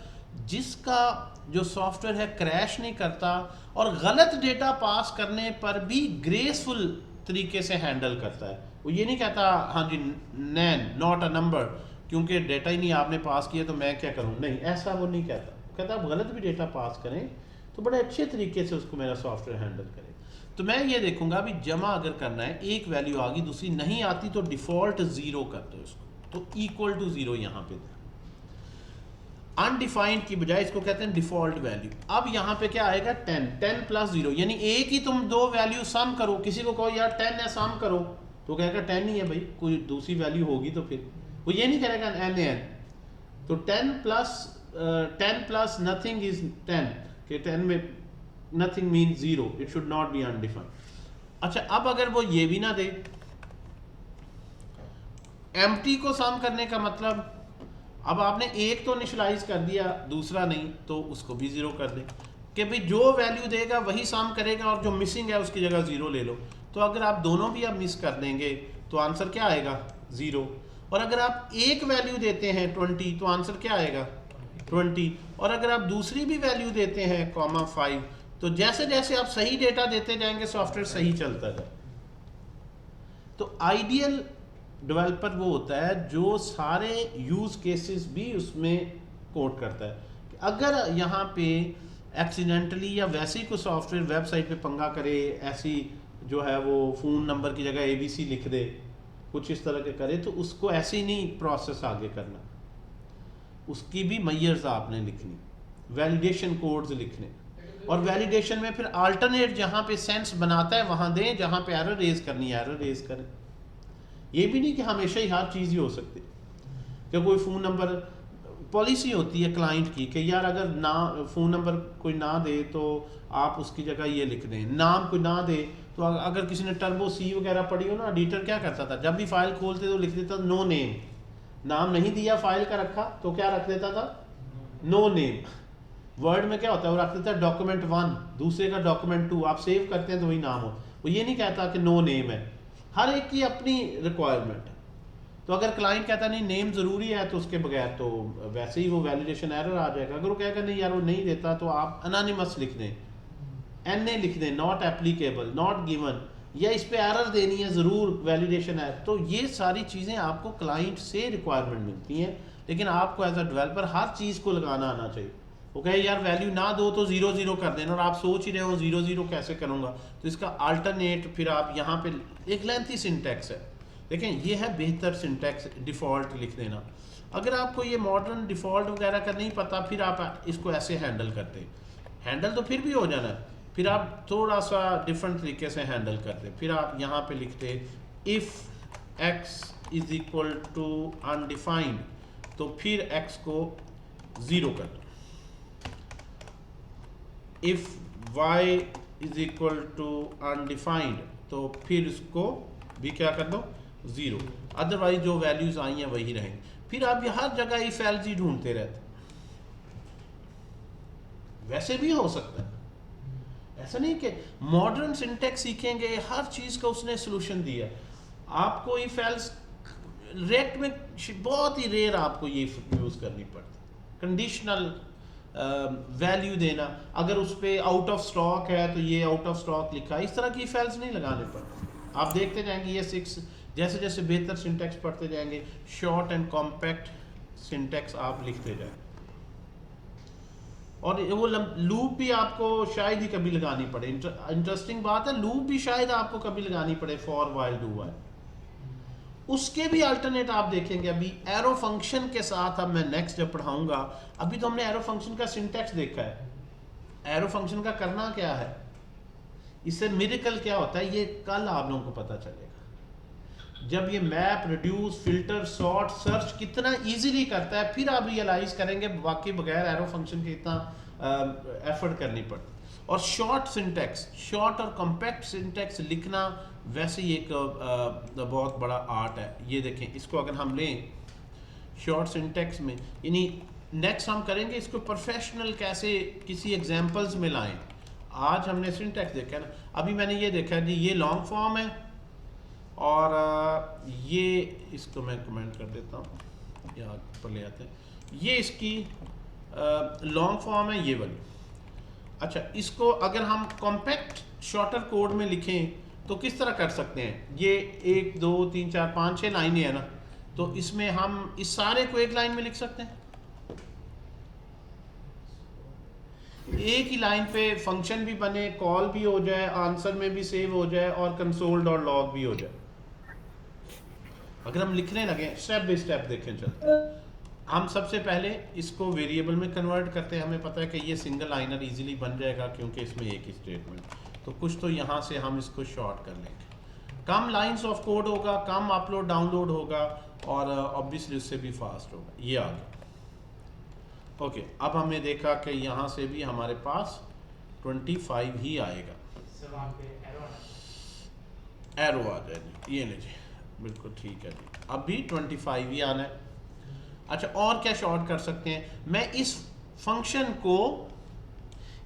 जिसका जो सॉफ्टवेयर है क्रैश नहीं करता और गलत डेटा पास करने पर भी ग्रेसफुल तरीके से हैंडल करता है। वो ये नहीं कहता हाँ जी नैन नॉट अ नंबर, क्योंकि डेटा ही नहीं आपने पास किया तो मैं क्या करूँ, नहीं, ऐसा वो नहीं कहता। कहता आप गलत भी डेटा पास करें तो बड़े अच्छे तरीके से उसको मेरा सॉफ्टवेयर हैंडल करे। तो मैं ये देखूंगा अभी जमा अगर करना है, एक वैल्यू आ गई दूसरी नहीं आती तो डिफॉल्ट 0 कर दो इसको, तो इक्वल टू 0 यहाँ पे दे। अनडिफाइंड की बजाय इसको कहते हैं डिफॉल्ट वैल्यू। अब यहाँ पे क्या आएगा 10 प्लस 0, यानी एक ही तुम दो वैल्यू सम करो। किसी को कहो यार 10 है सम करो, तो कहेगा 10 ही है भाई, कोई दूसरी वैल्यू होगी तो फिर वो ये नहीं करेगा n। तो 10 प्लस नथिंग इज 10, कि 10 में nothing mean 0, it should not be undefined. अच्छा, अब अगर वो ये भी ना दे, एम्प्टी को सम करने का मतलब, अब आपने एक तो इनिशियलाइज कर दिया दूसरा नहीं, तो उसको भी 0 कर दे कि भाई जो वैल्यू देगा वही सम करेगा और जो मिसिंग है उसकी जगह 0 ले लो। तो अगर आप दोनों भी अब मिस कर देंगे तो आंसर क्या आएगा 0। और अगर आप एक वैल्यू देते हैं 20 तो आंसर क्या आएगा 20। और अगर आप दूसरी भी वैल्यू देते हैं 5, तो जैसे जैसे आप सही डेटा देते जाएंगे सॉफ्टवेयर सही चलता जाए। तो आइडियल डेवलपर वो होता है जो सारे यूज केसेस भी उसमें कोड करता है। अगर यहाँ पे एक्सीडेंटली या वैसे ही कोई सॉफ्टवेयर वेबसाइट पे पंगा करे, ऐसी जो है वो फ़ोन नंबर की जगह ABC लिख दे, कुछ इस तरह के करे, तो उसको ऐसे ही नहीं प्रोसेस आगे करना, उसकी भी मैयर्स आपने लिखनी, वैलिडेशन कोड्स लिखने, और वैलिडेशन में फिर अल्टरनेट जहाँ पे सेंस बनाता है वहाँ दें, जहाँ पे एरर रेज करनी है एरर रेज करें। ये भी नहीं कि हमेशा ही हर चीज़ ही हो सकती, कि कोई फ़ोन नंबर, पॉलिसी होती है क्लाइंट की कि यार अगर ना फ़ोन नंबर कोई ना दे तो आप उसकी जगह ये लिख दें, नाम कोई ना दे तो अगर किसी ने टर्बो C वगैरह पढ़ी हो ना, एडिटर क्या करता था, जब भी फाइल खोलते तो लिख देता नो नेम, नाम नहीं दिया फाइल का रखा तो क्या रख देता था नो नेम। वर्ड में क्या होता है, वो रख देता है document 1, दूसरे का document 2, आप सेव करते हैं तो वही नाम हो, वो ये नहीं कहता कि नो नेम है। हर एक की अपनी रिक्वायरमेंट है। तो अगर क्लाइंट कहता नहीं नेम ज़रूरी है तो उसके बगैर तो वैसे ही वो वैलिडेशन एरर आ जाएगा। अगर वो कहेगा नहीं यार वो नहीं देता तो आप अनोनिमस लिख दें, NA लिख दें, नॉट एप्लीकेबल, नॉट गिवन, या इस पे एरर देनी है ज़रूर वैलिडेशन एरर। तो ये सारी चीज़ें आपको क्लाइंट से रिक्वायरमेंट मिलती हैं, लेकिन आपको एज अ डेवलपर हर चीज़ को लगाना आना चाहिए। वो कहे यार वैल्यू ना दो तो 0 0 कर देना, और आप सोच ही रहे हो 0 0 कैसे करूँगा, तो इसका अल्टरनेट फिर आप यहाँ पे एक लेंथी सिंटैक्स है। देखें ये है बेहतर सिंटैक्स, डिफ़ॉल्ट लिख देना। अगर आपको ये मॉडर्न डिफ़ॉल्ट वगैरह का नहीं पता, फिर आप इसको ऐसे हैंडल करते हैं। हैंडल तो फिर भी हो जाना है, फिर आप थोड़ा सा डिफरेंट तरीके से हैंडल करते। फिर आप यहाँ पे लिखते if x is equal to undefined, तो फिर x को 0 कर दो। If y is equal to undefined, तो फिर इसको भी क्या कर दो 0, अदरवाइज जो वैल्यूज आई हैं वही रहेंगी। फिर आप ये हर जगह इफ एल्स ही ढूंढते रहते। वैसे भी हो सकता है, ऐसा नहीं कि मॉडर्न सिंटैक्स सीखेंगे हर चीज़ का उसने सोल्यूशन दिया। आपको इफ एल्स रेक्ट में बहुत ही रेयर आपको ये यूज़ करनी पड़ती। कंडीशनल वैल्यू देना, अगर उस पर आउट ऑफ स्टॉक है तो ये आउट ऑफ स्टॉक लिखा है, इस तरह की इफ एल्स नहीं लगाने पड़ते। आप देखते जाएंगे ये 6 जैसे जैसे बेहतर सिंटैक्स पढ़ते जाएंगे, शॉर्ट एंड कॉम्पैक्ट सिंटैक्स आप लिखते जाएंगे। और वो लूप भी आपको शायद ही कभी लगानी पड़े। इंटरेस्टिंग बात है, लूप भी शायद आपको कभी लगानी पड़े, फॉर वाइल डू वाइल। उसके भी अल्टरनेट आप देखेंगे। अभी एरो फंक्शन के साथ अब मैं नेक्स्ट जब पढ़ाऊंगा, अभी तो हमने एरो फंक्शन का सिंटैक्स देखा है। एरो फंक्शन का करना क्या है, इससे मिरेकल क्या होता है, ये कल आप लोगों को पता चलेगा। जब ये map, reduce, filter, sort, search कितना इजीली करता है, फिर आप रियलाइज करेंगे वाकई बगैर एरो फंक्शन के इतना एफर्ट करनी पड़ती। और शॉर्ट सिंटैक्स, शॉर्ट और कॉम्पैक्ट सिंटैक्स लिखना वैसे ही एक बहुत बड़ा आर्ट है। ये देखें, इसको अगर हम लें शॉर्ट सिंटैक्स में, यानी नेक्स्ट हम करेंगे इसको प्रोफेशनल कैसे किसी एग्जांपल्स में लाएं। आज हमने सिंटैक्स देखा है ना, अभी मैंने ये देखा जी, ये लॉन्ग फॉर्म है और ये इसको मैं कमेंट कर देता हूँ, यहाँ पर ले आते हैं। ये इसकी लॉन्ग फॉर्म है, ये वाली। अच्छा, इसको अगर हम कॉम्पैक्ट शॉर्टर कोड में लिखें तो किस तरह कर सकते हैं। ये 1 2 3 4 5 6 लाइनें हैं ना, तो इसमें हम इस सारे को एक लाइन में लिख सकते हैं। एक ही लाइन पे फंक्शन भी बने, कॉल भी हो जाए, आंसर में भी सेव हो जाए और कंसोल डॉट लॉग भी हो जाए। अगर हम लिखने लगे स्टेप बाय स्टेप देखें चलते, हम सबसे पहले इसको वेरिएबल में कन्वर्ट करते हैं। हमें पता है कि ये सिंगल लाइनर इजीली बन जाएगा क्योंकि इसमें एक ही स्टेटमेंट। तो कुछ तो यहाँ से हम इसको शॉर्ट कर लेंगे। कम लाइंस ऑफ कोड होगा, कम अपलोड डाउनलोड होगा और ऑब्वियसली उससे भी फास्ट होगा। ये आ गया। ओके, अब हमने देखा कि यहाँ से भी हमारे पास 25 ही आएगा। एरो आ जाए जी, ये लीजिए, बिल्कुल ठीक है जी, अब भी 25 ही आना है। अच्छा, और क्या शॉर्ट कर सकते हैं, मैं इस फंक्शन को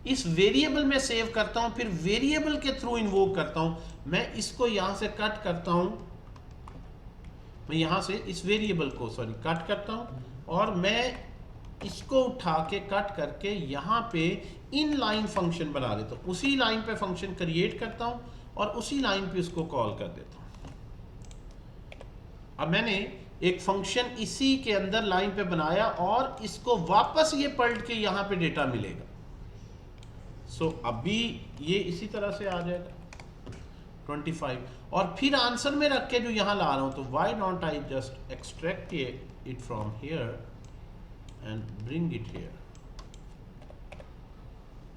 इस वेरिएबल में सेव करता हूँ, फिर वेरिएबल के थ्रू इन्वोक करता हूँ। मैं इसको यहाँ से कट करता हूँ, मैं यहाँ से इस वेरिएबल को कट करता हूँ और मैं इसको उठा के कट करके यहाँ पे इन लाइन फंक्शन बना देता हूँ। उसी लाइन पे फंक्शन क्रिएट करता हूँ और उसी लाइन पे उसको कॉल कर देता हूँ। अब मैंने एक फंक्शन इसी के अंदर लाइन पे बनाया और इसको वापस ये पलट के यहाँ पे डेटा मिलेगा। सो अभी ये इसी तरह से आ जाएगा 25 और फिर आंसर में रख के जो यहाँ ला रहा हूँ, तो why don't I just extract it from here and bring it here.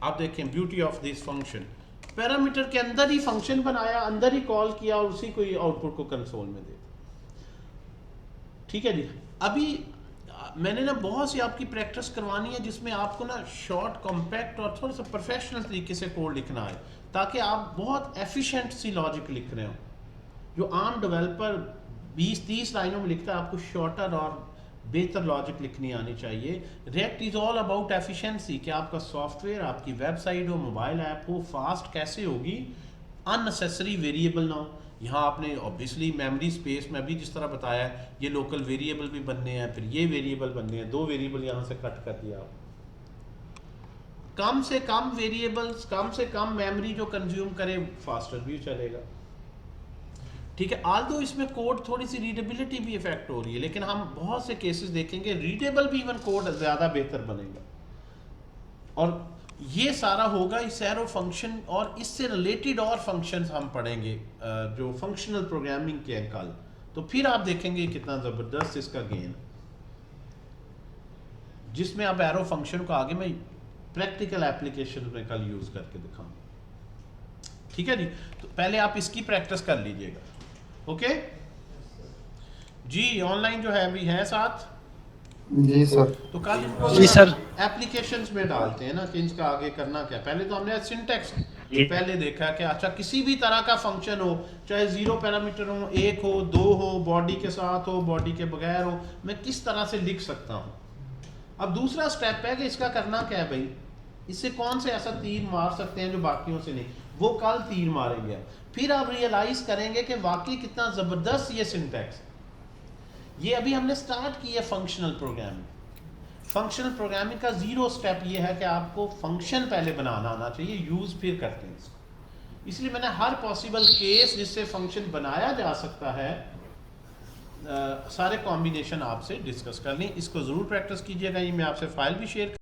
आप देखें beauty of this function, parameter के अंदर ही फंक्शन बनाया, अंदर ही कॉल किया और उसी को ही आउटपुट को कंसोल में दे। ठीक है जी। अभी मैंने ना बहुत सी आपकी प्रैक्टिस करवानी है जिसमें आपको ना शॉर्ट, कॉम्पैक्ट और थोड़ा सा प्रोफेशनल तरीके से कोड लिखना है, ताकि आप बहुत एफिशिएंट सी लॉजिक लिख रहे हो। जो आम डेवलपर 20-30 लाइनों में लिखता है, आपको शॉर्टर और बेहतर लॉजिक लिखनी आनी चाहिए। React is all about efficiency, कि आपका सॉफ्टवेयर, आपकी वेबसाइट हो, मोबाइल ऐप हो, फास्ट कैसे होगी, अननेसेसरी वेरिएबल ना हो। यहाँ आपने ऑब्वियसली मेमोरी स्पेस में भी जिस तरह बताया है, ये लोकल वेरिएबल भी बनने हैं, फिर ये वेरिएबल बनने हैं, 2 वेरिएबल यहाँ से कट कर दिया आप। कम से कम वेरिएबल्स, कम से कम मेमोरी जो कंज्यूम करे, फास्टर भी चलेगा। ठीक है, आल्दो इसमें कोड थोड़ी सी रीडेबिलिटी भी इफेक्ट हो रही है, लेकिन हम बहुत से केसेस देखेंगे रीडेबल भी इवन कोड ज़्यादा बेहतर बनेगा। और ये सारा होगा इस एरो फंक्शन और इससे रिलेटेड और फंक्शंस हम पढ़ेंगे जो फंक्शनल प्रोग्रामिंग के हैं कल, तो फिर आप देखेंगे कितना ज़बरदस्त इसका गेन, जिसमें अब एरो फंक्शन को आगे मैं प्रैक्टिकल एप्लीकेशन में कल यूज़ करके दिखाऊंगा। ठीक है जी, तो पहले आप इसकी प्रैक्टिस कर लीजिएगा। ओके जी, ऑनलाइन जो है अभी है साथ जी सर। तो कल इनको जी सर। एप्लीकेशंस में डालते हैं ना कि इनका आगे करना क्या। पहले तो हमने सिंटैक्स पहले देखा कि अच्छा किसी भी तरह का फंक्शन हो, चाहे 0 पैरामीटर हो, 1 हो, 2 हो, बॉडी के साथ हो, बॉडी के बगैर हो, मैं किस तरह से लिख सकता हूँ। अब दूसरा स्टेप है कि इसका करना क्या है भाई, इससे कौन से ऐसा तीर मार सकते हैं जो बाकियों से नहीं, वो कल तीर मारेंगे। फिर आप रियलाइज करेंगे कि वाकई कितना ज़बरदस्त ये सिंटैक्स। ये अभी हमने स्टार्ट की है फंक्शनल प्रोग्रामिंग। फंक्शनल प्रोग्रामिंग का 0 स्टेप ये है कि आपको फंक्शन पहले बनाना आना चाहिए, यूज़ फिर करते हैं इसको। इसलिए मैंने हर पॉसिबल केस जिससे फंक्शन बनाया जा सकता है सारे कॉम्बिनेशन आपसे डिस्कस कर ली। इसको ज़रूर प्रैक्टिस कीजिएगा। ये मैं आपसे फाइल भी शेयर